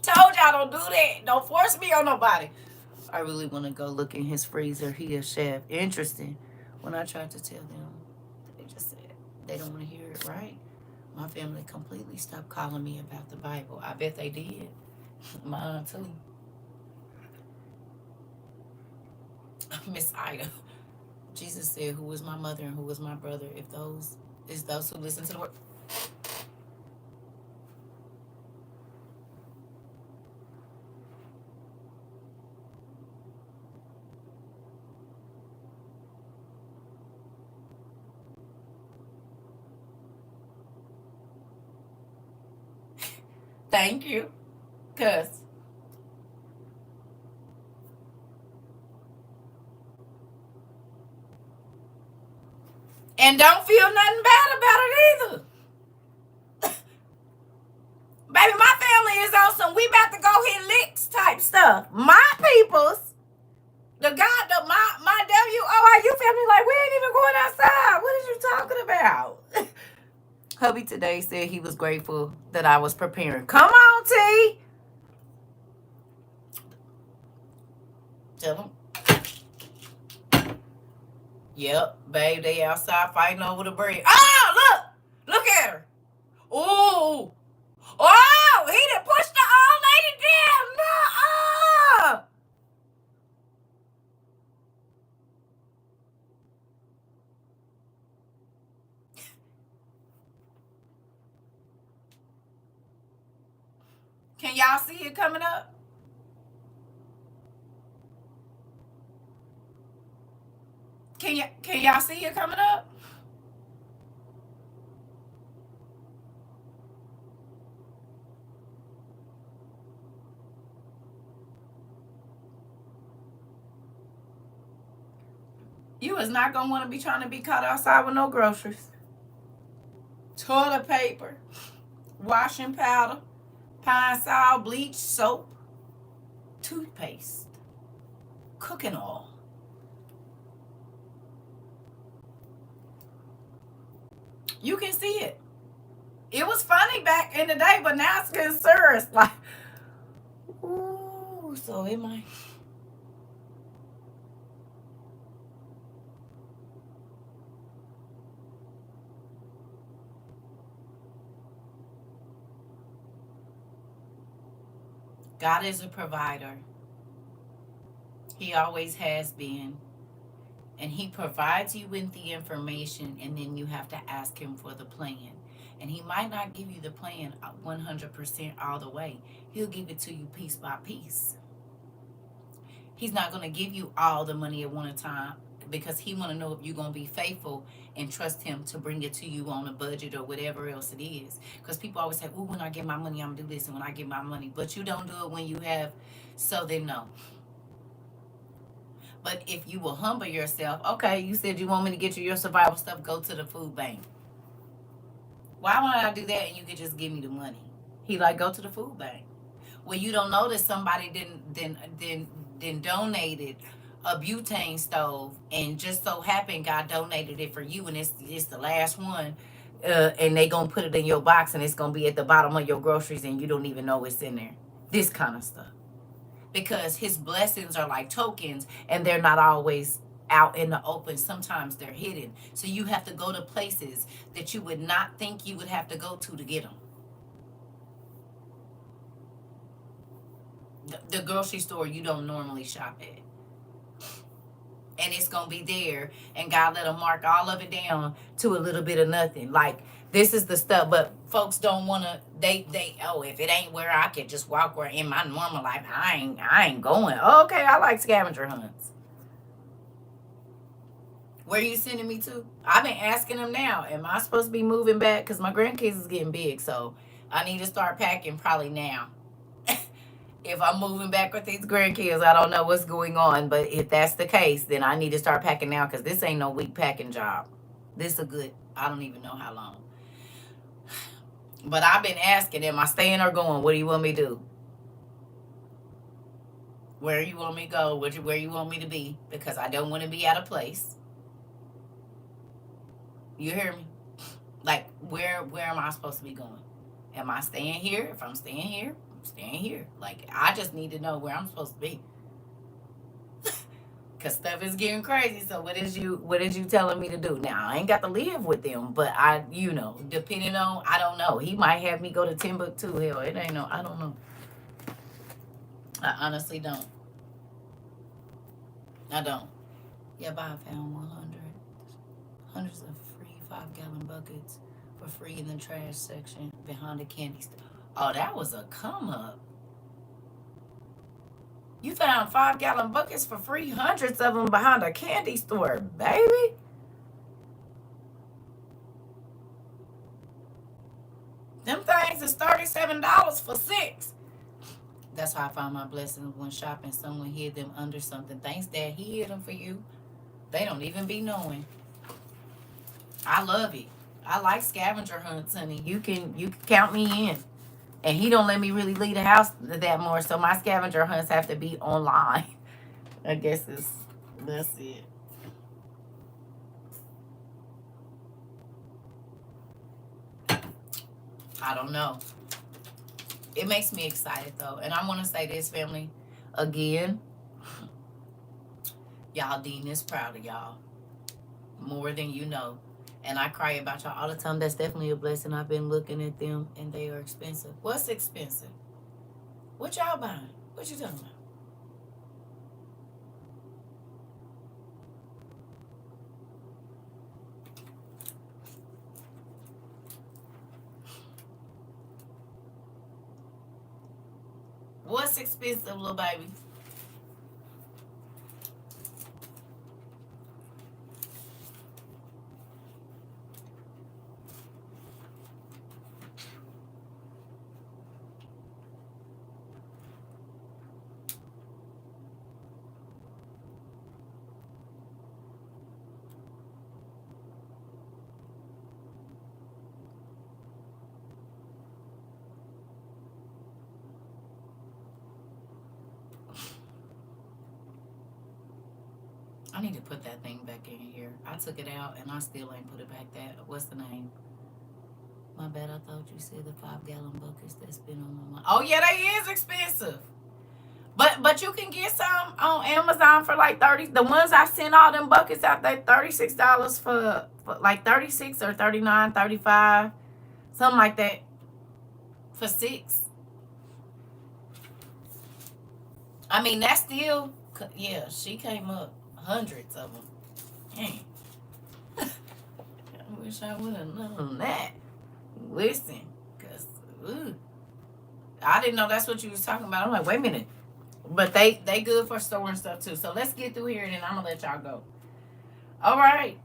Told y'all don't do that. Don't force me on nobody. I really want to go look in his freezer. He a chef. Interesting. When I tried to tell them, they just said they don't want to hear it, right? My family completely stopped calling me about the Bible. I bet they did. My aunt too. Miss Ida. Jesus said, who was my mother and who was my brother? If those is those who listen to the word. Thank you. Cause and don't feel nothing bad about it either. Baby, my family is on some we about to go hit licks type stuff. My peoples, my WOIU family, like, we ain't even going outside. What is you talking about? Hubby today said he was grateful that I was preparing. Come on, T. Tell him. Yep, babe, they outside fighting over the bread. Oh, look at her. Ooh. Oh, he done pushed the old lady down. No. Can y'all see it coming up? Can y'all see it coming up? You is not gonna want to be trying to be caught outside with no groceries. Toilet paper, washing powder, pine sol, bleach, soap, toothpaste, cooking oil. You can see it. It was funny back in the day, but now it's getting serious. Like, So it might. God is a provider. He always has been. And he provides you with the information, and then you have to ask him for the plan. And he might not give you the plan 100% all the way. He'll give it to you piece by piece. He's not going to give you all the money at one time, because he want to know if you're going to be faithful and trust him to bring it to you on a budget or whatever else it is. Because people always say, "Oh, when I get my money, I'm going to do this, and when I get my money." But you don't do it when you have. So then no. But if you will humble yourself, okay, you said you want me to get you your survival stuff, go to the food bank. Why would I do that and you could just give me the money? He like, go to the food bank. Well, you don't know that somebody didn't donated a butane stove, and just so happened God donated it for you, and it's the last one, and they gonna put it in your box, and it's gonna be at the bottom of your groceries, and you don't even know it's in there. This kind of stuff, because his blessings are like tokens, and they're not always out in the open. Sometimes they're hidden, so you have to go to places that you would not think you would have to go to get them. The grocery store you don't normally shop at, and it's gonna be there, and God let them mark all of it down to a little bit of nothing. Like, this is the stuff, but folks don't want to. They oh, if it ain't where I could just walk where in my normal life, I ain't going. Oh, okay, I like scavenger hunts. Where are you sending me to? I've been asking them now. Am I supposed to be moving back? Because my grandkids is getting big, so I need to start packing probably now. If I'm moving back with these grandkids, I don't know what's going on. But if that's the case, then I need to start packing now, because this ain't no week packing job. This a good, I don't even know how long. But I've been asking, am I staying or going? What do you want me to do? Where you want me to go? Where you want me to be? Because I don't want to be out of place. You hear me? Like, where am I supposed to be going? Am I staying here? If I'm staying here, I'm staying here. Like, I just need to know where I'm supposed to be. Cause stuff is getting crazy. So what is you telling me to do? Now, I ain't got to live with them, but depending on, I don't know. He might have me go to Timbuktu. Hell, it ain't no, I don't know. I honestly don't. I don't. Yep, I found 100 of free 5-gallon buckets for free in the trash section behind the candy store. Oh, that was a come up. You found 5-gallon buckets for free, hundreds of them behind a candy store, baby. Them things is $37 for 6. That's how I found my blessings when shopping. Someone hid them under something. Thanks, Dad. He hid them for you. They don't even be knowing. I love it. I like scavenger hunts, honey. You can count me in. And he don't let me really leave the house that more, so my scavenger hunts have to be online. I guess that's it. I don't know. It makes me excited though, and I want to say this, family, again. Y'all, Dean is proud of y'all more than you know, and I cry about y'all all the time. That's definitely a blessing. I've been looking at them, and they are expensive. What's expensive? What y'all buying? What you talking about? What's expensive, little baby? I need to put that thing back in here. I took it out and I still ain't put it back. What's the name? My bad. I thought you said the 5-gallon buckets that's been on my mind. Oh yeah, they is expensive. But you can get some on Amazon for like 30. The ones I sent all them buckets out there, $36 for like 36 or 39, 35, something like that for 6. I mean, that's still, yeah, she came up hundreds of them. Dang. I wish I would have known that. Listen, because I didn't know that's what you was talking about. I'm like, wait a minute. But they good for storing stuff too. So let's get through here and then I'm going to let y'all go. All right.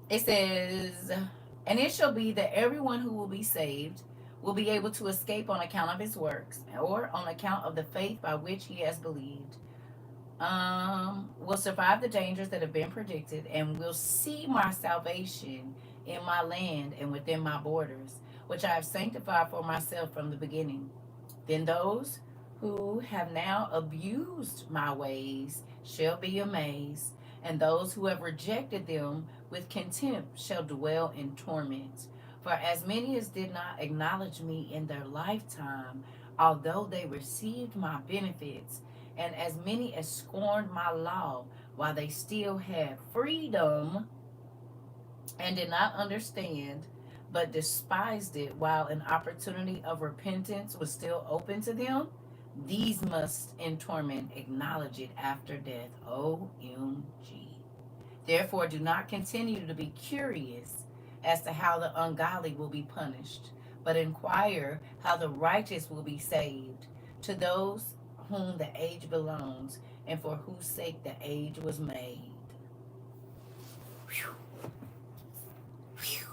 It says, and it shall be that everyone who will be saved will be able to escape on account of his works or on account of the faith by which he has believed. Will survive the dangers that have been predicted and will see my salvation in my land and within my borders, which I have sanctified for myself from the beginning. Then those who have now abused my ways shall be amazed, and those who have rejected them with contempt shall dwell in torment. For as many as did not acknowledge me in their lifetime, although they received my benefits, and as many as scorned my law while they still had freedom and did not understand, but despised it while an opportunity of repentance was still open to them, these must in torment acknowledge it after death. OMG. Therefore, do not continue to be curious as to how the ungodly will be punished, but inquire how the righteous will be saved. To those whom the age belongs, and for whose sake the age was made. Whew. Whew.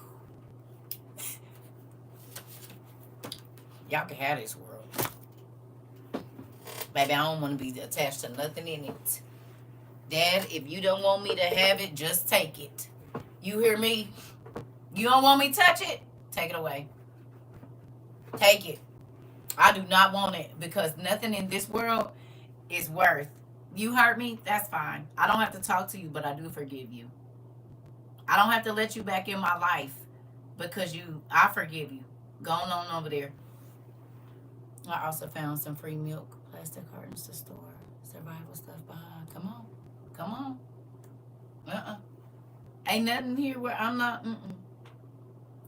Y'all can have this world. Baby, I don't want to be attached to nothing in it. Dad, if you don't want me to have it, just take it. You hear me? You don't want me to touch it? Take it away. Take it. I do not want it because nothing in this world is worth. You hurt me? That's fine. I don't have to talk to you, but I do forgive you. I don't have to let you back in my life because I forgive you. Going on over there. I also found some free milk, plastic cartons to store survival stuff behind. Come on. Come on. Ain't nothing here where I'm not.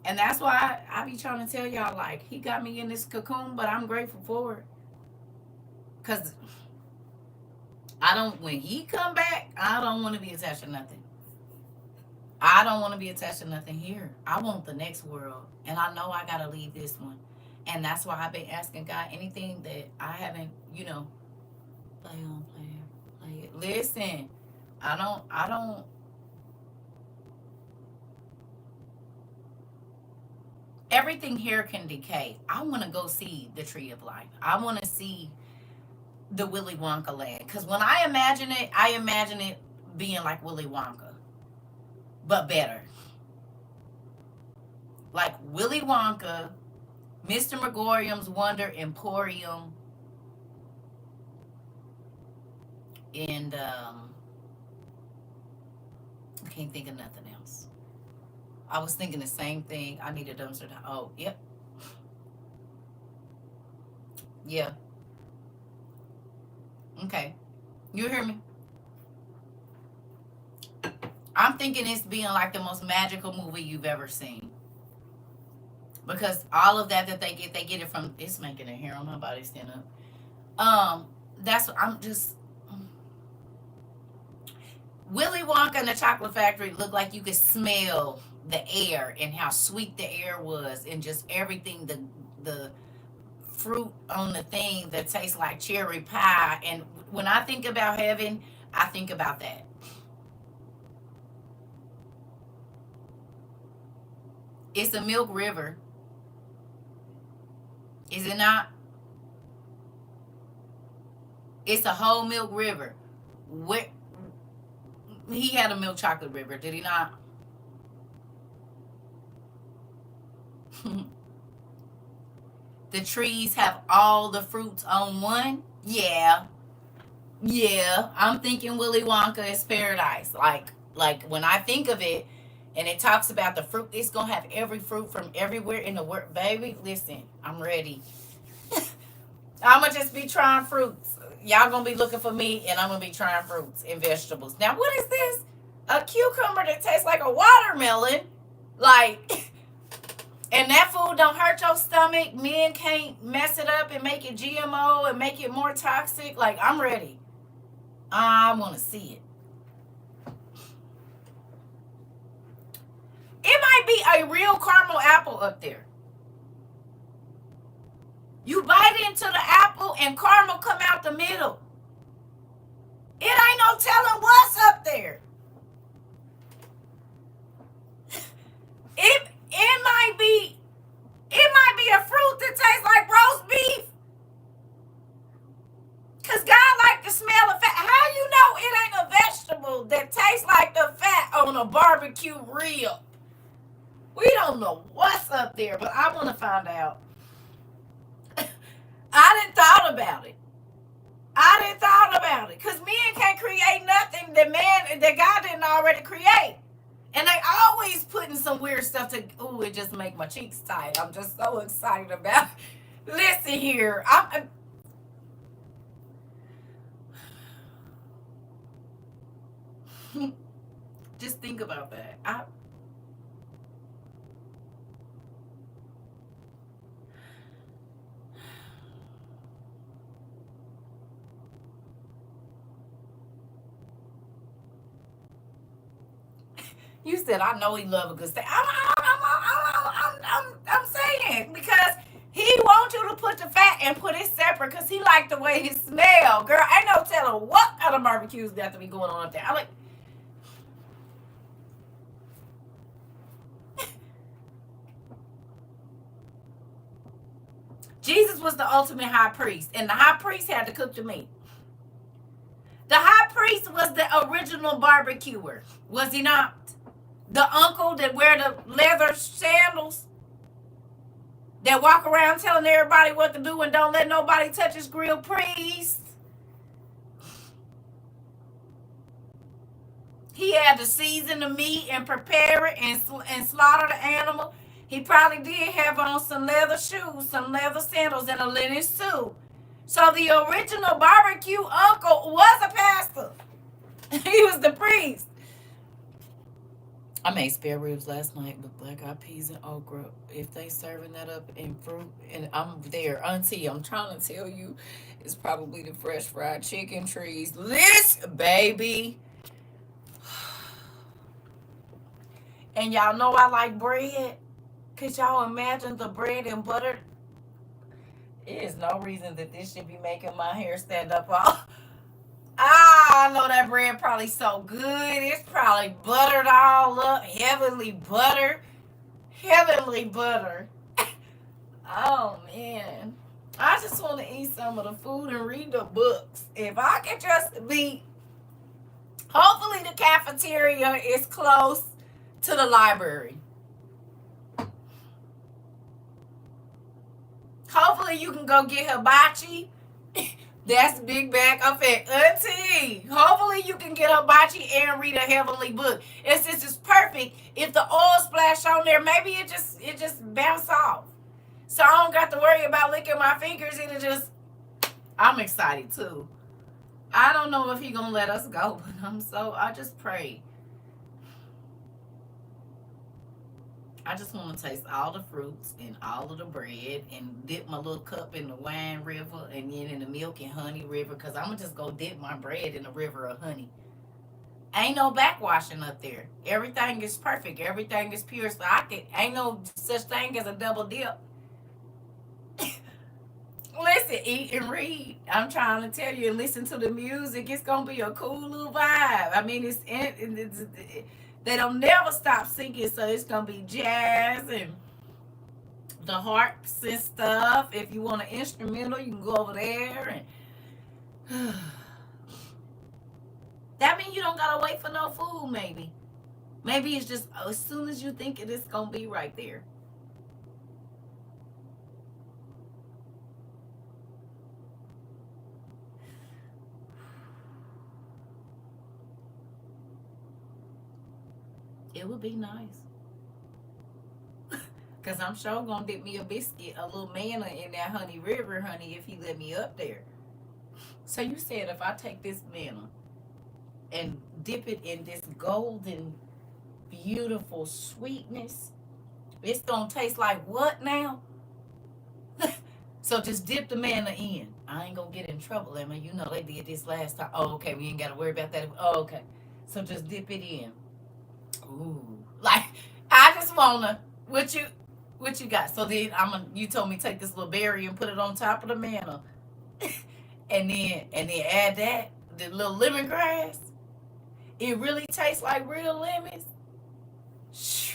And that's why I be trying to tell y'all, like, he got me in this cocoon, but I'm grateful for it. Because when he come back, I don't want to be attached to nothing. I don't want to be attached to nothing here. I want the next world. And I know I got to leave this one. And that's why I've been asking God anything that I haven't, play it. Listen, I don't. Everything here can decay. I want to go see the Tree of Life. I want to see the Willy Wonka land. Because when I imagine it being like Willy Wonka, but better. Like Willy Wonka, Mr. Megorium's Wonder Emporium, and I can't think of nothing else. I was thinking the same thing. I need a dumpster. Oh, yep. Yeah. Okay. You hear me? I'm thinking it's being like the most magical movie you've ever seen. Because all of that they get it from, it's making a hair on my body stand up. That's what I'm just. Willy Wonka and the Chocolate Factory looked like you could smell the air and how sweet the air was and just everything, the fruit on the thing that tastes like cherry pie. And when I think about heaven, I think about that. It's a milk river. Is it not? It's a whole milk river. Where he had a milk chocolate river, did he not? The trees have all the fruits on one. Yeah. I'm thinking Willy Wonka is paradise. Like when I think of it, And it talks about the fruit. It's going to have every fruit from everywhere in the world. Baby, listen, I'm ready. I'm going to just be trying fruits. Y'all going to be looking for me, and I'm going to be trying fruits and vegetables. Now, what is this? A cucumber that tastes like a watermelon? Like, and that food don't hurt your stomach. Men can't mess it up and make it GMO and make it more toxic. Like, I'm ready. I want to see it. It might be a real caramel apple up there. You bite into the apple and caramel come out the middle. It ain't no telling what's up there. It might be a fruit that tastes like roast beef. Cause God like to smell the fat. How you know it ain't a vegetable that tastes like the fat on a barbecue rib? We don't know what's up there, but I want to find out. I didn't thought about it. Because men can't create nothing that God didn't already create. And they always putting some weird stuff to, ooh, it just make my cheeks tight. I'm just so excited about it. Listen here. Just think about that. You said, I know he love a good steak. I'm saying, because he wants you to put the fat and put it separate because he like the way it smell. Girl, ain't no telling what kind of barbecues got to be going on up there. I like, Jesus was the ultimate high priest, and the high priest had to cook the meat. The high priest was the original barbecuer, was he not? The uncle that wear the leather sandals, that walk around telling everybody what to do and don't let nobody touch his grill priest. He had to season the meat and prepare it and slaughter the animal. He probably did have on some leather shoes, some leather sandals, and a linen suit. So the original barbecue uncle was a pastor. He was the priest. I made spare ribs last night with black eyed peas and okra. If they serving that up in fruit, and I'm there, auntie, I'm trying to tell you, it's probably the fresh fried chicken trees. Listen, baby. And y'all know I like bread. Could y'all imagine the bread and butter? There is no reason that this should be making my hair stand up all. I know that bread probably so good. It's probably buttered all up. Heavenly butter. Heavenly butter. Oh, man. I just want to eat some of the food and read the books. If I could just be... Hopefully the cafeteria is close to the library. Hopefully you can go get hibachi. That's big bag of fat. Auntie, hopefully you can get hibachi and read a heavenly book. It's just perfect. If the oil splash on there, maybe it just bounce off. So I don't got to worry about licking my fingers. It'll just... I'm excited too. I don't know if he gonna let us go, but I just pray. I just want to taste all the fruits and all of the bread and dip my little cup in the wine river and then in the milk and honey river, because I'm going to just go dip my bread in the river of honey. Ain't no backwashing up there. Everything is perfect. Everything is pure. So ain't no such thing as a double dip. Listen, eat and read. I'm trying to tell you, and listen to the music. It's going to be a cool little vibe. I mean, they don't never stop singing, so it's gonna be jazz and the harps and stuff. If you want an instrumental, you can go over there. And that means you don't gotta wait for no food. Maybe it's just as soon as you think it is gonna be right there. It would be nice. Cause I'm sure gonna dip me a biscuit, a little manna in that honey river, honey, if he let me up there. So you said if I take this manna and dip it in this golden, beautiful sweetness, it's gonna taste like what now? So just dip the manna in. I ain't gonna get in trouble, Emma. You know they did this last time. Oh, okay. We ain't gotta worry about that. Oh, okay. So just dip it in. Ooh, like I just wanna what you got. So then you told me take this little berry and put it on top of the manna, and then add that the little lemongrass. It really tastes like real lemons. Shoo.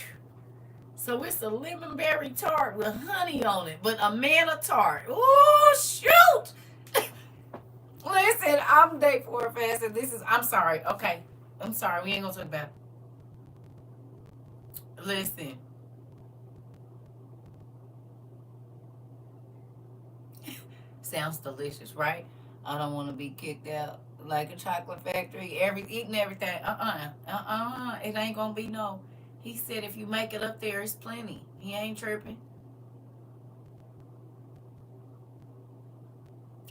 So it's a lemon berry tart with honey on it, but a manna tart. Ooh, shoot! Listen, I'm day 4 fasting. I'm sorry. Okay, I'm sorry. We ain't gonna talk about it. Listen, sounds delicious, right? I don't want to be kicked out like a chocolate factory. Eating everything. It ain't gonna be no. He said if you make it up there, it's plenty. He ain't tripping.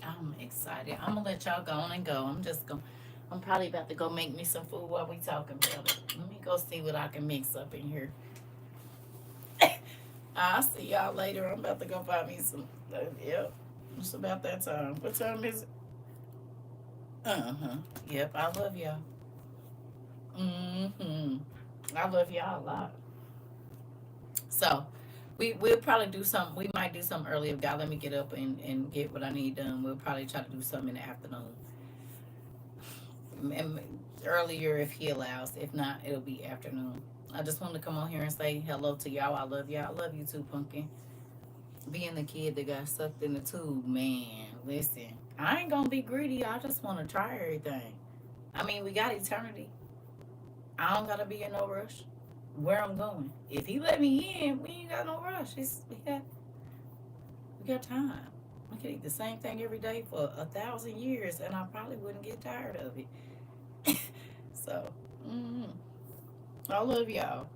I'm excited. I'm gonna let y'all go on and go. I'm probably about to go make me some food while we talking about it. Let me go see what I can mix up in here. I'll see y'all later. I'm about to go find me some. Yep, it's about that time. What time is it? Yep, I love y'all. I love y'all a lot. So we'll probably do some. We might do something earlier. If y'all let me get up and get what I need done, we'll probably try to do something in the afternoon. Earlier if he allows. If not, it'll be afternoon. I just wanted to come on here and say hello to y'all. I love y'all. I love you too, Pumpkin. Being the kid that got sucked in the tube, man. Listen, I ain't gonna be greedy. I just want to try everything. I mean, we got eternity. I don't gotta be in no rush. Where I'm going. If he let me in, we ain't got no rush. We got time. I could eat the same thing every day for 1,000 years, and I probably wouldn't get tired of it. So, I love y'all.